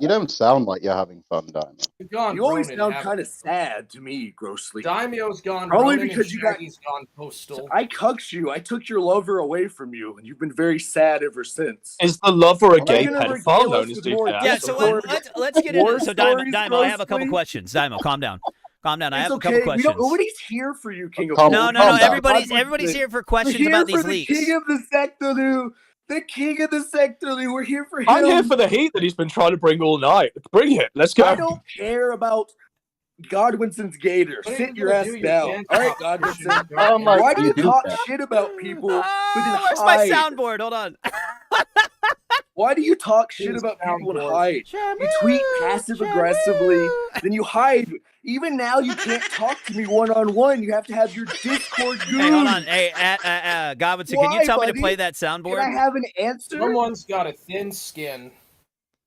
You don't sound like you're having fun, Daiymo.
You've gone
You always
Ronin,
sound
haven't
kind of sad to me, Grossly.
Daimyo's gone
Probably
Ronin
because
and
you got-
Shaggy's gone Postal.
I cucked you. I took your lover away from you, and you've been very sad ever since.
Is the lover a
Am I
gay
gonna
pedophile
regale
known
us
as
with
Deep
more
Down?
Yeah, so
Discord
let's get
war
into it. So Daiymo,
stories,
I have a couple
Grossly?
questions. Daiymo, calm down. Calm down. I
It's
have a
okay.
couple questions.
Nobody's here for you, King of
Calm-
No,
Kings.
no, no.
calm down.
Everybody's here for questions
We're here
about these
for
leaks.
The king of the sector, Lou. The king of the sector, Lou. We're here for him.
I'm here for the heat that he's been trying to bring all night. Bring it. Let's go.
I don't care about Godwinson's gator.
What are
Sit
you
your
gonna
ass
do? You
down.
can't
All right,
talk
Godwinson.
shit about
Why do you
do
talk
that.
shit about people who then
Where's my
hide?
soundboard? Hold on.
Why do you talk shit
Please
about people and
soundboard.
hide? You tweet passive aggressively, then you hide. Even now, you can't talk to me one-on-one. You have to have your Discord goons.
Hey, hold on. Hey, Godwinson, can you
Why,
tell me to
buddy?
play that
Can
soundboard?
I have an answer?
Someone's got a thin skin.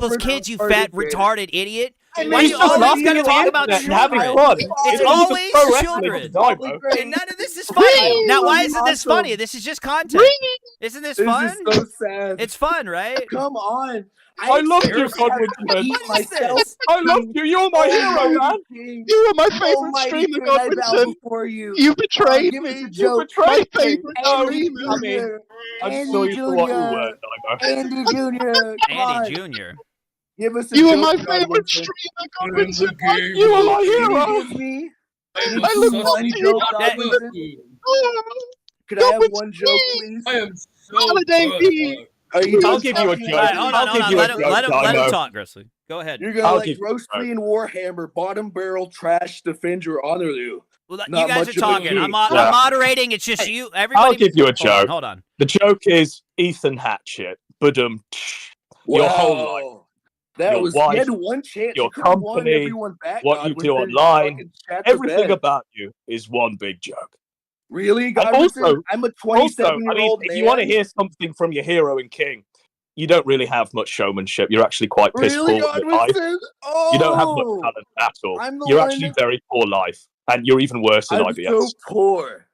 people's kids, you fat retarded idiot.
He's
Why are you
just
always
laughing
gonna
at the
talk about
internet and having
children?
fun.
It's
He's
always
pro wrestling
children.
with Daiymo.
And none of this is funny. Now, why isn't this funny? This is just content. Isn't this fun?
This is so sad.
It's fun, right?
Come on.
I love you,
seriously have
Godwinson.
to eat myself.
I love you. You're my hero, man.
You were my favorite streamer, Godwinson. You betrayed me. You betrayed my favorite streamer.
I mean, I'm so used to what you were, Daiymo.
Andy Jr.
Andy Jr.
Give us a
You are
joke,
my
Godwinson.
favorite streamer, Godwinson.
You are my
Can
hero.
you
Give me
I
one
look
joke,
up to
Godwinson.
you.
Could I have one joke, please?
I am so
Holiday Pete.
Are you
I'll
done
give you a
talking?
joke.
All right, hold on,
I'll give you a joke,
let him
Daiymo.
talk, Grizzly. Go ahead.
You're gonna
I'll
let
give you a
Grossly
joke.
and Warhammer bottom barrel trash defend your honor, you.
Well, you
Not
guys
much
are
of a
talking.
king.
I'm
Yeah.
moderating. It's just you. Everybody.
I'll give you a
Hold on,
joke.
hold on.
The joke is Ethan Hatchett. But your whole life,
Wow. That
your
was
wife,
you had one chance.
your
You could have won
company,
everyone back.
what you do
Godwinson.
online,
Fucking shat the
everything
bed.
about you is one big joke.
Really,
And
Godwinson?
also,
I'm a
I mean,
27-year-old
if you want to
man.
hear something from your hero and king, you don't really have much showmanship. You're actually quite piss poor
Really,
with your life.
Godwinson?
You don't have much
Oh,
talent at all.
I'm the
You're
one.
actually very poor life, and you're even worse in
I'm
IBS.
so poor.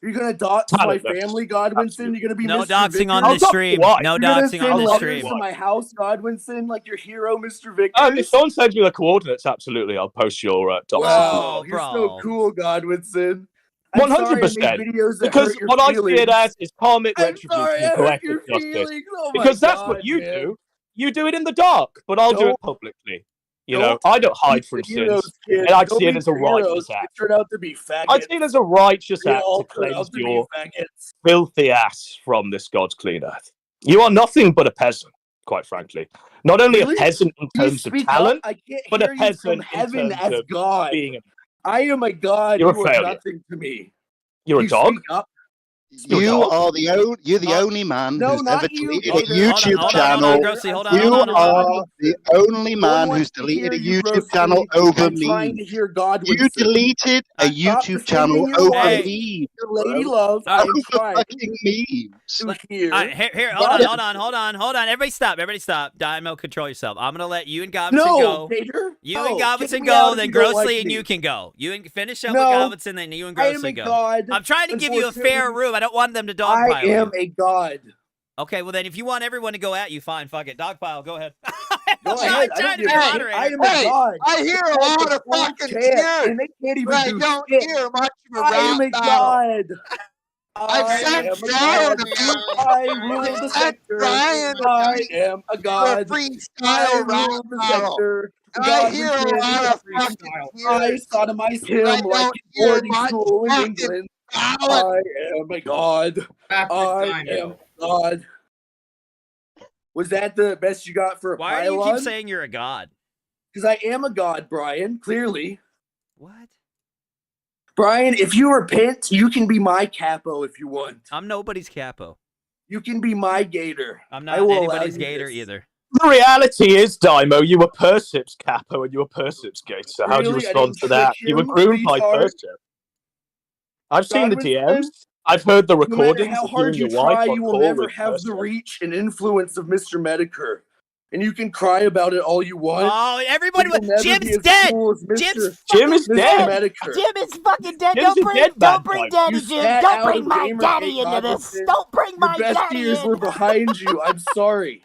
You're gonna dox my
Talentless.
family, Godwinson. You're gonna be
No
Mr.
doxing on
Vickers.
this stream.
why?
No
You're gonna
doxing on
send
this
letters
stream.
to my house, Godwinson, like your hero, Mr. Vickers.
If someone sends you the coordinates, absolutely, I'll post your docs.
Wow,
Oh,
you're so
bro.
cool, Godwinson. I'm sorry I
100%.
made videos that
Because
hurt your
what I
feelings.
see it as is karmic
I'm
retribution
sorry
and
I hurt
poetic
your
justice.
feelings. Oh my
Because that's
God,
what you
man.
do. You do it in the dark, but I'll do
Don't-
it publicly. You know, I don't hide from
Heroes,
sins,
kid.
and I'd
Don't
see it
be
as a
heroes.
righteous
They
act.
turn out to be faggots.
I'd see it as a righteous
They
act
all
to
turn out
cleanse
to be
your
faggots.
filthy ass from this God's clean earth. You are nothing but a peasant, quite frankly. Not only
Really?
a peasant in
Please
terms of
speak
talent,
up. I can't
but
hear
a
you from
peasant in
heaven
terms
as
of
God.
being a...
I am a God.
You're a
You are
failure.
nothing to me.
You're a
You
dog?
speak up.
You're a
You
dog?
are you're the only man
No,
who's
not
ever
you,
deleted a
Gator.
YouTube
Hold on,
channel.
Grossly. Hold on,
You
hold on, hold on.
are the only
No one
man
wants
who's
to
deleted
hear
a
you,
YouTube
Grossly.
channel over
I'm trying
me.
to hear Godwinson.
You deleted a
Stop
YouTube channel
defending your
over
wife.
me.
Your lady
bro.
love. I am
Over
trying
fucking memes.
to hear.
All right, here, hold on. Everybody stop. Daiymo, control yourself. I'm gonna let you and Godwinson
No,
go.
Gator.
You and
Kick
Godwinson
me out
go,
if
then
you don't
Grossly
like
and
me.
you can go. You and finish up
No,
with Godwinson, then you and
I am
Grossly
a
go.
God.
I'm trying to give you a fair
Unfortunately,
room. I don't want them to
I
dogpile
am
you.
a God.
Okay, well then, if you want everyone to go at you, fine. Fuck it. Dogpile. Go ahead.
Go ahead. I don't give a shit. I am a God.
I hear a lot of fucking cheers,
and they can't even
but I
do
don't
shit.
hear much of a
I am a
rap battle.
God.
I've sent Brian a few.
I rule the sector. I am a God.
For a
I
freestyle rap
rule the
battle.
sector.
And I hear a
Godwinson,
lot of fucking
I
cheers.
sodomized
but I
him like
don't
in
hear
boarding
much
school in
fucking
England.
talent.
I am a God. I am God. Was that the best you got for a
Why do you
pylon?
keep saying you're a god?
Because I am a God, Brian, clearly.
What?
Brian, if you repent, you can be my capo if you want.
I'm nobody's capo.
You can be my gator.
I'm
I
not
will
anybody's
allow you
gator
this.
either.
The reality is, Daiymo, you were Persip's capo and you were Persip's gator. So how do you
Really? I
respond
didn't
to that?
trick
You were
him,
groomed by
retard.
Persip. I've seen the
Godwinson,
DMs. I've heard the
No matter
recordings
how
of you
hard
and
you
your wife
try,
on
you will
call
never
with
have the
Persip.
reach and influence of Mr. Medicare. And you can cry about it all you want.
Oh, everybody!
but you'll never
Jim's
be as
dead.
cool as Mr.
Jim is
Mr.
dead.
Medicare.
Jim is fucking dead.
Jim's a dead man,
Daddy
You
Jim.
spat
Don't
out
bring
of
my
Gamergate,
daddy into this.
Godwinson.
Don't bring
Your
my
best
daddy
years
in.
were behind you. I'm sorry.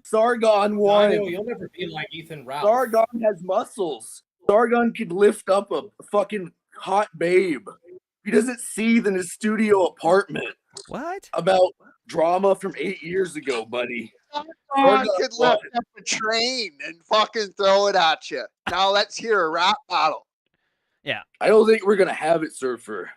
Sargon won.
Daiymo, you'll never be like Ethan Ralph.
Sargon has muscles. Sargon could lift up a fucking hot babe. He doesn't seethe in his studio apartment.
What?
About drama from 8 years ago, buddy.
Sargon could lift up a train and fucking throw it at you. Now let's hear a rap battle.
Yeah.
I don't think we're gonna have it, Surfer.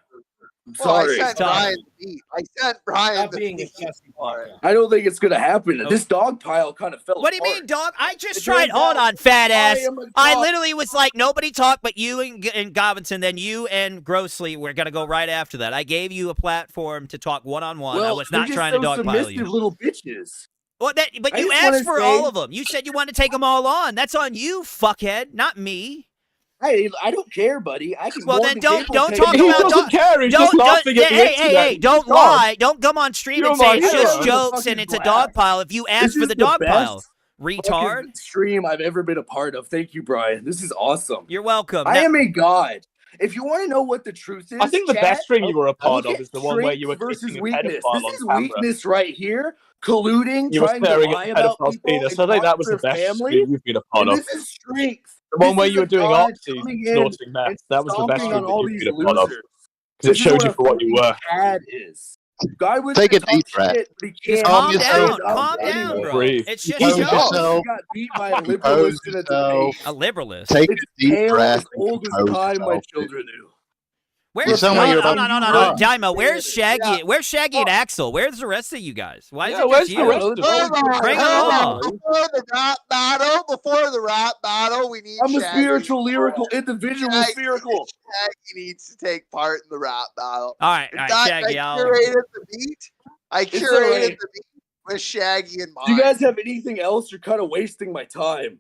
I'm
Well, I
sorry.
sent Brian the beat. I sent Brian
Stop
the
being
beat.
disgusting for it.
I don't think it's gonna happen. This dog pile kind of fell
What do you
apart.
mean, dog? I just
It
tried.
turns
Hold
out
on, fat ass.
am a
I
god.
literally was like, nobody talk but you and Godwinson. Then you and Grossly. We're gonna go right after that. I gave you a platform to talk one-on-one. I
Well,
was
they're
not
just
trying
so
to dogpile
submissive
you.
little bitches.
Well, but
I
you
just wanna
asked for
say-
all of them. You said you wanted to take them all on. That's on you, fuckhead, not me.
Hey, I don't care, buddy. I can.
Well,
more
then
than
don't
capable of
talk
taking
He
about.
doesn't care. He's just laughing at the
hey,
internet.
don't
God.
lie. Don't come on stream
You're
and say
my
it's
hero.
just
I'm
jokes
fucking
and it's a
black.
dog pile. If you
This
ask for
is
the dog pile,
best
retard.
fucking stream I've ever been a part of. Thank you, Brian. This is awesome.
You're welcome.
I
Now-
am a god. If you want to know what the truth is,
I think the
chat,
best stream you were a part
look
of
at
is the one where
strength
you were
versus
kissing a
weakness.
pedophile
This
on
is
camera.
weakness right here. Colluding,
You were
trying to
staring
lie
at the
about
pedophile's
people
penis.
and
I think that was
talk
the
to
best
their family.
stream you've been a part
And
of.
this is strength.
The one
This
where
is
you were
a
doing
god
oxy,
coming in
snorting meth.
and
That was the best
stomping
stream
on
that
all
you've
these
been a part of.
losers.
Because it
This is
showed
what
you
a
for what you
fucking
were.
cad is. Godwinson
Take a
talks
deep breath.
shit, but he
Just
can't
calm
stand
down,
up
calm down,
anyway.
bro.
Breathe.
It's just
He
Compose
show.
yourself.
got beat by a
Compose
liberalist in a
yourself.
debate.
A liberalist.
Take a
It's
deep
pale
breath
as
and
old as
compose
time, my
yourself.
children knew.
Where's
sound like you're
no,
about
no,
to
no,
cry.
Daiymo, where's Shaggy? Where's Shaggy and Axel? Where's the rest of you guys? Why is
Yeah,
it
where's
just
the
you?
rest of
Hold on,
Bring 'em
hold on.
along.
Before the rap battle, we need
I'm a
Shaggy.
spiritual, lyrical individual. Spherical.
Shaggy needs to take part in the rap battle.
All right,
In
all right,
fact,
Shaggy,
I
I'll...
curated the beat. I
It's
curated
alright.
the beat with Shaggy in mind.
Do you guys have anything else? You're kind of wasting my time.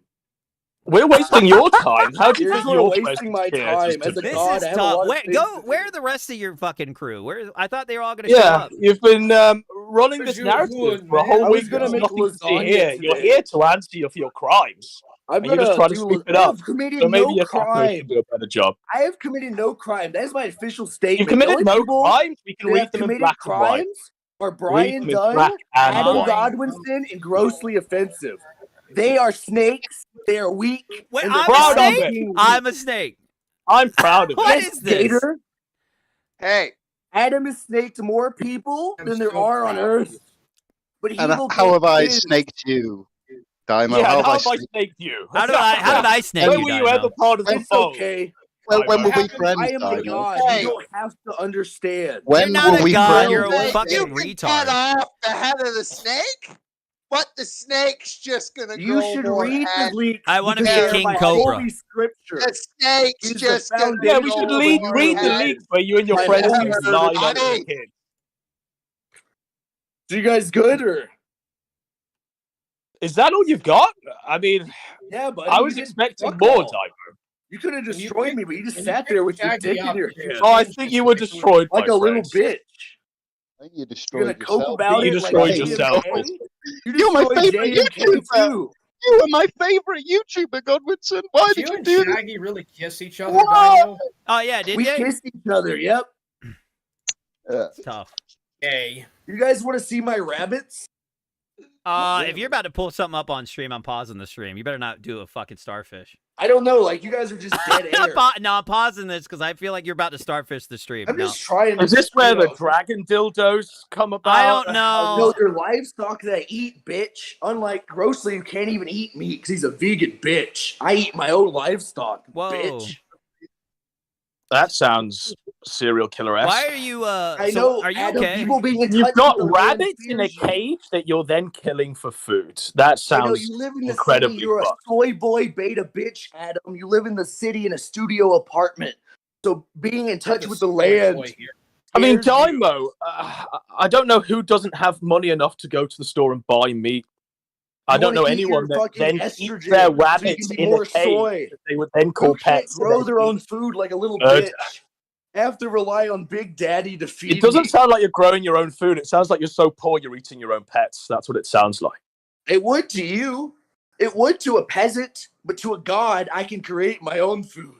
We're wasting your time. How do you
You're
think
sort of
your
wasting
presence
my
here is
time. As a
to-
This
god,
is
I have a
tough.
lot of things to
Where
do.
are the rest of your fucking crew? Where? I thought they were all gonna show
Yeah,
up.
you've been running this narrative for a whole
I was
week.
gonna
There's
make
nothing to see
lasagna
here. You're
today.
here to answer you for your crimes.
I'm
And you're just
gonna
trying to
do.
sweep it
I
up.
have committed
So maybe
no
your attackers
crime.
can do a better job.
I have committed no crime. That is my official statement.
You've
The
committed
only
no
people
crimes. We can
that
read
have
them in
committed
black and white.
crimes are
Read
Brian
them in
Dunn,
black and
Adam
white.
Godwinson, and grossly offensive. They are snakes. They are weak.
Wait,
and they're
I'm a
proud of
proud
snake.
it.
being weak.
I'm a snake.
I'm proud of it.
What
Yes,
is this?
Gator.
Hey,
Adam has snaked more people than there are on Earth. But he
And
will
how
get
have I
his.
snaked you, Daiymo?
Yeah,
how
and
have I
how have I
snaked
snaked you?
How did I snake
When
you,
were you ever
Daiymo?
part of the
It's
fold?
okay.
when were we
Adam,
friends,
I am the
Daiymo?
god.
Hey.
You don't have to understand.
You're
When
not
were
a
we
god.
friends?
You're a
Hey,
fucking
you can cut
retard.
off the head of the snake, but the snake's just gonna
You
grow
should
more
read the
heads.
leaks.
I want to
because
be
they
a
are
king
by
cobra.
Holy scripture.
The snake's
He's the
just gonna
foundation
Yeah,
grow
we should
of
read
more
the
heads.
leak where you and your
My
friends
holy
lied on your
Honey.
kids.
So you guys good or?
Is that all you've got? I mean,
Yeah, buddy.
I
you
was
did
expecting
fuck
more,
all.
Daiymo.
You could have
Can you
destroyed
pick-
me, but you just
can you
sat
pick
there with your
Shaggy
dick in
up
your
here?
hand.
Oh, I think you were destroyed,
Like
my
a little
friends.
bitch.
I think you
You're
destroyed
gonna cope
yourself.
about
You
it
destroyed
like
yourself.
JMK? You
You're my
destroyed
favorite
JMK
YouTuber.
too.
You were my favorite YouTuber, Godwinson. Why
Did
did
you
you
and
do this?
Shaggy really kiss each other,
What?
Daiymo?
Oh yeah, did
We
you?
kissed each other. Yep.
It's tough.
Hey.
You guys want to see my rabbits?
If you're about to pull something up on stream, I'm pausing the stream. You better not do a fucking starfish.
I don't know. Like you guys are just dead air.
No, I'm pausing this because I feel like you're about to starfish the stream.
I'm
No.
just trying.
Is this where the dragon dildos come about?
I don't know.
No, they're livestock that eat, bitch. Unlike Grossly, who can't even eat meat because he's a vegan bitch. I eat my own livestock,
Whoa.
bitch.
That sounds serial killer-esque.
Why are you?
I
so
know.
Are you
Adam,
okay?
people being in
You've
touch
got
with the land
rabbits in a
fears you.
cage that you're then killing for food. That
I know
sounds
you live in the
incredibly
city. You're a
fucked.
soy boy beta bitch, Adam. You live in the city in a studio apartment. So being in touch with the land.
I mean,
scares you.
Daiymo, I don't know who doesn't have money enough to go to the store and buy meat. I
You
don't know
wanna eat
anyone
your
that
fucking
then eats
estrogen
their
so you
rabbits
can be
in
more
a cage
soy.
that they would then call
Who can't
pets.
grow
and
their
then
own
eat.
food like a little
Murder.
bitch? Have to rely on Big Daddy to feed
It doesn't
me.
sound like you're growing your own food. It sounds like you're so poor you're eating your own pets. That's what it sounds like.
It would to you. It would to a peasant, but to a god, I can create my own food.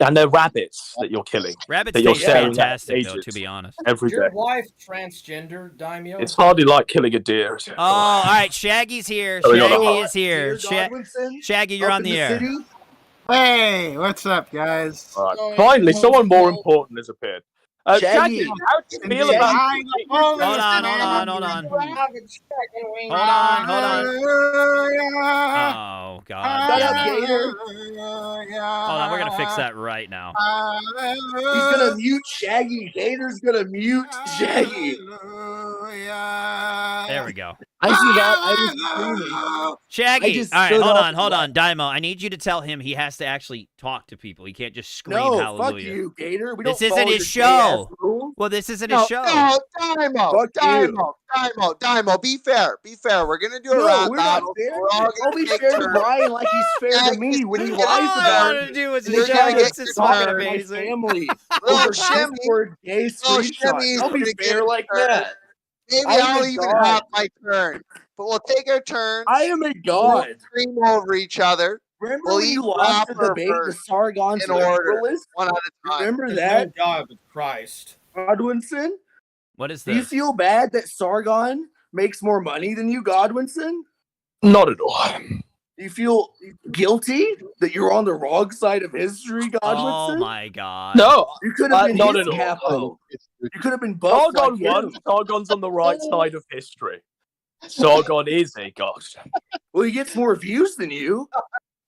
And they're rabbits that you're killing.
Rabbits
that you're
taste
staring at
fantastic, though.
cages
To be honest.
every
Is your
day.
wife transgender, Daiymo?
It's hardly like killing a deer.
Oh, all right. Shaggy's here.
Oh, you're
Shaggy
not.
is here. Shaggy, you're
Up
on
in
the
the
air.
city?
Hey, what's up, guys?
All right. Finally, someone more important has appeared. Shaggy, how do you feel about...
Hold on. Hold on. Oh, God.
Shut up, Gator.
Hold on. We're going to fix that right now.
He's gonna mute Shaggy. Gator's gonna mute Shaggy.
There we go.
I forgot I was screaming.
Shaggy.
just
All right,
stood
hold
up
on.
and
Hold on. Daiymo, I need you to tell him he has to actually talk to people. He can't just scream
No,
hallelujah.
fuck you, Gator. We
This
don't
isn't
follow
his
your
show.
gay-ass rules.
Well, this isn't
No,
his show.
no, Daiymo,
Fuck you.
Daiymo, be fair. Be fair. We're gonna do a
No,
rap
we're
battle.
not fair.
We're all
I'll
gonna
be
take
fair to
turns.
Brian like he's fair to me when he
All
lies
All I
about
wanted to do was
You're
a show.
gonna get
This is
your
fucking
turn.
my
amazing.
family.
Little
Over
shimmy.
Discord gay
Little
screenshots.
shimmy's
I'll be
gonna get
fair
his
like
turn.
that.
Maybe
I am
I'll
a
even
god.
have my turn. But we'll take our turns.
I am a
We
god.
won't scream over each other.
Remember
We'll
when
each
you lost the
proper
debate, the
verse
Sargon's
in order,
liberalist?
one at a time.
Remember
There's
that,
no God but Christ.
Godwinson?
What is
Do you
this?
feel bad that Sargon makes more money than you, Godwinson?
Not at all.
Do you feel guilty that you're on the wrong side of history, Godwinson?
Oh my god.
No,
You could have been
not
his
at all.
capo. You could have been buff
Sargon
like
won.
him.
Sargon's on the right side of history. Sargon is a god.
Well, he gets more views than you.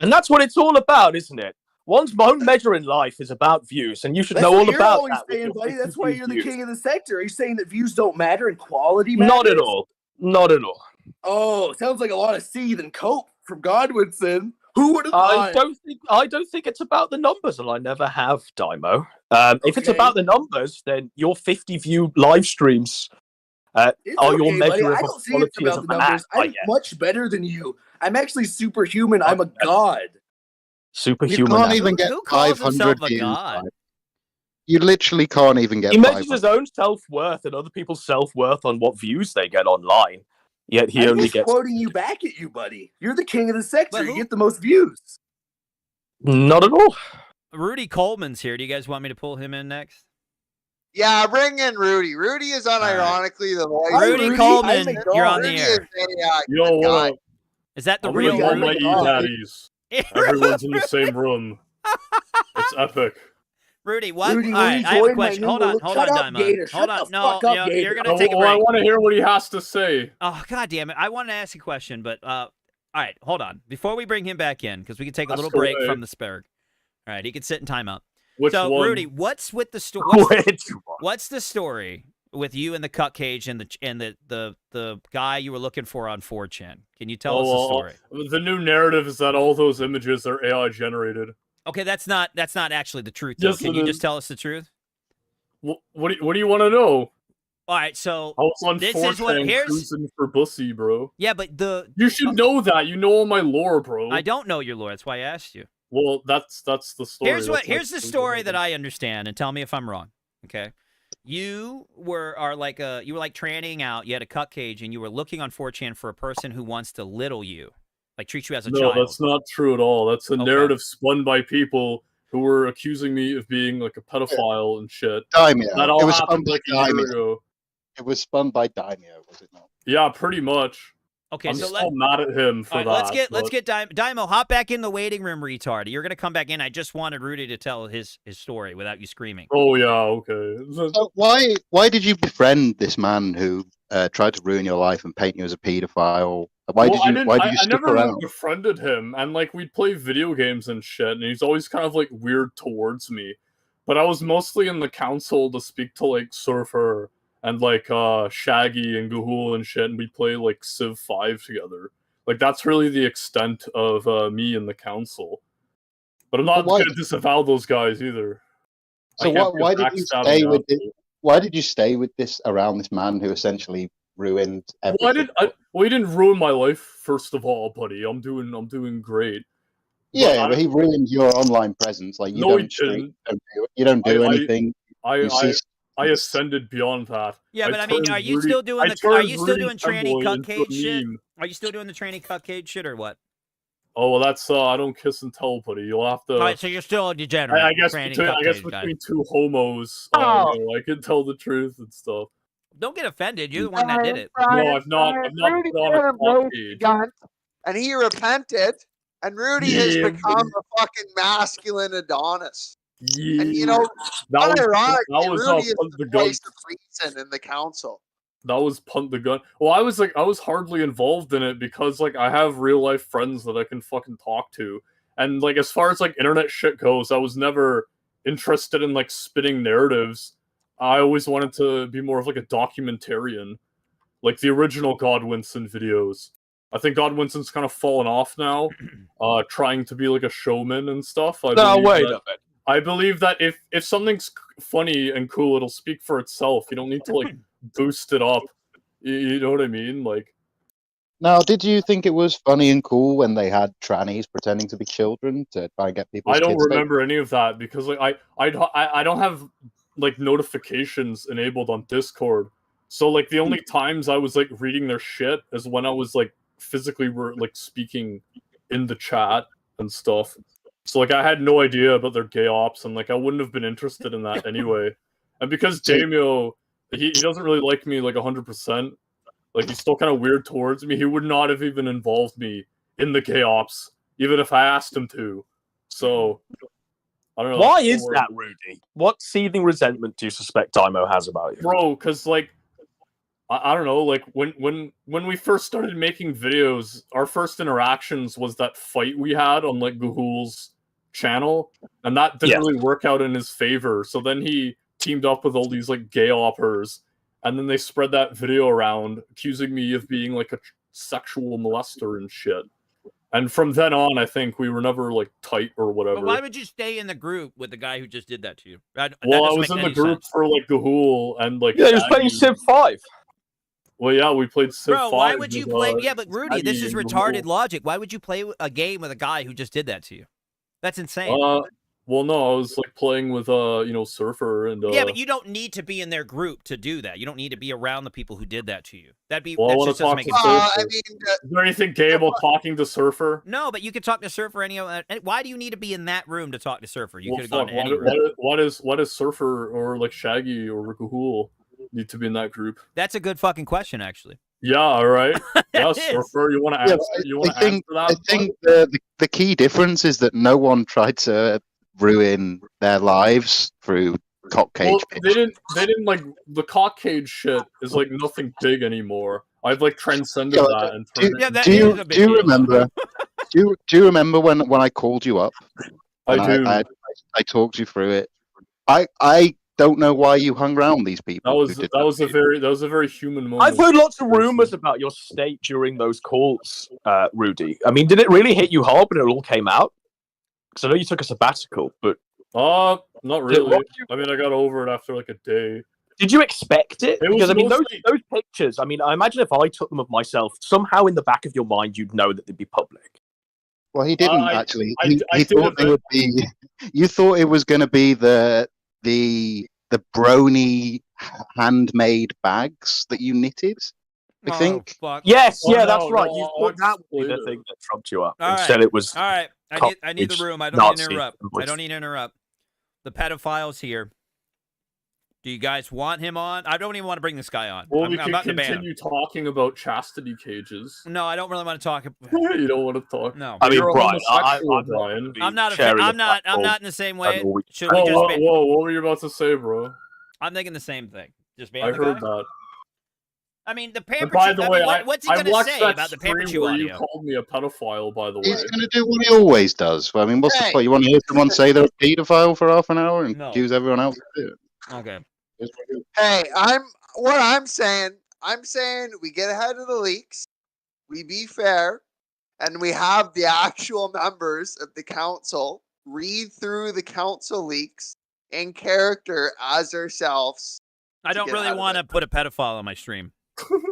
And that's what it's all about, isn't it? One's own measure in life is about views, and you should
That's
know
what
all
you're
about
always
that. with
saying,
your
buddy. That's why
50
you're the
views.
king of the sector. Are you saying that views don't matter and quality matters?
Not at all. Not at all.
Oh, sounds like a lot of seed and coke from Godwinson. Who would have
I
thought?
don't think it's about the numbers, and I never have, Daiymo. If it's
Okay.
about the numbers, then your 50 view live streams
It's
are
okay,
your measure
buddy. I
of
don't see it's
quality as
about
a
the
man.
numbers.
I
I'm
guess.
much better than you. I'm actually superhuman. I'm a god.
Superhuman.
You can't
now.
even get
Who calls
500
himself a
views.
god?
Like, you literally can't even get
He measures
500.
his own self-worth and other people's self-worth on what views they get online. Yet he
I'm
only
just
gets
quoting you back at you, buddy. You're the king of the sector.
But
You
who-
get the most views.
not at all.
Rudy Coleman's here. Do you guys want me to pull him in next?
Yeah, bring in Rudy. Rudy is unironically the voice.
Hi,
Rudy
Rudy.
Coleman,
I'm a
you're on
god.
the
Rudy
air.
is a
Yo,
good
what
guy.
up?
Is that the
I'm
real
gonna all my
Rudy?
E-daddies. Everyone's in the same room. It's epic.
Rudy, what?
Rudy,
All
will
right,
you
I have a
join my
question.
new
Hold on,
look?
hold
Shut
on,
up,
Daiymo.
Gator.
Hold
Shut
on.
the
No,
fuck up,
no,
Gator.
you're gonna take a
I
break.
want to hear what he has to say.
Oh god damn it! I wanted to ask a question, but all right, hold on. Before we bring him back in, because we can take a
That's
little break
cool,
from the Sperg. All right, he can sit in timeout.
Which
So,
one?
Rudy, what's with the story? What's the story with you and the cut cage and the guy you were looking for on 4chan? Can you tell us the story?
The new narrative is that all those images are AI generated.
Okay, that's not actually the truth. Though.
Yes,
Can
it
you
is.
just tell us the truth?
What do you want to know?
All right, so
I was on
this
4chan
is what here's.
cruising for bussy, bro.
Yeah, but
You should know that. You know all my lore, bro.
I don't know your lore. That's why I asked you.
Well, that's the story.
Here's the story that I understand, and tell me if I'm wrong. Okay, you were like trannying out. You had a cut cage, and you were looking on 4chan for a person who wants to little you, like treat you as a
No,
child.
that's not true at all. That's a narrative spun by people who were accusing me of being like a pedophile and shit.
Daiymo.
That all
It was
happened
spun by
like a year
Daiymo.
ago.
It was spun by Daiymo, was it not?
Yeah, pretty much.
Okay,
I'm
so
still mad at him for
all right,
that.
let's get Daiymo. Hop back in the waiting room, retard. You're gonna come back in. I just wanted Rudy to tell his story without you screaming.
Oh yeah, okay.
So why did you befriend this man who tried to ruin your life and paint you as a paedophile? Why did you
I
stick
never really
around?
befriended him, and like we'd play video games and shit, and he's always kind of like weird towards me. But I was mostly in the council to speak to like Surfer and like Shaggy and Gahoole and shit, and we play like Civ 5 together. Like that's really the extent of me in the council. But I'm not going to disavow those guys either.
So why did you stay with this? Why did you stay with this around this man who essentially ruined everything?
Well, he didn't ruin my life. First of all, buddy, I'm doing great.
Yeah, but he ruined your online presence. Like you
No, he
don't stream,
didn't.
you don't do anything.
I ascended beyond that.
Yeah, but I mean, are you still doing tranny cut cage shit? Are you still doing the tranny cut cage shit or what?
Oh well, that's I don't kiss and tell, buddy. You'll have to.
All right, so you're still a degenerate.
I guess
tranny
between,
cut
I guess
cage guy.
between two homos, I can tell the truth and stuff.
Don't get offended. You're the one that did it.
No, I've not. I've not put on a cock cage.
And he repented, and Rudy has become a fucking masculine Adonis.
Yeah.
And you know,
that was
Rudy is
punt
the
the gun.
voice of reason in the council.
That was punt the gun. Well, I was hardly involved in it because like I have real life friends that I can fucking talk to, and like as far as like internet shit goes, I was never interested in like spitting narratives. I always wanted to be more of like a documentarian, like the original Godwinson videos. I think Godwinson's kind of fallen off now, trying to be like a showman and stuff. I believe that if something's funny and cool, it'll speak for itself. You don't need to like boost it up. You know what I mean? Like.
Now, did you think it was funny and cool when they had trannies pretending to be children to try and get people?
I don't remember any of that because like I don't have like notifications enabled on Discord. So like the only times I was like reading their shit is when I was like physically like speaking in the chat and stuff. So like I had no idea about their gay ops and like I wouldn't have been interested in that anyway. And because Daiymo, he doesn't really like me like 100%. Like he's still kind of weird towards me. He would not have even involved me in the gay ops, even if I asked him to. So I don't know.
Why is that, Rudy? What seething resentment do you suspect Daiymo has about you?
Bro, because like I don't know, like when we first started making videos, our first interactions was that fight we had on like Gahoole's channel, and that didn't really work out in his favor. So then he teamed up with all these like gay oppers, and then they spread that video around accusing me of being like a sexual molester and shit. And from then on, I think we were never like tight or whatever.
But why would you stay in the group with the guy who just did that to you?
Well, I was in the group for like Gahoole and like.
Yeah, he was playing Civ 5.
Well, yeah, we played Civ 5.
Bro, why would you play? Yeah, but Rudy, this
Shaggy
is
and
retarded
Gahoole.
logic. Why would you play a game with a guy who just did that to you? That's insane.
Well, no, I was like playing with Surfer and.
Yeah, but you don't need to be in their group to do that. You don't need to be around the people who did that to you. That'd be.
Well, I
that
want
just
to
doesn't
talk
make
to
any
Surfer.
sense.
Is there anything gay about talking to Surfer?
No, but you could talk to Surfer any. Why do you need to be in that room to talk to Surfer? You
Well,
could have gone
fuck,
to any room.
what is Surfer or like Shaggy or Gahoole need to be in that group?
That's a good fucking question, actually.
Yeah, all right. Yeah,
It is.
Surfer, you want to answer? You want to answer that?
I think the key difference is that no one tried to ruin their lives through cock cage.
Well, they didn't like the cock cage shit is like nothing big anymore. I've like transcended that and turned it.
Do you remember? do you remember when I called you up?
I
And
do.
I talked you through it. I don't know why you hung around these people.
That was a very human moment.
I've heard lots of rumors about your state during those calls, Rudy. I mean, did it really hit you hard when it all came out? Because I know you took a sabbatical, but
not really. I mean, I got over it after like a day.
did you expect it?
It was
Because I mean,
mostly-
those pictures. I mean, I imagine if I took them of myself, somehow in the back of your mind, you'd know that they'd be public.
Well, he didn't actually.
I
He
did
thought it would be. You thought it was going to be the brony handmade bags that you knitted. I think.
Fuck.
Yes,
Oh,
yeah,
no,
that's right.
no,
You
I'll
thought that would be the
explain
thing that trumped you up.
All right.
Instead, it was.
All right. I need the room. I don't need to interrupt. I don't need to interrupt. The pedophile's here. Do you guys want him on? I don't even want to bring this guy on.
Well,
I'm
we can
about to ban him.
continue talking about chastity cages.
No, I don't really want to talk.
You don't want to talk.
No.
I mean,
You're a
Brian,
homosexual, Brian.
I'm not.
sharing
I'm
a
not. I'm
platform
not in the same way.
and all we-
Should we
Whoa,
just?
whoa, what were you about to say, bro?
I'm thinking the same thing. Just ban
I
the
heard
guy?
that.
I I mean, the
And
pampered.
by the way,
what's he
I
gonna
watched
say
that
about the pampered
stream
chew
where you
audio?
called me a pedophile. By the way,
He's going to do what he always does. I mean, what's the point? You want to hear someone say they're a paedophile for half an hour and accuse everyone else to do it?
Okay.
Hey, I'm saying we get ahead of the leaks, we be fair, and we have the actual members of the council read through the council leaks in character as ourselves.
I don't really want to put a pedophile on my stream.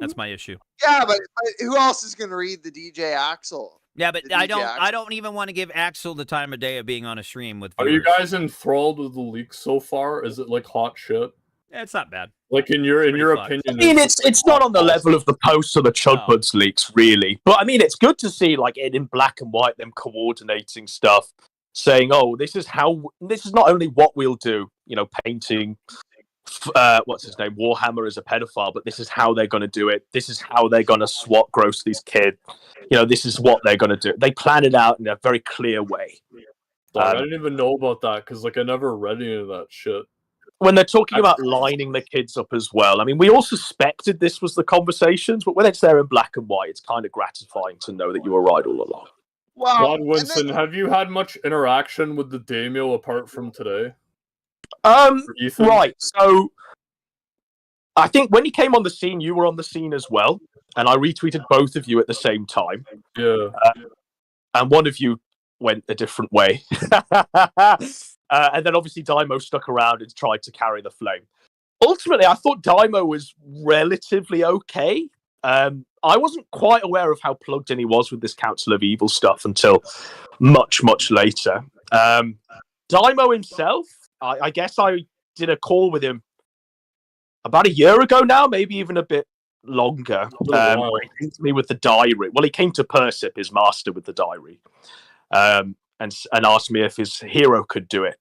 That's my issue.
Yeah, but who else is going to read the DJ Axel?
Yeah, but
The
I
DJ
don't.
Axel.
I don't even want to give Axel the time of day of being on a stream with.
are you
viewers.
guys enthralled with the leaks so far? Is it like hot shit?
Yeah, it's not bad.
Like in your
fucked.
opinion?
I mean, it's not on the level of the posts or the Chudbuds leaks, really. But I mean, it's good to see, like, it in black and white, them coordinating stuff, saying, "Oh, this is not only what we'll do, you know, painting, what's his name, Warhammer as a pedophile, but this is how they're going to do it. This is how they're going to swat gross these kids. You know, this is what they're going to do. They plan it out in a very clear way."
I didn't even know about that because like I never read any of that shit.
When they're talking about lining the kids up as well, I mean, we all suspected this was the conversations, but when it's there in black and white, it's kind of gratifying to know that you were right all along.
Godwinson, have you had much interaction with the Daiymo apart from today? Ethan?
Right. So, I think when he came on the scene, you were on the scene as well, and I retweeted both of you at the same time.
Yeah.
And one of you went a different way. And then obviously Daiymo stuck around and tried to carry the flame. Ultimately, I thought Daiymo was relatively okay. I wasn't quite aware of how plugged in he was with this Council of Evil stuff until much, much later. Daiymo himself, I guess I did a call with him about a year ago now, maybe even a bit longer. Where he came to me with the diary. Well, he came to Persip, his master, with the diary. And asked me if his hero could do it.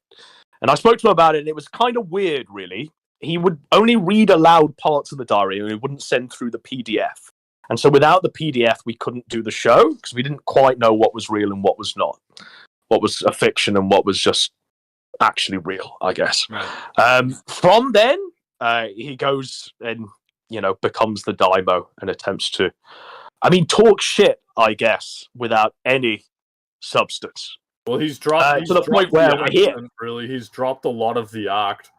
And I spoke to him about it, and it was kind of weird, really. He would only read aloud parts of the diary, and he wouldn't send through the PDF. And so without the PDF, we couldn't do the show because we didn't quite know what was real and what was not, what was a fiction and what was just actually real, I guess.
Right.
From then, he goes and, becomes the Daiymo and attempts to, talk shit, I guess, without any substance.
Well, he's dropped
to the point where we're here.
Really, he's dropped a lot of the act.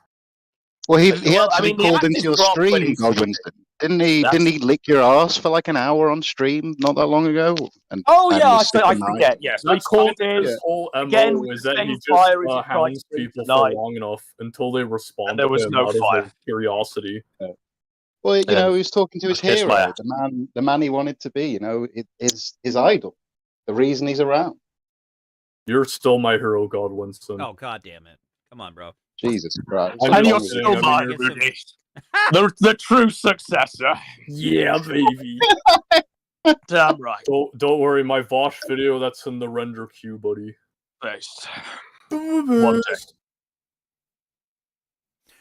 Well, he
Well,
actually
the
called
act
into
is
your
dropped when
stream,
he's-
Godwinson. Didn't he?
That's-
Didn't he lick your ass for like an hour on stream not that long ago? And
I
sipping
forget. Yes,
That's
called
kind of his
in.
whole MO
Again, we
is
were
that he
setting
just
fire as he tried
hounds
to
people
deny.
for long enough until they respond
there
to
was
him
no
out
fire.
of curiosity.
Well, he was talking to his
kiss
hero,
my ass.
the man he wanted to be. His idol, the reason he's around.
You're still my hero, Godwinson.
Oh, god damn it. Come on, bro.
Jesus Christ.
And you're
kidding.
still mine,
you're-
Rudy. The true successor.
Yeah, baby.
Damn right.
Don't worry, my Vosh video, that's in the render queue, buddy.
Thanks.
One day.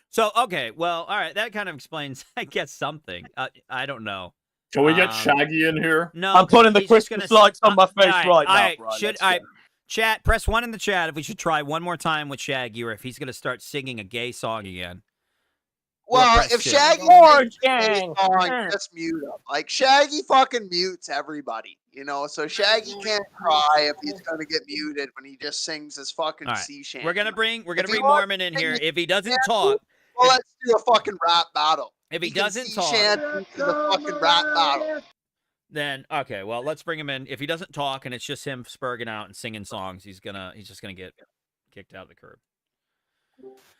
So, okay, well, all right, that kind of explains, I guess, something. I don't know.
Can we get Shaggy in here?
No,
I'm putting the
he's just
Christmas
gonna-
lights on my face
all
right now,
all
Brian.
Should
Let's
I
go.
chat? Press 1 in the chat if we should try one more time with Shaggy, or if he's gonna start singing a gay song again.
Well,
press
if
2.
Shaggy
Orange
makes a
gang.
song, just mute him. Like Shaggy fucking mutes everybody, so Shaggy can't cry if he's gonna get muted when he just sings his fucking
All right,
sea shanty.
we're gonna bring
If he wants
Mormon in
to
here.
sing
If he doesn't
his
talk,
well, let's do a fucking rap battle.
if he
can
doesn't
sea
talk,
shanty is a fucking rap battle.
then okay, well, let's bring him in. If he doesn't talk and it's just him spurging out and singing songs, he's just gonna get kicked out of the curb.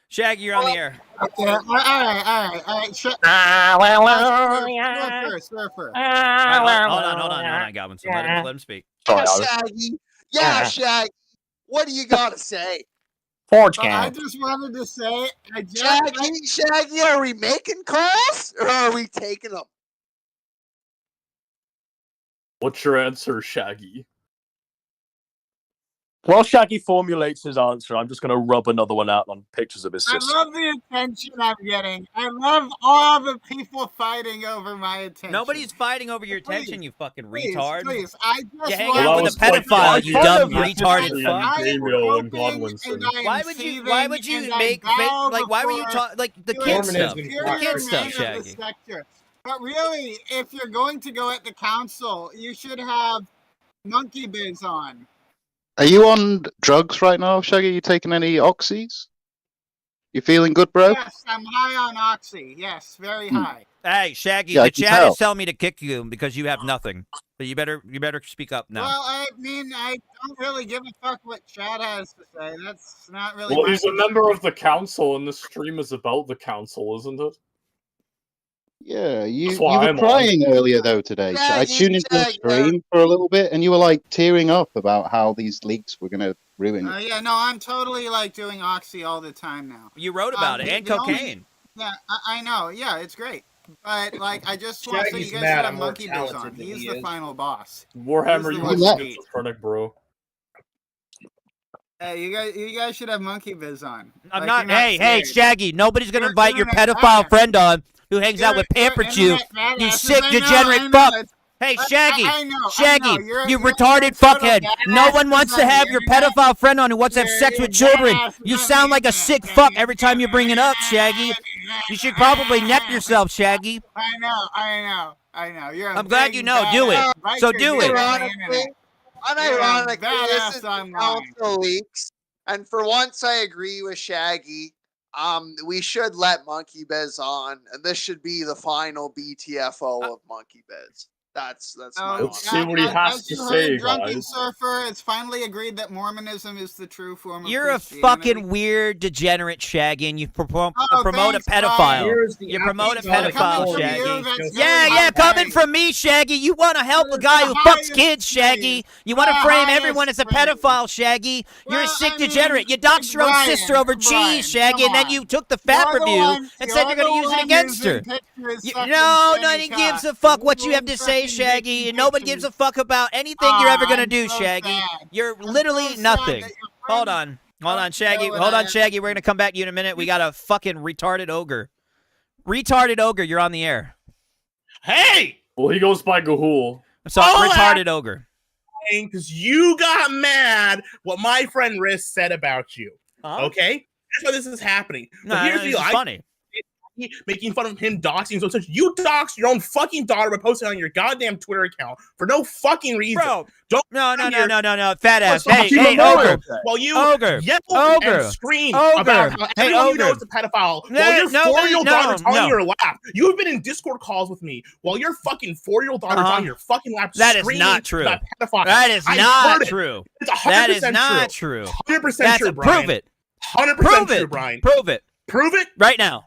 Shaggy, you're on the air.
Okay, all right. Swear first.
All right, hold on, Godwinson. Let him speak.
Yeah, Shaggy. Yeah, Shaggy. What do you gotta say?
Forge
I
gang.
just wanted to say,
Shaggy, are we making calls or are we taking them?
What's your answer, Shaggy?
While Shaggy formulates his answer, I'm just going to rub another one out on pictures of his
I
sister.
love the attention I'm getting. I love all the people fighting over my attention.
Nobody's fighting over your attention, you fucking retard.
Please, I just
You hang
want
out
to
with a pedophile, you dumb retarded fuck.
Daiymo and Godwinson.
Why would you make why were you talking like the kid stuff? The kid stuff, Shaggy.
But really, if you're going to go at the council, you should have monkey biz on.
Are you on drugs right now, Shaggy? Are you taking any oxys? You feeling good, bro?
Yes, I'm high on oxy. Yes, very high.
Hey, Shaggy,
Yeah, I
the
can
chat
tell.
is telling me to kick you because you have nothing. So you better speak up now.
Well, I mean, I don't really give a fuck what Chad has to say. That's not really.
Well,
my
he's a member of the council, and this stream is about the council, isn't it?
Yeah, you
That's why
were
I'm on.
crying earlier though today. I tuned into the stream for a little bit, and you were like tearing up about how these leaks were gonna ruin it.
Yeah, no, I'm totally like doing oxy all the time now.
You wrote about it and
the only-
cocaine.
Yeah, I know. Yeah, it's great. But like, I just want to say, you
Shaggy's
guys
mad
should
I'm
have
more
monkey biz on.
talented than
He's
he
the
is.
final boss.
Warhammer,
He's
you
the
are
one to beat.
schizophrenic, bro.
Hey, you guys should have monkey biz on.
I'm
Like,
not.
you're
Hey,
scared.
Shaggy, nobody's gonna
You're
invite your
internet
pedophile
badass.
friend on who hangs out with Pampered you.
internet
You
badasses.
sick,
I know,
degenerate
I know,
fuck.
it's-
Hey,
I-
Shaggy,
I know,
Shaggy,
You're
you
a
retarded
total
fuckhead. No
badass
one wants to
on the
have your
internet.
pedophile friend on who wants to have sex
You're
with children.
badass
You
on the
sound like a
internet.
sick fuck every time you bring it up, Shaggy. You should probably neck yourself, Shaggy.
I know. You're a
I'm glad
big
you know. Do it.
badass
So
biker
do
dude
it.
on the internet.
Unironically,
badass
this is the
online.
council leaks, and for once, I agree with Shaggy. We should let Monkey Biz on, and this should be the final BTFO of Monkey Biz. That's my
Let's
honest
see what he has
As
to
you
say,
heard, Drunken
guys.
Surfer, it's finally agreed that Mormonism is the true form of
You're a
Christianity.
fucking weird degenerate, Shaggy, and you promote
Oh,
a
thanks,
pedophile.
Brian.
Here's the
You promote a
apostolic
pedophile,
authority.
Shaggy.
That's
Yeah,
very
yeah,
high.
coming from me, Shaggy. You want to help a guy who
the
fucks
highest
kids, Shaggy. You want to
The
frame
highest
everyone as a
praise.
pedophile, Shaggy. You're a
Well,
sick
I mean,
degenerate. You doxed your own
Brian,
sister over
Brian,
cheese, Shaggy, and
come
then
on.
you took the fat
You're the
review
one-
and said you're going to
the
use it
one
against her.
using pictures
You,
sucking
no,
Jenny
nobody gives
cock.
a fuck what you have to
Little
say,
fucking
Shaggy, and nobody gives a
pictures.
fuck about anything you're ever going to
I'm
do,
so
Shaggy.
sad.
You're
I'm
literally
so sad
nothing.
that your
Hold
friends
on, Shaggy.
know what
Hold
I
on, Shaggy. We're going to come back to you in a minute. We got a fucking retarded ogre. Retarded ogre, you're on the air.
Hey!
Well, he goes by Gahoole.
So retarded ogre.
Because you got mad what my friend Riz said about you. Okay? That's why this is happening.
No,
But here's
no,
the
this
deal.
is funny.
Making fun of him doxing so such. You doxed your own fucking daughter by posting on your goddamn Twitter account for no fucking reason.
Bro,
don't
no, fat ass. Hey, ogre.
While you
ogre.
yell
Ogre.
and scream
Ogre.
about how
Hey,
everyone you know
ogre.
is a pedophile,
No,
while your
nobody-
4-year-old daughter's on
no.
your lap. You've been in Discord calls with me while your fucking 4-year-old daughter's on your fucking lap.
That is
screaming
not true.
about pedophile.
That is
I
not
heard it.
true.
It's 100%
That is not true.
100%
That's
true,
a,
Brian.
prove it.
100%
Prove
true,
it.
Brian.
Prove it.
Prove it
right now.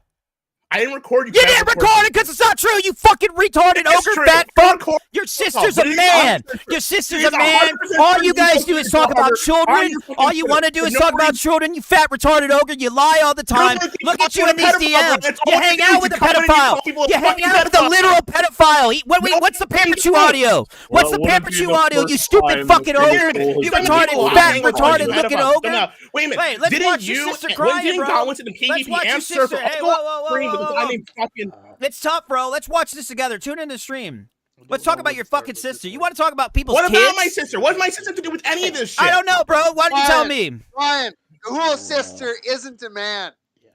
I didn't record you.
You didn't record it because it's not true, you fucking retarded ogre fat fuck. Your sister's a man. Your sister's a man. All you guys do is talk about children. All you want to do is talk about children, you fat retarded ogre. You lie all the time. Look at you in these DMs. You hang out with a pedophile. You hang out with a literal pedophile. What's the Pamper Chew audio? What's the Pamper Chew audio, you stupid fucking ogre? You retarded, fat, retarded looking ogre.
Wait a minute.
Wait, let's watch your sister cry, bro.
Godwinson and
Let's
PvP
watch your
and
sister.
Surfer
Hey, it's tough, bro. Let's watch this together. Tune in the stream. Let's talk about your fucking sister. You want to talk about people's
What
kids?
about my sister? What does my sister have to do with any of this shit?
I don't know, bro. Why don't you tell me?
Ryan, Gahoole's sister isn't a man.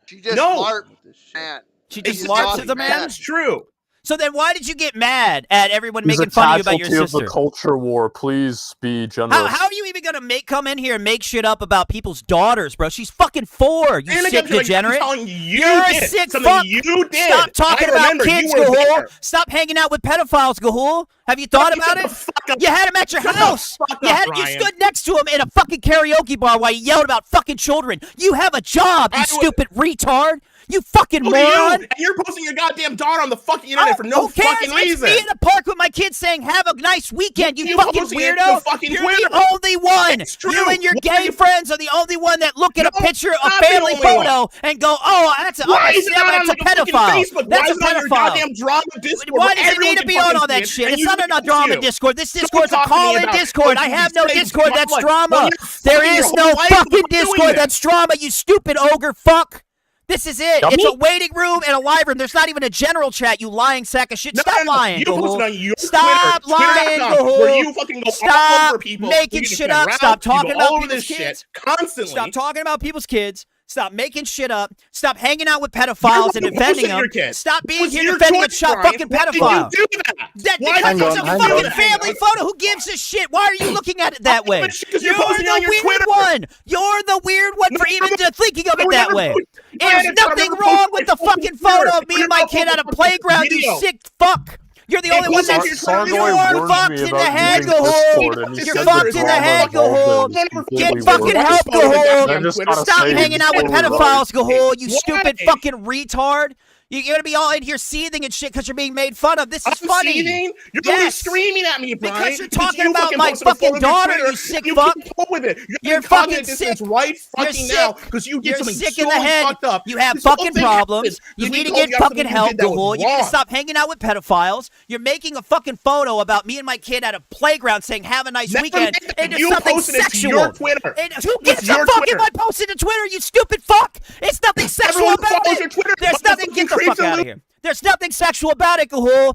She just
No.
LARPed man.
She just
It's
LARPed
not
as a man?
That's true.
So then why did you get mad at everyone
He's
making
a
fun of you about your
casualty of
sister?
the culture war. Please be generous.
How are you even gonna come in here and make shit up about people's daughters, bro? She's fucking 4. You sick degenerate. You're a sick fuck.
You did.
Stop talking
I
about
remember,
kids,
you were
Gahoole.
there.
Stop hanging out with pedophiles, Gahoole. Have you thought about it? You had him at your house. You
Brian.
stood next to him in a fucking karaoke bar while you yelled about fucking children. You have a job, you stupid retard. You fucking
Look at
moron.
you, and you're posting your goddamn daughter on the fucking internet for no
Who cares?
fucking
It's
reason.
me in the park with my kids saying, "Have a nice weekend." You fucking
posting it
weirdo.
to fucking
You're
Twitter.
the only one.
It's true.
You and your
Why
gay
you-
friends are the only one that look at a picture, a
not the
family
only
photo,
one.
and go, "Oh, that's a
Why is it not on
that's a
like fucking
pedophile.
Facebook?
That's
Why
a
is it on your
pedophile."
goddamn drama Discord?
Why
where
does it
everyone
need to
can
be on
fucking
all that
see it,
shit?
and
It's
you
not
think
a
it's
drama
you?
Discord. This
Don't
Discord's a
talk to me
call-in
about
Discord.
what
I
you
have no
say
Discord. That's
public.
drama.
Well, you're
There
fucking
is
your
no
whole life
fucking
about doing
Discord.
this.
That's drama, you stupid ogre fuck. This is it.
Dummy.
It's a waiting room and a live room. There's not even a general chat, you lying sack of shit. Stop lying,
You posted
Gahoole.
on your
Stop
Twitter,
lying,
Twitter.com,
Gahoole.
where you fucking go all
Stop
over people.
making
You
shit
defend
up.
Ralph,
Stop
you go
talking
all
about
over
people's
this shit
kids.
constantly.
Stop talking about people's kids. Stop making shit up. Stop hanging out with pedophiles and defending them. Stop being
was
here
your
defending a
choice, Brian.
fucking
Why did you
pedophile.
do that? Why
Because
did
it's
you
a
do
fucking
that?
family photo. Who gives a shit? Why are you looking at it that way?
Because
You're
you're posting
the
on your
weird
Twitter.
one. You're the weird one for even thinking of it
would
that
never
way.
post-
There's
I've
nothing
never
wrong
posted
with
my
the fucking
fucking
photo
Twitter.
of me and my kid at a playground, you
Video.
sick fuck. You're the
Hey,
only one
post on
that's
your Twitter.
you're
warned
fucked
me
in the
about
head,
using Discord,
Gahoole.
and he
You're
said
fucked
the
in the
drama
head,
involved
Gahoole.
is
Get
completely
fucking
worth it.
help,
I
Gahoole.
just gotta
Stop
say,
hanging out with
it's totally
pedophiles, Gahoole. You
Why?
stupid fucking retard. You're gonna be all in here seething and shit because you're being made fun of. This is
I'm
funny.
seething? You're
Yes.
always screaming at me, Brian.
Because you're talking
you
about
fucking
my
posted a
fucking
photo on
daughter,
Twitter,
you sick
you
fuck.
keep up with it.
You're
fucking
fucking
distance
sick.
right
You're
fucking
sick.
now because you did
You're
something
sick
so
in the head.
fucked up.
You have
This whole
fucking
thing
problems.
happened
You
because we
need to
told
get
you
fucking
something you
help,
did that was
Gahoole. You need to
wrong.
stop hanging out with pedophiles. You're making a fucking photo about me and my kid at a playground saying "Have a nice
Never
weekend"
made that.
into
You
something
posted it to
sexual.
your Twitter.
Who
It's
gives a
your
fuck
Twitter.
if I post it to Twitter? You stupid fuck. It's nothing sexual
Everyone
about
follows
it.
your Twitter.
There's
What the
nothing.
fucking
Get the
creeps
fuck
and
out of
loot-
here. There's nothing sexual about it, Gahoole.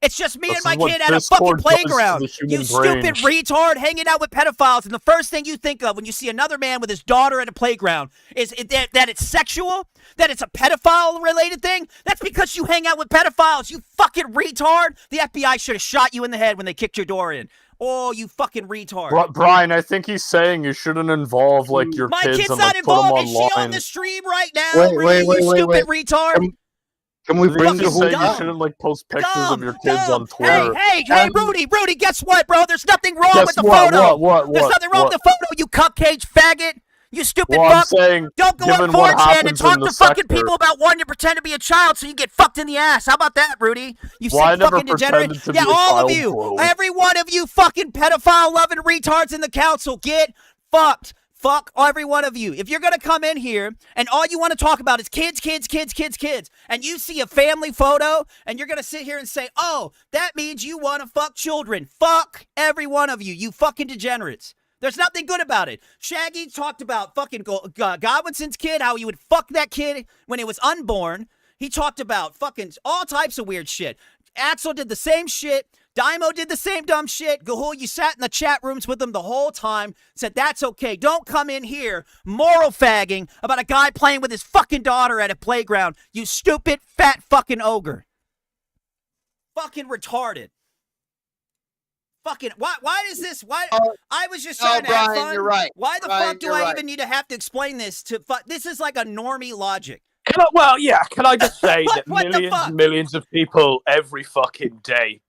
It's just me
This
and my
is what
kid at a fucking
Discord does to
playground.
the human
You stupid
brain.
retard hanging out with pedophiles. And the first thing you think of when you see another man with his daughter at a playground is that it's sexual, that it's a pedophile related thing. That's because you hang out with pedophiles. You fucking retard. The FBI should have shot you in the head when they kicked your door in. Oh, you fucking retard.
Brian, I think he's saying you shouldn't involve like your
My
kids
kid's
and
not
like put them
involved. Is she on
online.
the stream right now?
Wait,
Really,
wait,
you
wait,
stupid
wait.
retard.
Can we
I
bring
think
the
he's
whole
saying you
Dumb.
shouldn't like post pictures of your kids
Dumb.
on Twitter.
Hey, Rudy, guess what, bro? There's nothing wrong
Guess
with the
what,
photo.
what,
There's nothing wrong
what?
with the photo, you cupcake faggot. You stupid
Well, I'm
fuck.
saying,
Don't go on
given what
4chan and
happens
talk
in
to
the
fucking
sector-
people about wanting to pretend to be a child so you get fucked in the ass. How about that, Rudy? You
Well, I
sick
never
fucking degenerate.
pretended to
Yeah,
be a
all of
child,
you.
bro.
Every one of you fucking pedophile-loving retards in the council. Get fucked. Fuck every one of you. If you're going to come in here and all you want to talk about is kids, and you see a family photo and you're going to sit here and say, oh, that means you want to fuck children. Fuck every one of you, you fucking degenerates. There's nothing good about it. Shaggy talked about fucking Godwinson's kid, how he would fuck that kid when it was unborn. He talked about fucking all types of weird shit. Axel did the same shit. Daiymo did the same dumb shit. Gahoole, you sat in the chat rooms with them the whole time, said that's okay. Don't come in here moral fagging about a guy playing with his fucking daughter at a playground. You stupid, fat fucking ogre. Fucking retarded. Fucking, why is this, I was just trying to have
Brian,
fun.
you're right.
Why the
Brian,
fuck do
you're
I
right.
even need to have to explain this to, this is like a normie logic.
Can I just say that millions of people every fucking day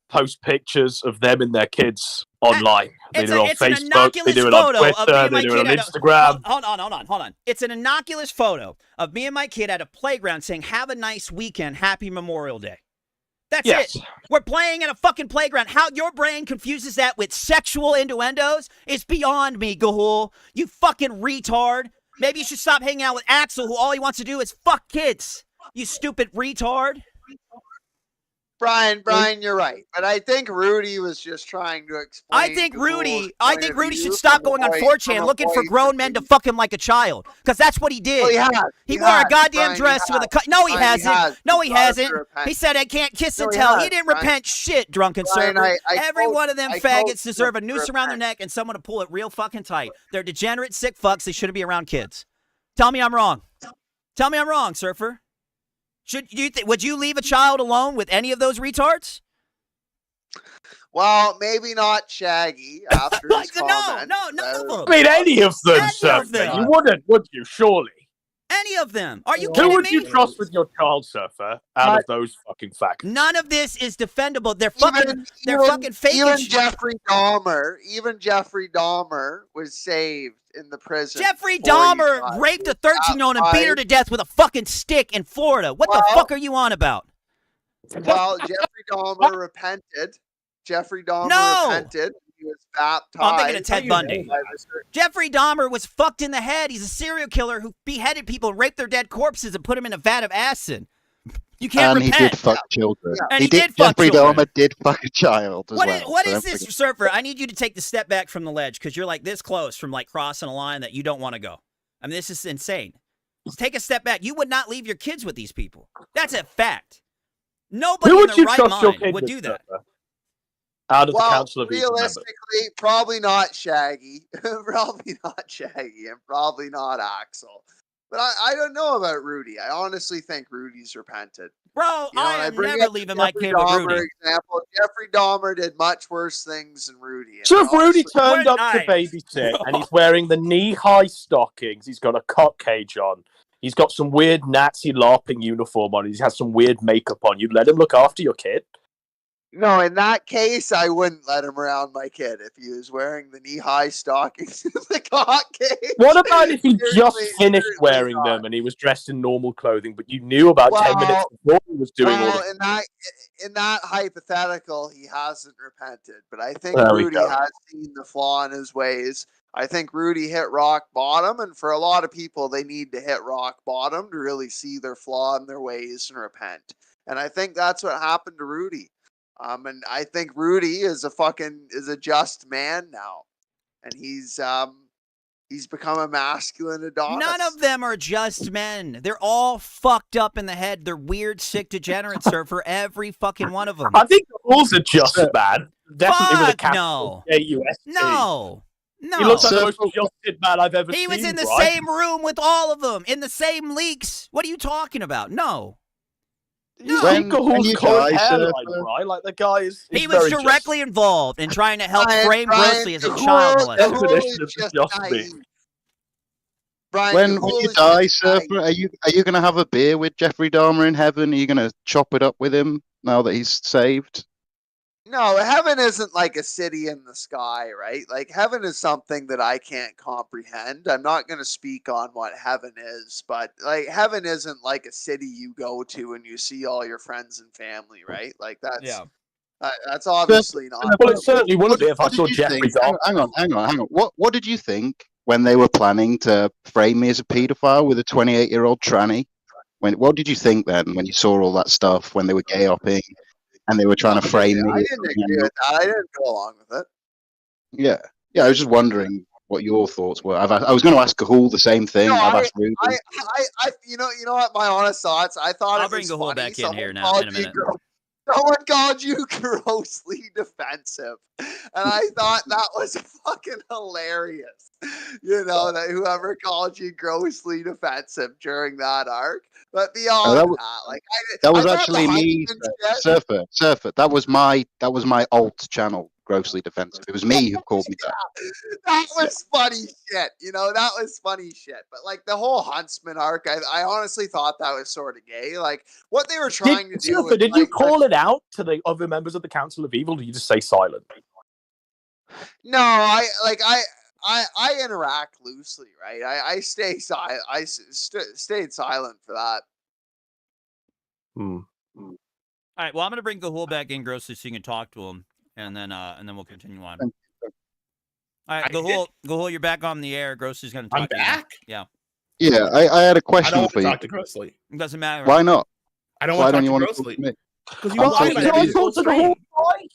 post pictures of them and their kids online. They do it on Facebook, they do it on Twitter, they do it on Instagram.
Hold on. It's an innocuous photo of me and my kid at a playground saying, have a nice weekend, happy Memorial Day. That's it. We're playing at a fucking playground. How your brain confuses that with sexual innuendos is beyond me, Gahoole. You fucking retard. Maybe you should stop hanging out with Axel, who all he wants to do is fuck kids. You stupid retard.
Brian, you're right. But I think Rudy was just trying to explain.
I think Rudy should stop going on 4chan looking for grown men to fuck him like a child. Because that's what he did.
Well,
he wore a goddamn dress with a cut. No, he hasn't. No, he hasn't. He said, I can't kiss and tell. He didn't repent shit, drunken server. Every one of them faggots deserve a noose around their neck and someone to pull it real fucking tight. They're degenerate, sick fucks. They shouldn't be around kids. Tell me I'm wrong. Tell me I'm wrong, surfer. Would you leave a child alone with any of those retards?
Well, maybe not Shaggy after his comment.
No.
I mean, any of them, Surfer. You wouldn't, would you, surely?
Any of them. Are you kidding me?
Who would you trust with your child, Surfer, out of those fucking facts?
None of this is defendable. They're fucking fake.
Even Jeffrey Dahmer was saved in the prison.
Jeffrey Dahmer raped a 13-year-old and beat her to death with a fucking stick in Florida. What the fuck are you on about?
Well, Jeffrey Dahmer repented. Repented. He was baptized.
Oh, I'm thinking of Ted Bundy. Jeffrey Dahmer was fucked in the head. He's a serial killer who beheaded people, raped their dead corpses, and put them in a vat of acid. You can't repent.
And he did fuck children.
Yeah. And he did fuck
Jeffrey
children.
Dahmer did fuck a child as well.
What is this, Surfer? I need you to take the step back from the ledge because you're like this close from like crossing a line that you don't want to go. I mean, this is insane. Just take a step back. You would not leave your kids with these people. That's a fact. Nobody in their right mind would do that.
Out of the council of
realistically, probably not Shaggy. Probably not Shaggy, and probably not Axel. But I don't know about Rudy. I honestly think Rudy's repented.
Bro, I am never leaving my kid with Rudy.
Example, Jeffrey Dahmer did much worse things than Rudy.
So if Rudy turned up to babysit and he's wearing the knee-high stockings, he's got a cock cage on, he's got some weird Nazi LARPing uniform on, he has some weird makeup on, you'd let him look after your kid?
No, in that case, I wouldn't let him around my kid if he was wearing the knee-high stockings in the cock cage.
What about if he just finished wearing them and he was dressed in normal clothing, but you knew about 10 minutes before he was doing all this?
In that hypothetical, he hasn't repented. But I think Rudy has seen the flaw in his ways. I think Rudy hit rock bottom, and for a lot of people, they need to hit rock bottom to really see their flaw in their ways and repent. And I think that's what happened to Rudy. And I think Rudy is a just man now, and he's become a masculine Adonis.
None of them are just men. They're all fucked up in the head. They're weird, sick degenerates, Surfer. Every fucking one of them.
I think the rules are just man. Definitely with a
capital
AUST.
No.
He looks like the most adjusted man I've ever seen.
He was in the same room with all of them, in the same leaks. What are you talking about? No.
When you die, like the guy is.
He was directly involved in trying to help frame Grossly as a child molester.
When you die, Surfer, are you going to have a beer with Jeffrey Dahmer in heaven? Are you going to chop it up with him now that he's saved?
No, heaven isn't like a city in the sky, right? Like heaven is something that I can't comprehend. I'm not going to speak on what heaven is, but like heaven isn't like a city you go to and you see all your friends and family, right? Like that's obviously not.
Well, it certainly wouldn't be if I saw Jeffrey Dahmer.
Hang on. What did you think when they were planning to frame me as a paedophile with a 28-year-old tranny? What did you think then when you saw all that stuff when they were gay hopping? And they were trying to frame me.
I didn't agree with that. I didn't go along with it.
Yeah. I was just wondering what your thoughts were. I was going to ask Gahoole the same thing. I've asked Rudy.
You know what? My honest thoughts. I thought
I'll bring Gahoole back in here now in a minute.
Someone called you grossly defensive, and I thought that was fucking hilarious. You know, that whoever called you grossly defensive during that arc. But beyond
that was
I thought
actually
the
me,
Huntsman shit-
Surfer. That was my alt channel, grossly defensive. It was me who called me that.
That was funny shit. You know, that was funny shit. But like the whole Huntsman arc, I honestly thought that was sort of gay. Like what they were trying to do.
Surfer,
Was,
did you call it out to the other members of the Council of Evil? Or did you just say silent?
No, I interact loosely, right? I stay silent. Stayed silent for that.
All right. Well, I'm gonna bring Gahoole back in grossly so you can talk to him, and then we'll continue on. All right, Gahoole, you're back on the air. Grossy's gonna talk.
I'm back.
Yeah.
Yeah, I had a
I don't
question
want
for
to
you.
talk to Grossly.
It doesn't matter.
Why not?
I don't
Why
want to
don't you
talk
want
to
to talk
Grossly.
to me?
Because you
I'm
don't
talking to you.
stream.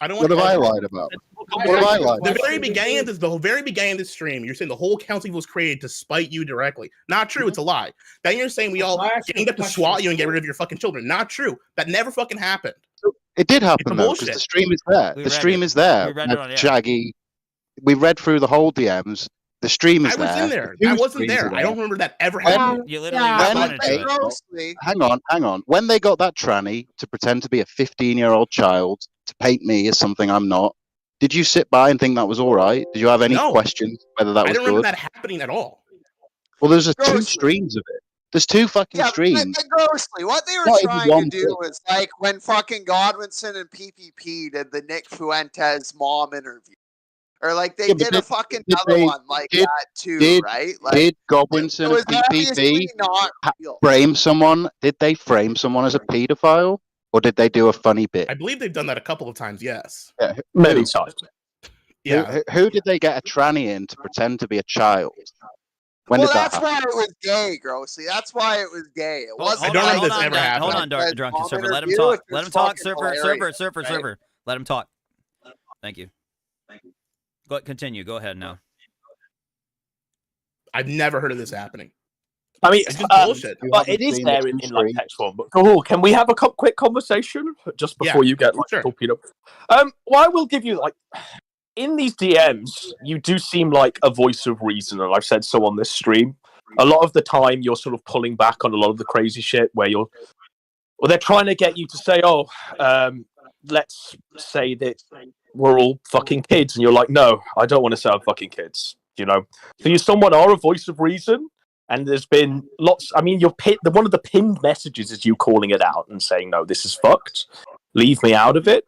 I don't want
What have I lied about? What have I lied
The
about?
very beginning of this stream, you're saying the whole council was created to spite you directly. Not true. It's a lie. Then you're saying we all ganged up to swat you and get rid of your fucking children. Not true. That never fucking happened.
It did happen though, because
bullshit.
the stream is there.
We
The
read
stream
it.
is there.
We read it on air.
Shaggy. We read through the whole DMs. The stream is
I was
there.
in there.
The
I
two
wasn't
streams
there.
are
I don't remember that ever
When-
happening.
You literally
When
responded to
they-
it.
Grossly.
Hang on. When they got that tranny to pretend to be a 15-year-old child to paint me as something I'm not, did you sit by and think that was all right? Did you have any
No.
questions whether that
I
was
don't remember
good?
that happening at all.
Well, there's two
Grossly.
streams of it. There's two fucking
Yeah,
streams.
but grossly. What they were
Not even
trying to
one
do
thing.
was like when fucking Godwinson and PPP did the Nick Fuentes mom interview. Or like they
Yeah, but
did a fucking
did
other
they-
one like
did-
that too,
did-
right? Like
Did
it
Godwinson
was
and PPP
obviously not real.
frame someone? Did they frame someone as a paedophile, or did they do a funny bit?
I believe they've done that a couple of times. Yes.
Yeah,
Many times.
Yeah.
Who did they get a tranny in to pretend to be a child? When
Well,
did that
that's
happen?
why it was gay, Grossly. That's why it was gay. It wasn't.
I don't
like,
remember this ever happening.
Hold on,
Because
Drunken
mom
Surfer. Let him
interview
talk.
is
Let him
just
talk.
fucking
Surfer.
hilarious,
Surfer.
right?
Surfer. Let him talk. Thank you. Continue. Go ahead now.
I've never heard of this happening.
I mean,
It's just bullshit.
but it is there in like text form. But Gahoole, can we have a quick conversation just before you get like torpedoed? Well, I will give you like in these DMs, you do seem like a voice of reason, and I've said so on this stream. A lot of the time, you're sort of pulling back on a lot of the crazy shit where they're trying to get you to say, "Oh, let's say that we're all fucking kids," and you're like, "No, I don't want to say I'm fucking kids." You know, so you somewhat are a voice of reason. And there's been lots. I mean, one of the pinned messages is you calling it out and saying, "No, this is fucked. Leave me out of it."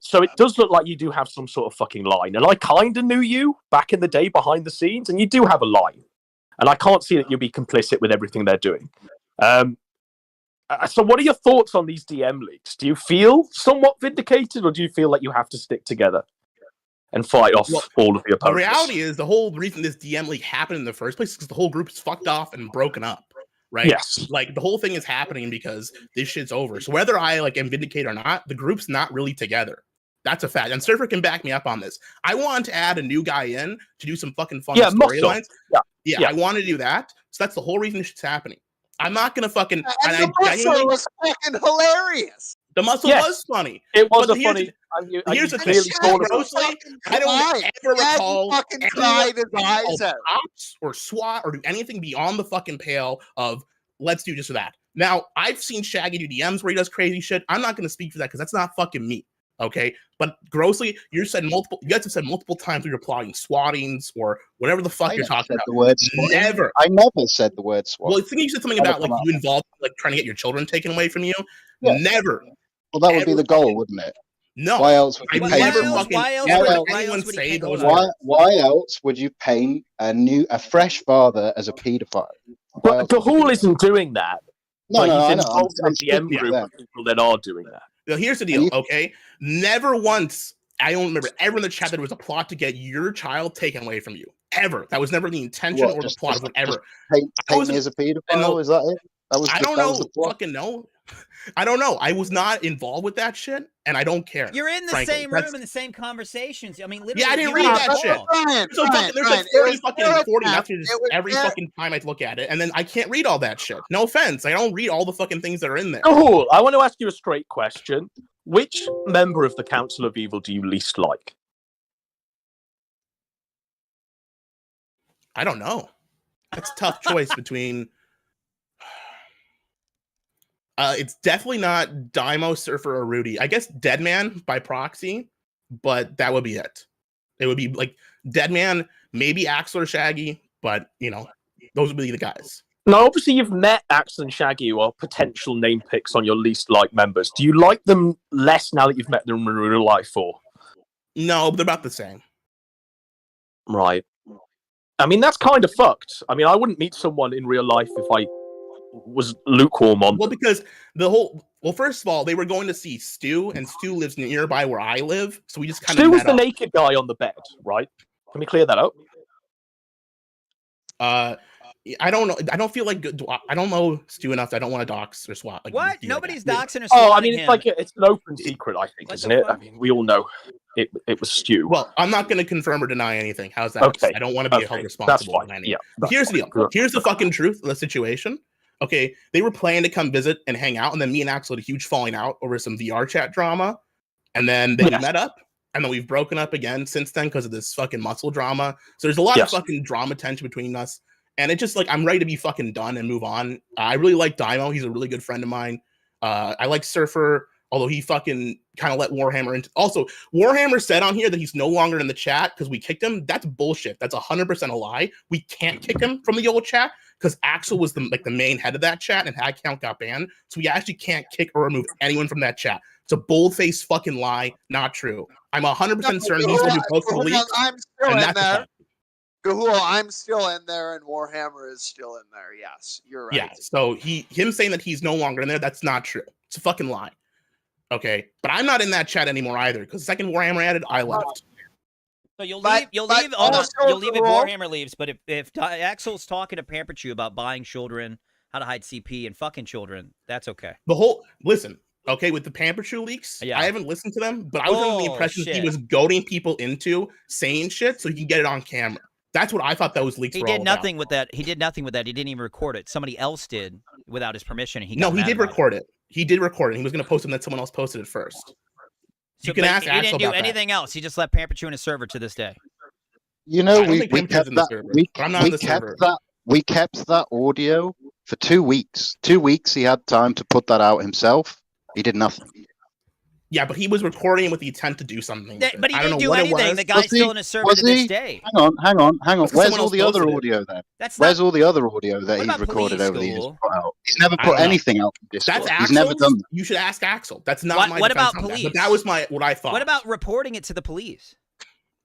So it does look like you do have some sort of fucking line. And I kind of knew you back in the day behind the scenes, and you do have a line. And I can't see that you'll be complicit with everything they're doing. So what are your thoughts on these DM leaks? Do you feel somewhat vindicated, or do you feel like you have to stick together and fight off all of the
The
opponents?
reality is the whole reason this DM leak happened in the first place is because the whole group is fucked off and broken up, right?
Yes.
Like the whole thing is happening because this shit's over. So whether I like am vindicated or not, the group's not really together. That's a fact. And Surfer can back me up on this. I want to add a new guy in to do some fucking fun storylines. Yeah, I want to do that. So that's the whole reason this shit's happening. I'm not gonna fucking.
And the muscle was fucking hilarious.
The muscle
Yes.
was funny.
It was
But
a
here's
funny.
Here's the
clearly
thing,
thought of it.
grossly, I don't ever
Yeah, he
recall
fucking
anyone
cried his eyes
called
out.
cops or SWAT or do anything beyond the fucking pale of let's do this or that. Now, I've seen Shaggy do DMs where he does crazy shit. I'm not going to speak for that because that's not fucking me. Okay, but grossly, you guys have said multiple times we were plotting swattings or whatever the fuck
I
you're
never
talking
said
about.
the word swatting.
Never.
I never said the word swat.
Well, I think you said something about like you involved like trying to get your children taken away from you.
Yeah.
Never.
Well, that would be the goal, wouldn't it?
No.
Why else would
I
you
never
paint
fucking
someone?
never
Why
heard
else-
anyone say those
Why,
words.
why else would you paint a fresh father as a paedophile?
But Gahoole isn't doing that.
No,
But
no,
he's
I know.
involved
I'm
in the DM
speaking
group
to
of people that are doing that.
Now, here's the deal, okay? Never once, I don't remember ever in the chat that there was a plot to get your child taken away from you. Ever. That was never the intention
What,
or
just-
the plot of
just-
whatever.
just paint me as a paedophile? Is that it? That was
I
the,
don't
that was
know.
the plot?
Fucking know. I don't know. I was not involved with that shit, and I don't care.
You're in the
frankly.
same
That's-
room in the same conversations. I mean, literally.
Yeah, I didn't
you
read
were
that shit.
involved.
So fucking, there's like
It
30
was
fucking
their
40
attempt.
messages
It was
every
their-
fucking time I look at it, and then I can't read all that shit. No offense. I don't read all the fucking things that are in there.
Gahoole, I want to ask you a straight question. which member of the Council of Evil do you least like?
I don't know. That's a tough choice between. It's definitely not Daiymo, Surfer, or Rudy. I guess Deadman by proxy, but that would be it. It would be like Deadman, maybe Axel or Shaggy, but you know, those would be the guys.
Now, obviously, you've met Axel and Shaggy, who are potential name picks on your least liked members. Do you like them less now that you've met them in real life, or?
No, they're about the same.
Right. I mean, that's kind of fucked. I mean, I wouldn't meet someone in real life if I was lukewarm on.
Well, because first of all, they were going to see Stu, and Stu lives nearby where I live, so we just kind of.
Stu was the naked guy on the bed, right? Can we clear that up?
I don't know. I don't feel like I don't know Stu enough. I don't want to dox or swat. Like,
what? Nobody's doxing or swatting
Oh, I mean, it's
him.
like it's an open secret, I think, isn't it? I mean, we all know it was Stu.
Well, I'm not going to confirm or deny anything. How's that?
Okay.
I don't want to be held responsible.
That's fine. Yeah.
Here's the deal. Here's the fucking truth of the situation. Okay, they were planning to come visit and hang out, and then me and Axel had a huge falling out over some VR chat drama, and then they met up, and then we've broken up again since then because of this fucking muscle drama. So there's a lot of fucking drama tension between us, and it's just like I'm ready to be fucking done and move on. I really like Daiymo. He's a really good friend of mine. I like Surfer, although he fucking kind of let Warhammer into. Also, Warhammer said on here that he's no longer in the chat because we kicked him. That's bullshit. That's 100% a lie. We can't kick him from the old chat because Axel was the main head of that chat and head count got banned. So we actually can't kick or remove anyone from that chat. It's a bold-faced fucking lie. Not true. I'm 100% certain he's the one who posted the leaks.
I'm still in there. Gahoole, I'm still in there, and Warhammer is still in there. Yes, you're right.
Yeah. So him saying that he's no longer in there, that's not true. It's a fucking lie. Okay, but I'm not in that chat anymore either because the second Warhammer added, I left.
So you'll leave. You'll leave if Warhammer leaves. But if Axel's talking to Pamperchu about buying children, how to hide CP, and fucking children, that's okay.
Listen. Okay, with the Pamperchu leaks, I haven't listened to them, but I was under the impression that he was goading people into saying shit so he can get it on camera. That's what I thought those leaks were all about.
He did nothing with that. He did nothing with that. He didn't even record it. Somebody else did without his permission. And he
did record it. He did record it. He was going to post it, and then someone else posted it first.
So,
you can ask Axel about that.
He didn't do anything else. He just left Pamperchu in his server to this day.
You know, we kept that audio for 2 weeks. 2 weeks he had time to put that out himself. He did nothing.
Yeah, but he was recording with the intent to do something.
But he didn't do anything. The guy's still in his server to this day.
Hang on. Where's all the other audio then? Where's all the other audio that he's recorded over the years? He's never put anything out in Discord. He's never done that.
You should ask Axel. That's not my.
What about police?
But that was what I thought.
What about reporting it to the police?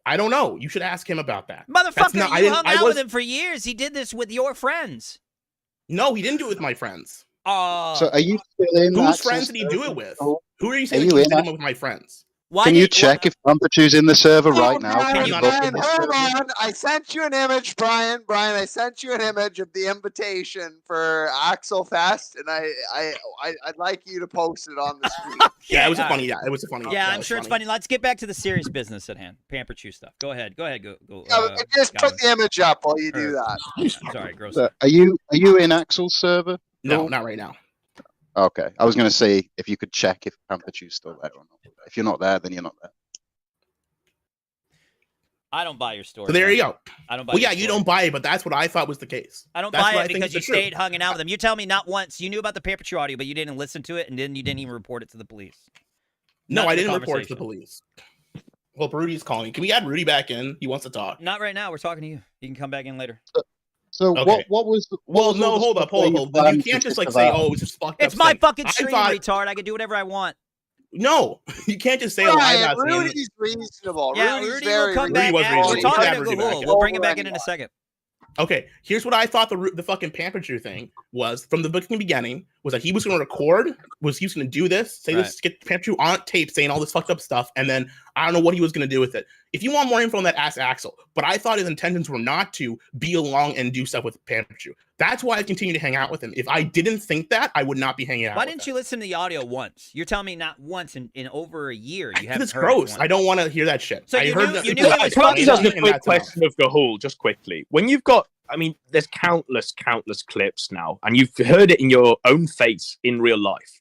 I don't know. You should ask him about that.
Motherfucker, you hung out with him for years. He did this with your friends.
No, he didn't do it with my friends.
So are you still in?
Whose friends did he do it with? Who are you saying he did it with my friends?
Can you check if Pamperchu's in the server right now?
Brian, hold on. I sent you an image, Brian. Brian, I sent you an image of the invitation for Axel Fest, and I'd like you to post it on the screen.
Yeah, it was funny. Yeah, it was funny.
Yeah, I'm sure it's funny. Let's get back to the serious business at hand. Pamperchu stuff. Go ahead. Go.
Just put the image up while you do that.
Sorry, gross.
So are you in Axel's server?
No, not right now.
Okay, I was going to say if you could check if Pamperchu's still there or not. If you're not there, then you're not there.
I don't buy your story.
So there you go.
I don't buy.
Well, yeah, you don't buy it, but that's what I thought was the case.
I don't buy it because you stayed hanging out with them. You tell me not once you knew about the Pamperchu audio, but you didn't listen to it, and then you didn't even report it to the police.
No, I didn't report it to the police. Well, Rudy's calling. Can we add Rudy back in? He wants to talk.
Not right now. We're talking to you. You can come back in later.
So
okay.
what was?
No, hold up. You can't just say, "Oh, it's just fucked up."
It's my fucking stream, retard. I can do whatever I want.
No, you can't just say,
Brian, Rudy's reasonable.
Yeah,
Rudy's
Rudy will come back. We're talking to Gahoole. We'll bring him back in a second.
Okay, here's what I thought the fucking Pamperchu thing was from the beginning was that he was going to record, he was going to do this, say this, get Pamperchu on tape saying all this fucked up stuff, and then I don't know what he was going to do with it. If you want more info on that, ask Axel. But I thought his intentions were not to be along and do stuff with Pamperchu. That's why I continue to hang out with him. If I didn't think that, I would not be hanging out.
Why didn't you listen to the audio once? You're telling me not once in over a year. You haven't.
It's gross. I don't want to hear that shit.
So
I
you
heard
knew it was funny.
Just a quick question of Gahoole, just quickly. When you've got, I mean, there's countless clips now, and you've heard it in your own face in real life.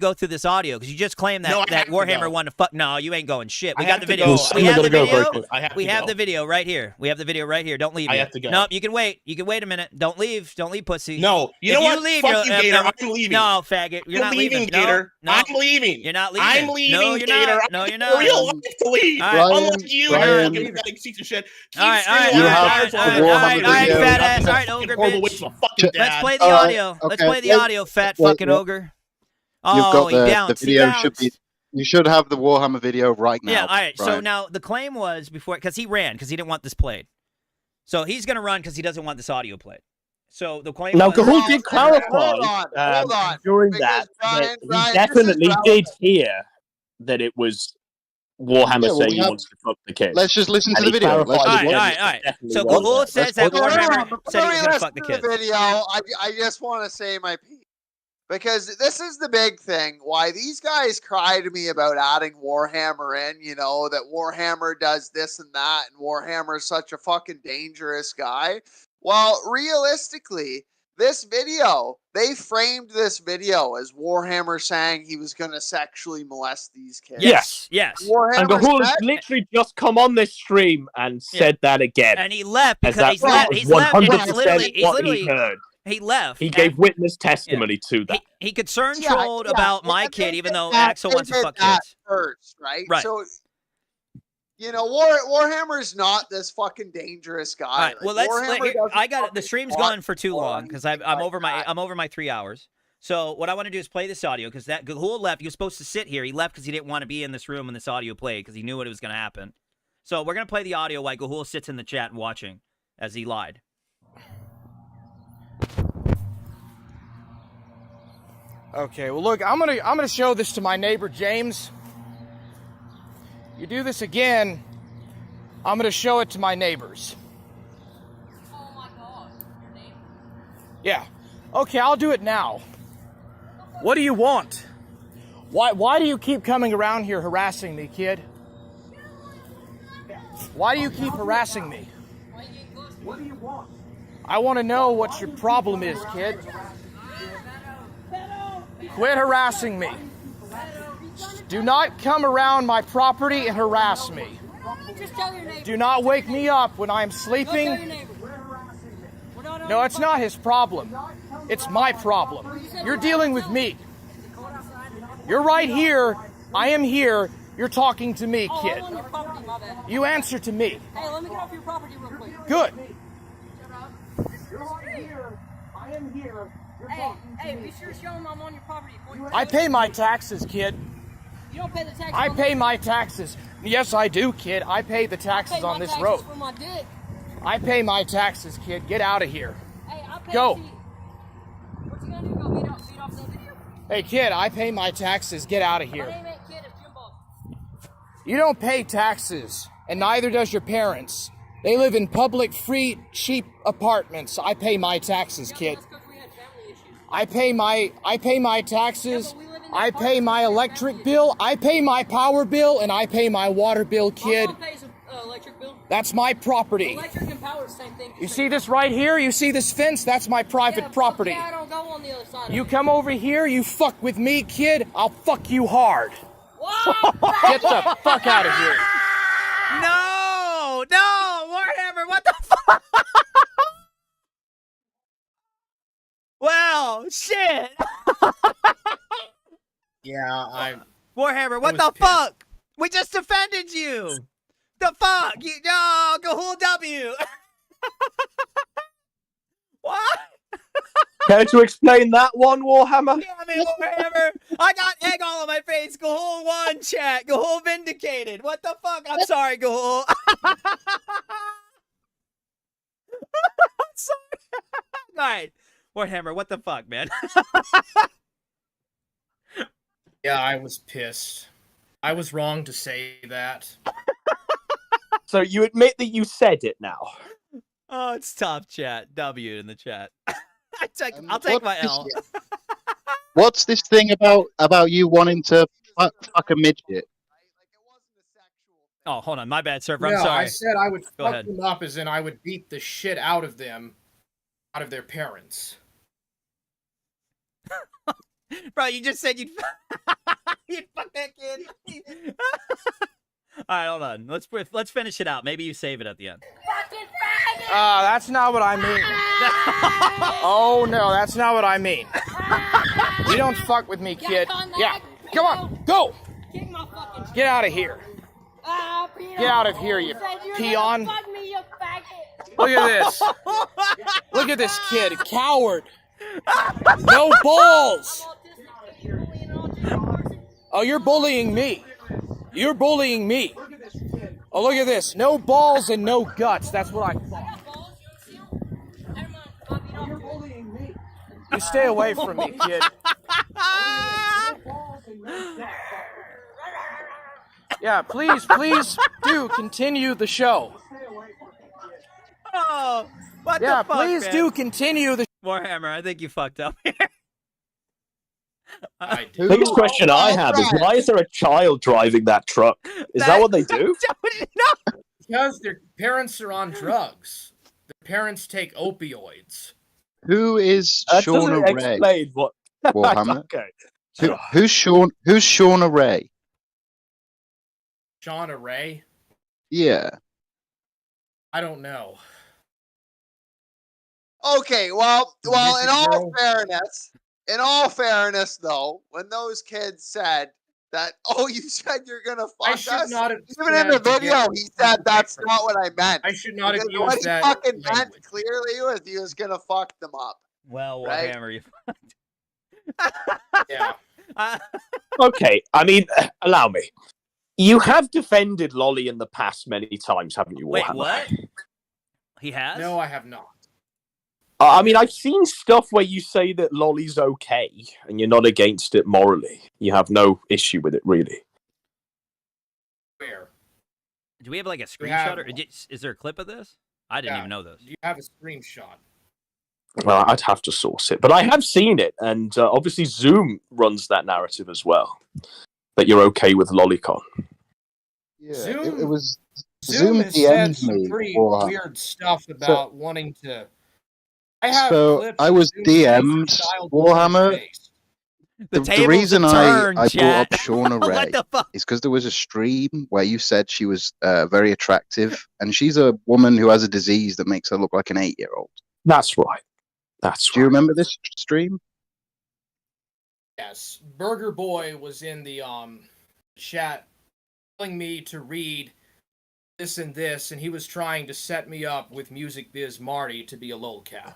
go through this audio because you just claimed that,
No, I
that
have to
Warhammer
go.
wanted to fuck. No, you ain't going shit. We
I
got
have
the
to
video.
go.
We have the video.
I have
We
to
have
go.
the video right here. We have the video right here. Don't leave
I
yet.
have to to go.
No, you can wait. You can wait a minute. Don't leave. Don't leave, pussy.
No, you know what?
Leave,
Fuck you, Gator. I'm leaving.
No, faggot. You're not
leaving,
leaving.
Gator.
No,
I'm leaving.
You're not leaving.
I'm leaving,
no, you're
Gator.
Not.
I'm
No, you're
for
not.
real life to leave.
All right.
Unlike you,
Ryan,
you fucking piece of shit. Keep
All right,
streaming live.
all right, fat ass. All right, ogre
horrible
bitch.
waste of a fucking
Let's
dad.
play the audio. Let's play the audio, fat fucking ogre.
You've
Oh,
got
he
the
bounced.
video should be. You should have the Warhammer video right now.
Yeah, all right. So
Ryan.
now the claim was before, because he ran, because he didn't want this played. So he's going to run because he doesn't want this audio played. So the claim
Now,
was...
Gahoole did clarify
hold on.
during
Because
that
Ryan,
he definitely did hear that it was Warhammer saying he wants to fuck the kids.
Let's just listen to
And
the
he
video.
clarified
All
it
right.
definitely
So
was
Gahoole
that.
says that
Before
Warhammer said he
we
was going to
listen
fuck the
to
kids.
the video, I just want to say my piece. Because this is the big thing, why these guys cry to me about adding Warhammer in, you know, that Warhammer does this and that, and Warhammer is such a fucking dangerous guy. Well, realistically, this video, they framed this video as Warhammer saying he was going to sexually molest these kids.
Yes.
Warhammer
And Gahoole has
said-
literally just come on this stream and said that again.
And he left
As
because he's
that
left.
was
He's left.
100%
It's literally,
what he heard.
He left.
He gave witness testimony to that.
He concerned trolled about my kid, even though Axel wants to fuck kids.
First, right?
Right.
So, you know, Warhammer's not this fucking dangerous guy.
All right. Well, I got it. The stream's
fucking
gone for too long because I'm over my 3 hours. So what I want to do is play this audio because that Gahoole left. He was supposed to sit here. He left because he didn't want to be in this room when this audio played because he knew what was going to happen. So we're gonna play the audio while Gahoole sits in the chat watching as he lied.
Okay, well look, I'm gonna show this to my neighbor James. You do this again, I'm gonna show it to my neighbors.
Oh my god. Your name?
Yeah. Okay, I'll do it now. What do you want? Why do you keep coming around here harassing me, kid? Why do you keep harassing me?
What do you want?
I want to know what your problem is, kid. Quit harassing me. Do not come around my property and harass me.
Just tell your neighbor.
Do not wake me up when I am
Go tell
sleeping.
your neighbor. We're not
No, it's not his problem. It's my problem. You're dealing with me. You're right here. I am here. You're talking to me,
Oh,
kid.
I'm on your property, my bad.
You answer to me.
Hey, let me get off your property real quick.
Good.
You're right here. I am here. Hey, be sure to show him I'm on your property.
I pay my taxes, kid.
You don't pay the taxes.
I
on
pay
this.
my taxes. Yes, I do, kid. I pay the
I
taxes
pay my
on this
taxes
road.
for my dick.
I pay my taxes, kid. Get out of here.
Hey, I pay
Go.
to you. What you gonna do? Go beat off that video?
Hey, kid, I pay my taxes. Get out of
My
here.
name ain't Kid, it's Jimbo.
You don't pay taxes, and neither does your parents. They live in public, free, cheap apartments. I pay my taxes, kid. I pay my taxes. I pay my electric bill. I pay my power bill, and I pay my water bill, kid.
My mom pays electric bill.
That's my property.
Electric and power, same thing.
You see this right here? You see this fence? That's my private property.
Yeah, I don't go on the other side.
You come over here, you fuck with me, kid, I'll fuck you hard.
What?
Get the fuck out of here.
No, Warhammer, what the fuck? Well, shit.
Yeah,
Warhammer, what the fuck? We just defended you. The fuck? No, Gahoole W. What?
Care to explain that one, Warhammer?
Damn it, Warhammer. I got egg all on my face. Gahoole won, chat. Gahoole vindicated. What the fuck? I'm sorry, Gahoole. I'm sorry. All right. Warhammer, what the fuck, man?
Yeah, I was pissed. I was wrong to say that.
So you admit that you said it now?
Oh, it's tough, chat. W in the chat. I'll take my L.
What's this thing about you wanting to fuck a midget?
Oh, hold on. My bad, server. I'm
No,
sorry.
I said I would
Go
fuck
ahead.
them up as in I would beat the shit out of them, out of their parents.
Bro, you just said you'd fuck that kid. All right, hold on. Let's finish it out. Maybe you save it at the end.
Fucking
That's not what I mean. Oh no, that's not what I mean. You don't fuck with me, kid. Yeah, come on, go. Get out of here. Get out of here, you peon. Look at this. Look at this kid, coward. No balls. Oh, you're bullying me. You're bullying me. Oh, look at this. No balls and no guts. That's what I thought. You're bullying me. You stay away from me, kid. Yeah, please do continue the show.
Oh, what
yeah,
the fuck,
please
man?
do continue the
Warhammer, I think you fucked up here.
The biggest question I have is why is there a child driving that truck? Is that what they do?
Because their parents are on drugs. Their parents take opioids.
Who is
That
Shauna
doesn't
Ray?
explain what.
Warhammer.
Okay.
Who's Shauna Ray?
Shauna Ray?
Yeah.
I don't know.
Okay, well, in all fairness, though, when those kids said that, oh, you said you're gonna fuck us, even in the video, he said that's not what I meant.
I should not have
Because what
used
he
that
fucking meant
language.
clearly was he was gonna fuck them up.
Well,
Right?
Warhammer, you
Yeah.
Okay, I mean, allow me. You have defended Lolly in the past many times, haven't you,
Wait,
Warhammer?
what? He has?
No, I have not.
I mean, I've seen stuff where you say that Lolly's okay, and you're not against it morally. You have no issue with it, really.
Where?
Do we have like a
We have-
screenshot? Or is there a clip of this? I didn't even know this.
Do you have a screenshot?
Well, I'd have to source it, but I have seen it, and obviously Zoom runs that narrative as well. That you're okay with Lollycon.
Yeah,
Zoom,
it was
Zoom has said
DM'd
some
me.
pretty
Warhammer.
weird stuff about wanting to. I have
So
clips
I
of
was
Zoom
DM'd
child
Warhammer.
face.
The
tables
reason
have turned,
I brought up
chat.
Shauna
What
Ray
the fuck?
is because there was a stream where you said she was very attractive, and she's a woman who has a disease that makes her look like an 8-year-old.
That's right. That's
Do you remember this stream?
Yes, Burger Boy was in the chat telling me to read this and this, and he was trying to set me up with Music Biz Marty to be a lolcow.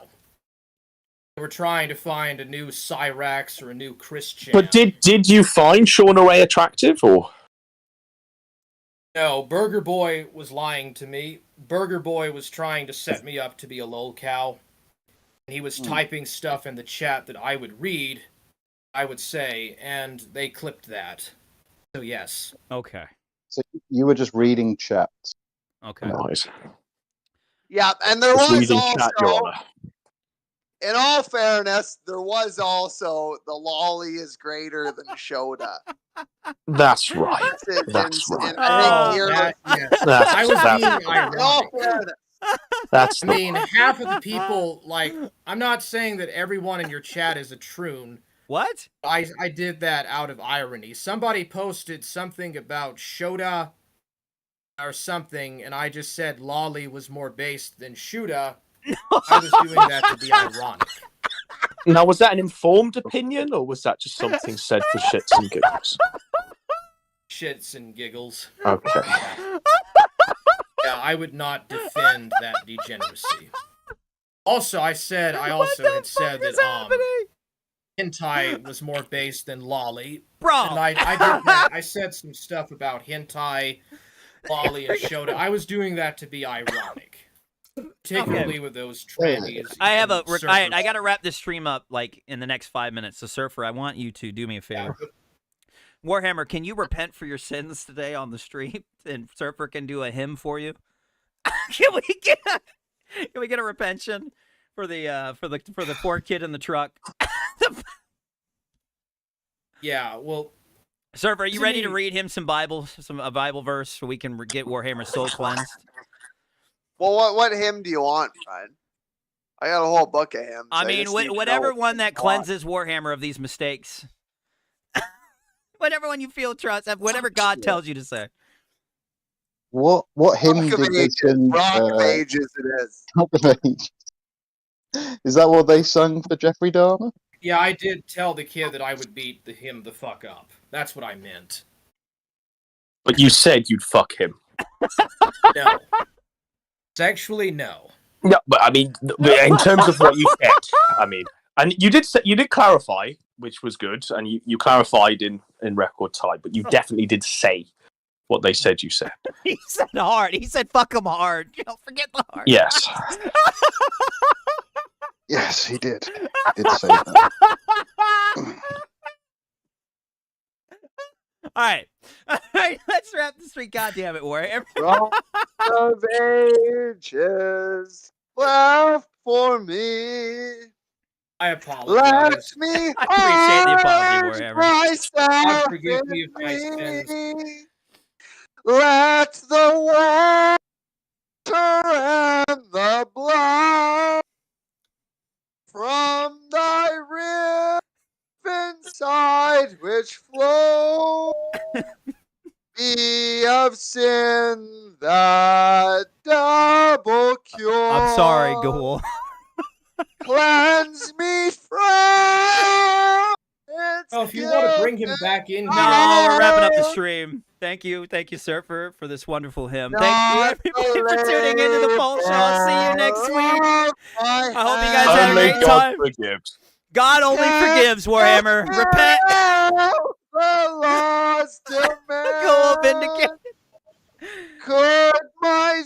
They were trying to find a new Cyrax or a new Christian.
But did you find Shauna Ray attractive, or?
No, Burger Boy was lying to me. Burger Boy was trying to set me up to be a lolcow. He was typing stuff in the chat that I would read, I would say, and they clipped that. So yes.
Okay.
So you were just reading chats.
Okay.
Nice.
Yeah, and there
Just
was
reading
also,
chat, Your Honor.
in all fairness, there was also the lolly is greater than Shoda.
That's right.
That's
right.
I think here,
I was being
in all
ironic.
fairness.
That's
I mean, half of the people, like, I'm not saying that everyone in your chat is a troon.
What?
I did that out of irony. Somebody posted something about Shoda or something, and I just said Lolly was more based than Shuda. I was doing that to be ironic.
Now, was that an informed opinion, or was that just something said for shits and giggles?
Shits and giggles.
Okay.
Yeah, I would not defend that degeneracy. Also, I also had said that hentai was more based than lolly.
Bro!
And I did that. I said some stuff about hentai, lolly, and Shoda. I was doing that to be ironic. Particularly with those trannies.
I have
and
I gotta wrap this stream up like in the next 5 minutes. So Surfer, I want you to do me a favor. Warhammer, can you repent for your sins today on the stream? And Surfer can do a hymn for you. Can we get a repention for the poor kid in the truck?
Yeah, well,
Surfer, are you ready to read him a Bible verse so we can get Warhammer's soul cleansed?
Well, what hymn do you want, Fred? I got a whole book of hymns.
I mean, whatever one that cleanses Warhammer of these mistakes. Whatever one you feel trust, whatever God tells you to say.
What hymn
Rock of
did they
Ages.
sing?
Rock of Ages it is.
Rock of Ages. Is that what they sung for Jeffrey Dahmer?
Yeah, I did tell the kid that I would beat him the fuck up. That's what I meant.
But you said you'd fuck him.
No. Sexually, no.
No, but I mean, in terms of what you said, I mean, and you did clarify, which was good, and you clarified in record time, but you definitely did say what they said you said.
He said hard. He said fuck him hard. Don't forget the hard.
Yes.
Yes, he did. He did say that.
All right. All right, let's wrap this stream. God damn it, Warhammer.
Rock of Ages left for me.
I apologize.
Let me
I appreciate the apology,
hide
Warhammer.
myself
God forgive me
in
of my sins.
me. Let the water and the blood from thy rib inside which flow be of sin that double cure.
I'm sorry, Gahoole.
Cleanse me from its
Oh, if you want to bring him back in here.
No, we're wrapping up the stream. Thank you, sir, for this wonderful hymn. Thank you, everybody, for tuning into the Pulse Show. I'll see you next week. I hope you guys had a
Only
great
God
time.
forgives.
God only forgives, Warhammer. Repent.
The lost man.
Go vindicated.
Could my